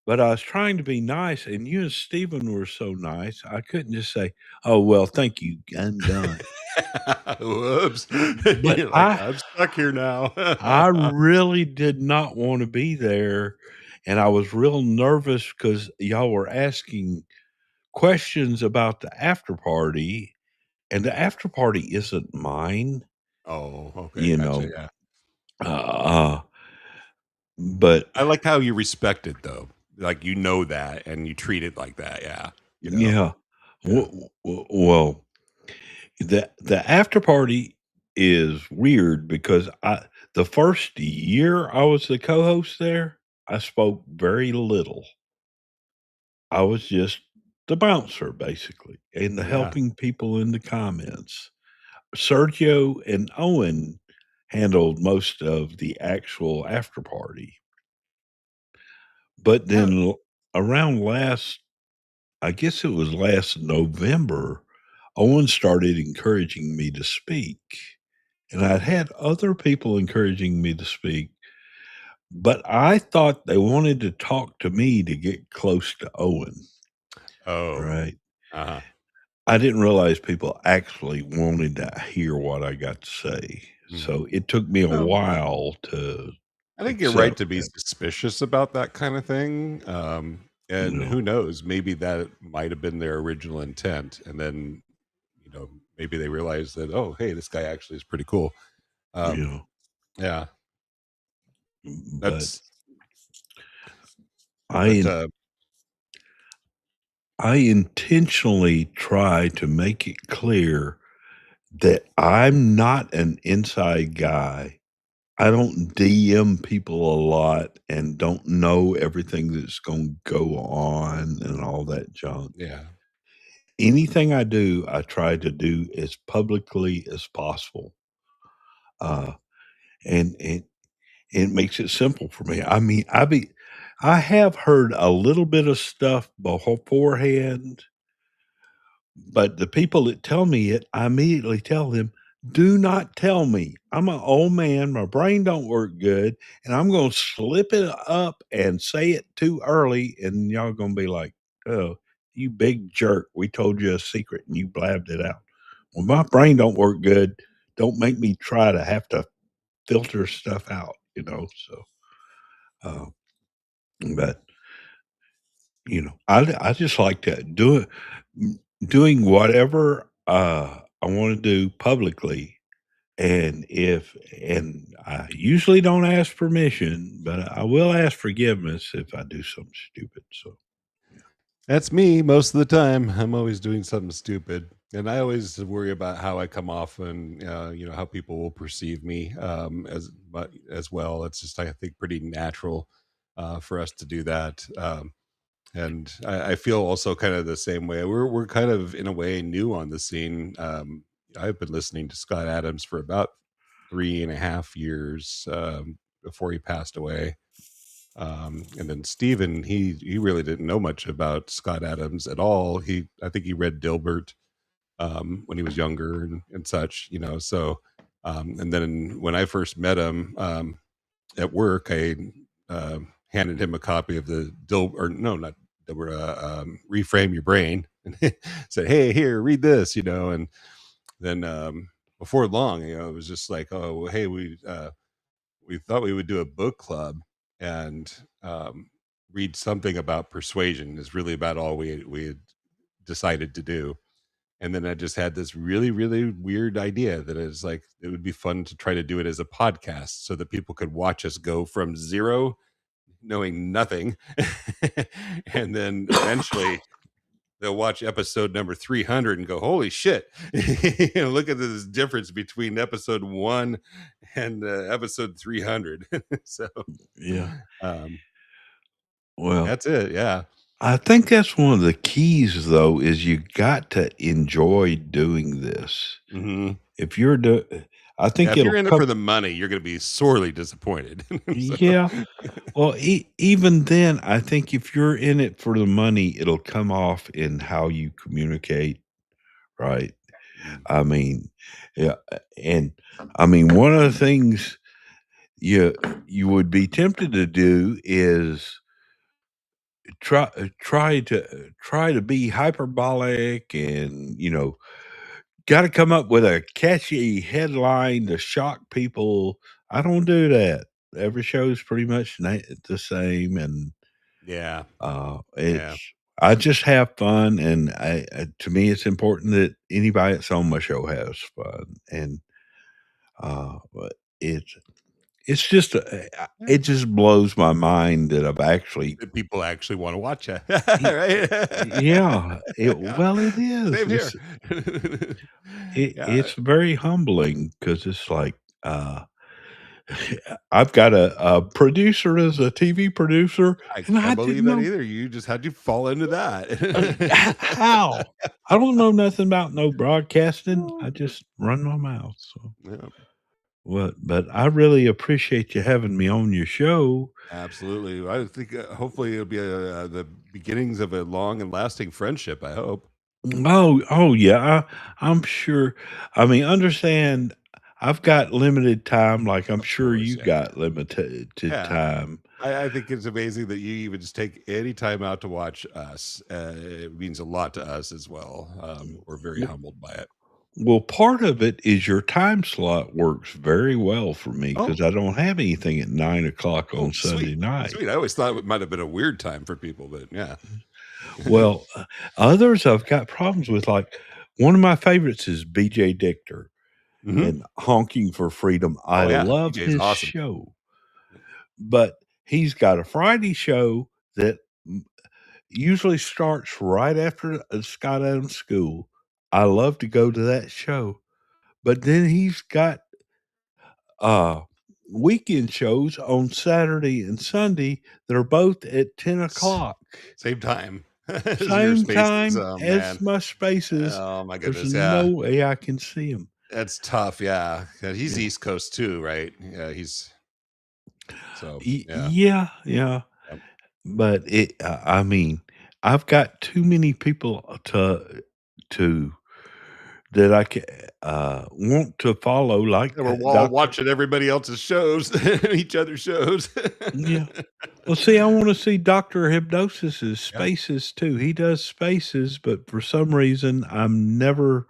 but I was trying to be nice, and you and Stephen were so nice. I couldn't just say, "Oh well, thank you, I'm done." Whoops. But You're like, I'm stuck here now. I really did not want to be there, and I was real nervous because y'all were asking questions about the after party, and the after party isn't mine, Oh, okay, you gotcha. know. Yeah. Uh, but I like how you respect it though. Like that and you treat it like that. Yeah. yeah, Yeah. well, the after party is weird because the first year I was the co-host there, I spoke very little. I was just the bouncer basically and the Yeah. helping people in the comments. Sergio and Owen handled most of the actual after party. But then around I guess it was last November, Owen started encouraging me to speak. And I'd had other people encouraging me to speak, but I thought they wanted to talk to me to get close to Owen, Oh. right? Uh-huh. I didn't realize people actually wanted to hear what I got to say. So it took me a Well, while to I think you're right accept to be that. suspicious about that kind of thing. And No, who knows, maybe that might have been their original intent. And then, maybe they realized that, oh, hey, this guy actually is pretty cool. you know, Yeah, but that's, I but, I intentionally try to make it clear that I'm not an inside guy. I don't DM people a lot and don't know everything that's going to go on and all that junk. yeah. Anything I do, I try to do as publicly as possible. Uh, and it makes it simple for me. I mean, I have heard a little bit of stuff beforehand, but the people that tell me it, I immediately tell them, "Do not tell me. I'm an old man, my brain don't work good, and I'm gonna slip it up and say it too early, and y'all gonna be like, 'Oh, you big jerk. We told you a secret and you blabbed it out.' Well, my brain don't work good. Don't make me try to have to filter stuff out, so, uh, but, I just like to doing whatever, I wanna do publicly, and I usually don't ask permission, but I will ask forgiveness if I do something stupid, so, That's me most of the time. I'm always doing something stupid, and I always worry about how I come off and how people will perceive me as well. It's just I think pretty natural for us to do that, and I feel also kind of the same way. We're kind of in a way new on the scene. I've been listening to Scott Adams for about 3.5 years before he passed away. And then Steven, he really didn't know much about Scott Adams at all. I think he read Dilbert when he was younger and such, So, and then when I first met him at work, I handed him a copy of the or no, not Dilbert, Reframe Your Brain, and said, "Hey, here, read this," And then before long, it was just like, "Oh, hey, we thought we would do a book club and read something about persuasion is really about all we had decided to do." And then I just had this really, really weird idea that it's like it would be fun to try to do it as a podcast so that people could watch us go from zero, knowing nothing, and then eventually they'll watch episode number 300 and go, "Holy shit!" Look at this difference between episode 1 and episode 300. So, yeah. um, Well, that's it. Yeah. I think that's one of the keys, though, is you got to enjoy doing this. Hmm. If you're do I Yeah. think If you're it'll in it come for the money, you're going to be sorely disappointed. So, Yeah. Well, even then, I think if you're in it for the money, it'll come off in how you communicate, right? I mean, yeah, and I mean, one of the things you would be tempted to do is try to be hyperbolic and, gotta come up with a catchy headline to shock people. I don't do that. Every show's pretty much the same, and yeah. Yeah. it's I just have fun, and to me, it's important that anybody that's on my show has fun, and but it's it's just it just blows my mind that I've actually That people actually want to watch you, y- right? yeah, Yeah. well, it is. Same here. Yeah, It's very humbling because it's like I've got a producer as a TV producer, I and I can't believe didn't that know either. You just had to fall into how. that. I don't know nothing about no broadcasting. I just run my mouth. So, Yeah, but I really appreciate you having me on your show. absolutely. I think hopefully it'll be the beginnings of a long and lasting friendship. I hope. Oh yeah, I'm sure. I mean, understand. I've got limited time, like I'm Of sure course, you yeah, got limited yeah. time. I think it's amazing that you even just take any time out to watch us. It means a lot to us as well. We're very humbled by it. Well, part of it is your time slot works very well for me Oh, because I don't have anything at 9 o'clock oh, on Sunday sweet, night. sweet. I always thought it might have been a weird time for people, but yeah. Well, others I've got problems with. Like one of my favorites is BJ Dichter Hmm. and Honking for Freedom. I Oh yeah, love DJ's his awesome. show, but he's got a Friday show that usually starts right after Scott Adams School. I love to go to that show, but then he's got uh weekend shows on Saturday and Sunday that are both at 10 S- o'clock. Same time as your Same spaces. time Oh as man. my spaces. Oh my There's goodness. no Yeah. way I can see him. That's tough. Yeah. Yeah, he's Yeah. East Coast too, right? Yeah. He's so yeah. Yeah, yeah. Yep. But I mean, I've got too many people to that I can want to follow, like Yeah, we're all Doctor. watching everybody else's shows, each other's shows. Yeah. Well, see, I want to see Doctor Hypnosis's Yeah. spaces too. He does spaces, but for some reason, I'm never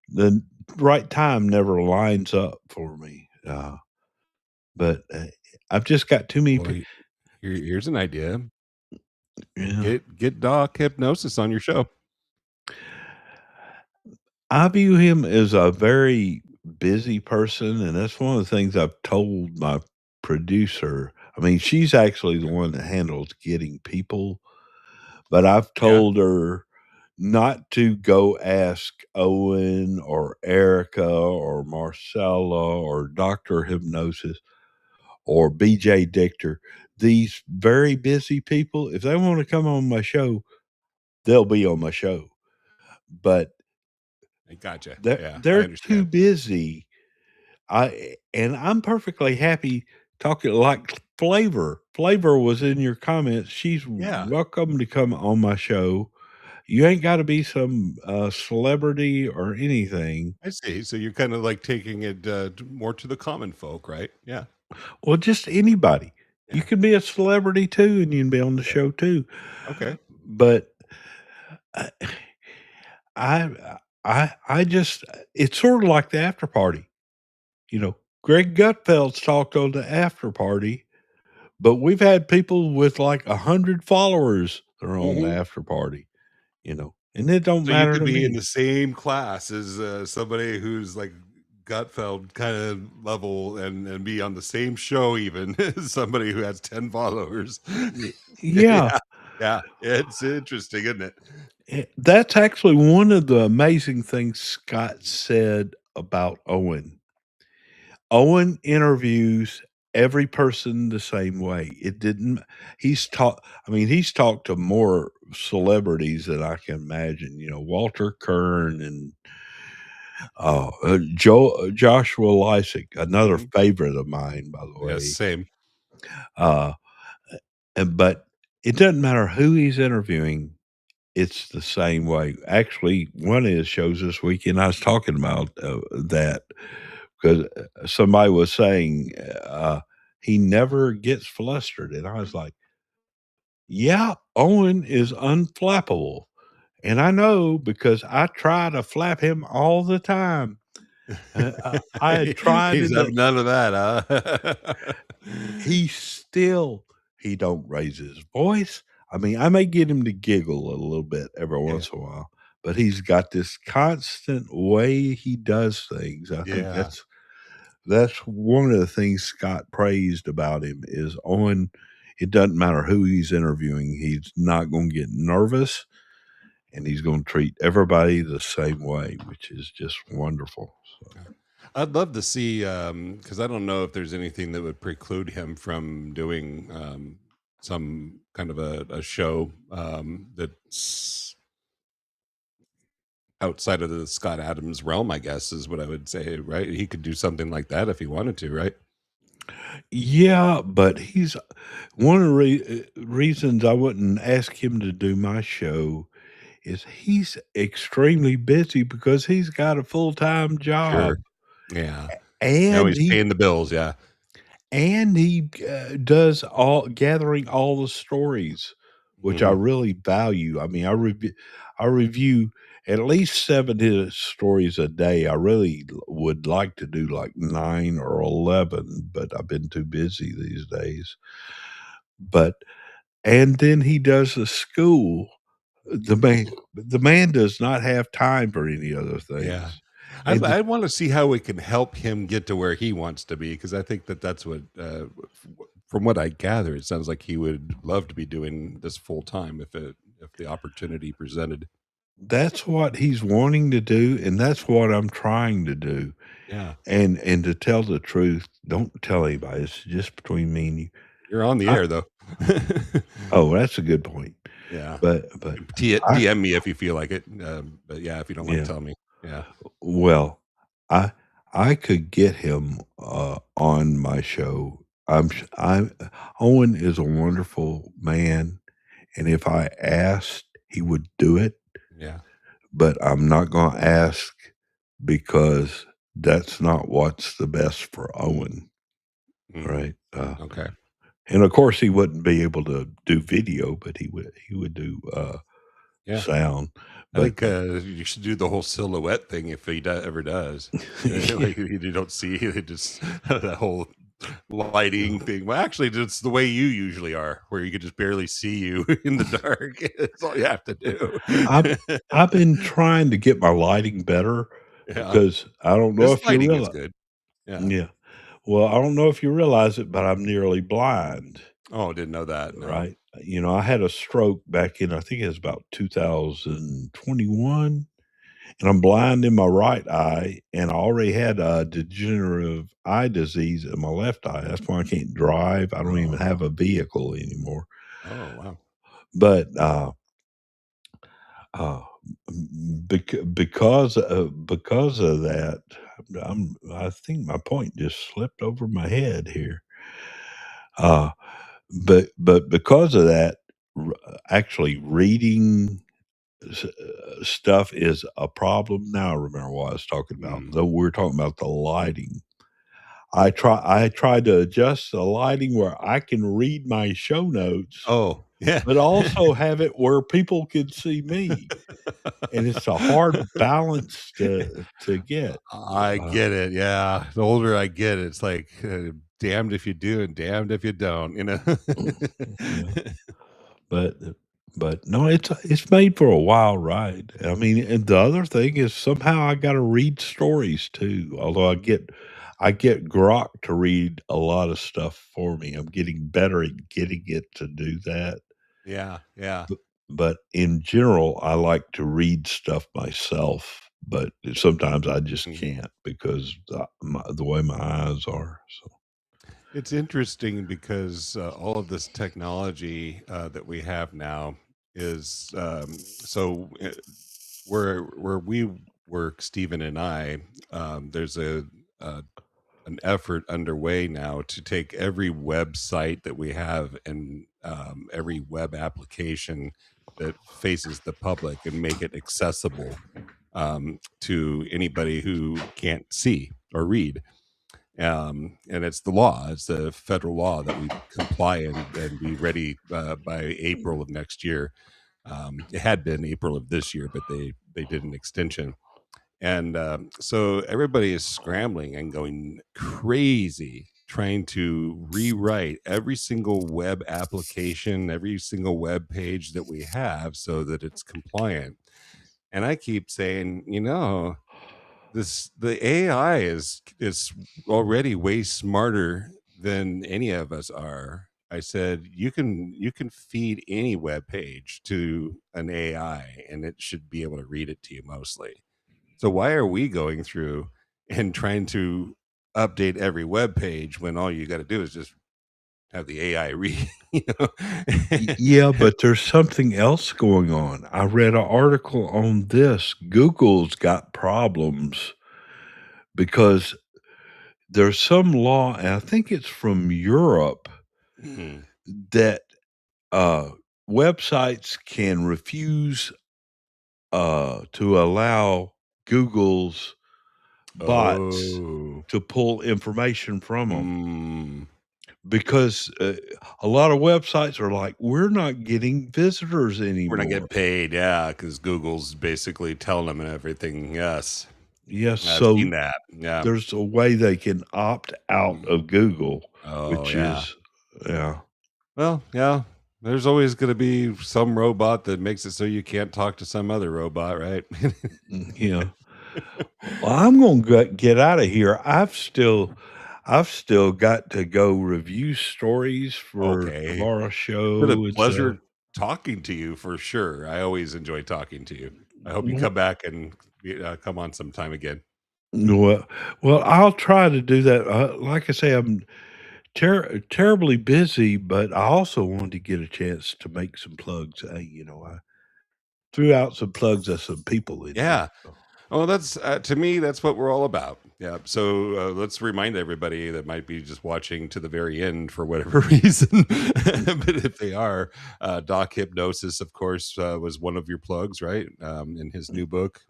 the right time never lines up for me. But I've just got too many. Well, here's an idea. Yeah. Get Doc Hypnosis on your show. I view him as a very busy person, and that's one of the things I've told my producer. I mean, she's actually the one that handles getting people, but I've Yeah. told her not to go ask Owen or Erica or Marcella or Dr. Hypnosis or BJ Dichter. These very busy people, if they want to come on my show, they'll be on my show. But I gotcha. they're Yeah, I they're too understand. busy. I'm perfectly happy talking like Flavor. Flavor was in your comments. She's Yeah, welcome to come on my show. You ain't got to be some celebrity or anything. I see. So you're kind of like taking it more to the common folk, right? Yeah. Well, just anybody. You Yeah. can be a celebrity too, and you can be on the Okay. show too. Okay. But I, I just it's sort of like the after party. You know, Greg Gutfeld's talked on the after party, but we've had people with like 100 followers that are on the Mhm. after party. And it don't So you matter could to be in me. the same class as somebody who's like Gutfeld kind of level and be on the same show even as somebody who has 10 followers. Yeah, Yeah. Yeah. It's interesting, isn't it? that's actually one of the amazing things Scott said about Owen. Owen interviews every person the same way. It didn't he's talked to more celebrities than I can imagine, Walter Kern and Joshua Lysick, another Mhm. favorite of mine, by the Yes, way. same. Uh, but it doesn't matter who he's interviewing, it's the same way. Actually, one of his shows this weekend, I was talking about that because somebody was saying he never gets flustered. And I was like, yeah, Owen is unflappable. And I know because I try to flap him all the time. I had tried He's in have none of that, huh? he still he don't raise his voice. I mean, I may get him to giggle a little bit every Yeah. once in a while, but he's got this constant way he does things. I think Yeah. that's that's one of the things Scott praised about him is Owen. It doesn't matter who he's interviewing; he's not going to get nervous, and he's going to treat everybody the same way, which is just wonderful. So. I'd love to see, because I don't know if there's anything that would preclude him from doing some kind of a show that's outside of the Scott Adams realm, I guess, is what I would say, right? He could do something like that if he wanted to, right? Yeah, but he's one of the reasons I wouldn't ask him to do my show is he's extremely busy because he's got a full-time job. Sure. Yeah. Now And he's paying the bills. Yeah. he does gathering all the stories, which I really value. I mean, I review at least 7 stories a day. I really would like to do like 9 or 11, but I've been too busy these days. And then he does a school. The man does not have time for any other things. Yeah. And I want to see how we can help him get to where he wants to be, because I think that's what, from what I gather, it sounds like he would love to be doing this full time if the opportunity presented. that's what he's wanting to do, and that's what I'm trying to do. Yeah. And to tell the truth, don't tell anybody. It's just between me and you. You're on the I- air though. Oh, that's a good point. Yeah. But DM me if you feel like it. But yeah, if you don't want Yeah. to tell me. Yeah. well, I could get him on my show. Owen is a wonderful man, and if I asked, he would do it. Yeah. But I'm not going to ask because that's not what's the best for Owen, right? Okay. And of course, he wouldn't be able to do video, but he would do Yeah. sound. I think you should do the whole silhouette thing if he ever does. Like, you don't see it, just that whole lighting thing. Well, actually, it's the way you usually are, where you could just barely see you in the dark. That's all you have to do. I've been trying to get my lighting better because I don't know This if you lighting is realize. good. Yeah. Yeah. Well, I don't know if you realize it, but I'm nearly blind. Oh, didn't know that. No. Right. You know, I had a stroke back in, I think it was about 2021, and I'm blind in my right eye, and I already had a degenerative eye disease in my left eye. That's why I can't drive. I don't even have a vehicle anymore. Oh, wow. But because of that, I think my point just slipped over my head here. But because of that, actually reading stuff is a problem. Now I remember what I was talking about. Though we're talking about the lighting. I tried to adjust the lighting where I can read my show notes. Oh, yeah. But also have it where people can see me. And it's a hard balance to get. I get it. Yeah. The older I get, it's like damned if you do and damned if you don't, you know. Yeah. But no, it's made for a wild ride. I mean, and the other thing is somehow I got to read stories too. Although I get Grok to read a lot of stuff for me. I'm getting better at getting it to do that. Yeah, yeah. But in general, I like to read stuff myself. But sometimes I just can't because the way my eyes are. So. It's interesting because all of this technology that we have now is so where we work, Stephen and I, there's an effort underway now to take every website that we have and every web application that faces the public and make it accessible to anybody who can't see or read. And it's the law. It's the federal law that we comply and be ready by April of next year. It had been April of this year, but they did an extension. And so everybody is scrambling and going crazy trying to rewrite every single web application, every single web page that we have so that it's compliant. And I keep saying, the AI is already way smarter than any of us are. I said you can feed any web page to an AI and it should be able to read it to you mostly. So why are we going through and trying to update every web page when all you got to do is just have the AI read? Yeah, but there's something else going on. I read an article on this. Google's got problems because there's some law, and I think it's from Europe, Mhm. that websites can refuse to allow Google's bots Oh. to pull information from them Mm. because a lot of websites are like, we're not getting visitors We're not anymore. getting paid, yeah, because Google's basically telling them and everything. Yes, Yes, I've so seen that. Yeah. there's a way they can opt out of Google, Oh, which yeah. is, yeah. Well, yeah. There's always going to be some robot that makes it so you can't talk to some other robot, right? Yeah. Well, I'm gonna get out of here. I've still got to go review stories for Okay. tomorrow's It's been a show and stuff. pleasure talking to you for sure. I always enjoy talking to you. I hope you Wh- come back and come on sometime again. Well, I'll try to do that. Like I say, I'm terribly busy, but I also wanted to get a chance to make some plugs. I threw out some plugs at some people in here. Yeah. Oh, that's to me, that's what we're all about. Yeah. So let's remind everybody that might be just watching to the very end for whatever reason. But if they are, Doc Hypnosis, of course, was one of your plugs, right? In his new book.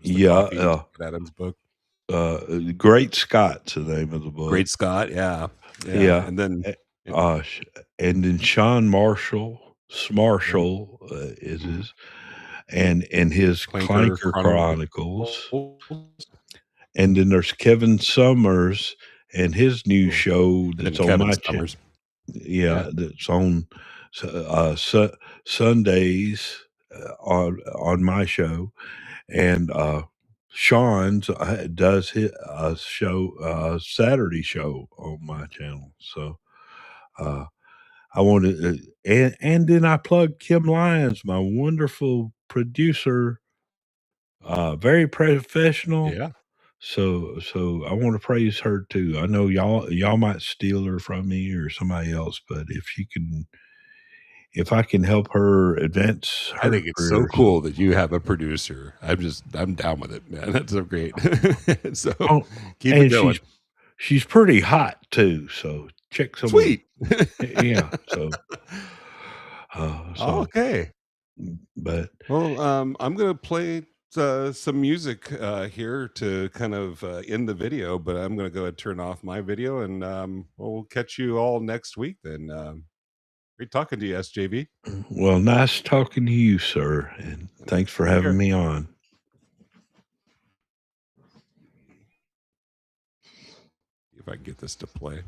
It's the Yeah, Coffee Adams book. Great Scott's the name of the book. Great Scott. Yeah. Yeah. Yeah. And then, And then Sean Marshall, yeah, is mhm. his, and his Clanker Clanker Chronicles. Chronicles. And then there's Kevin Summers and his new Mm. show And then that's on Kevin my channel. Summers. Yeah, Yeah. that's on Sundays on my show, and Sean's does his show Saturday show on my channel. So uh, I wanted, and then I plugged Kim Lyons, my wonderful producer, very professional. Yeah. So I want to praise her too. I know y'all might steal her from me or somebody else, but if I can help her advance I her think it's so career, cool that you have a producer. I'm down with it, man. That's so great. So oh, keep it and going. she's pretty hot too. So check some of Sweet. yeah. So Okay. but Well, I'm gonna play some music here to kind of end the video, but I'm gonna go ahead and turn off my video, and we'll catch you all next week. Then, great talking to you, SJV. well, nice talking to you, sir, and thanks for Take having care. me on. If I can get this to play.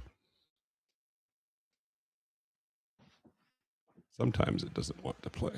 Sometimes it doesn't want to play.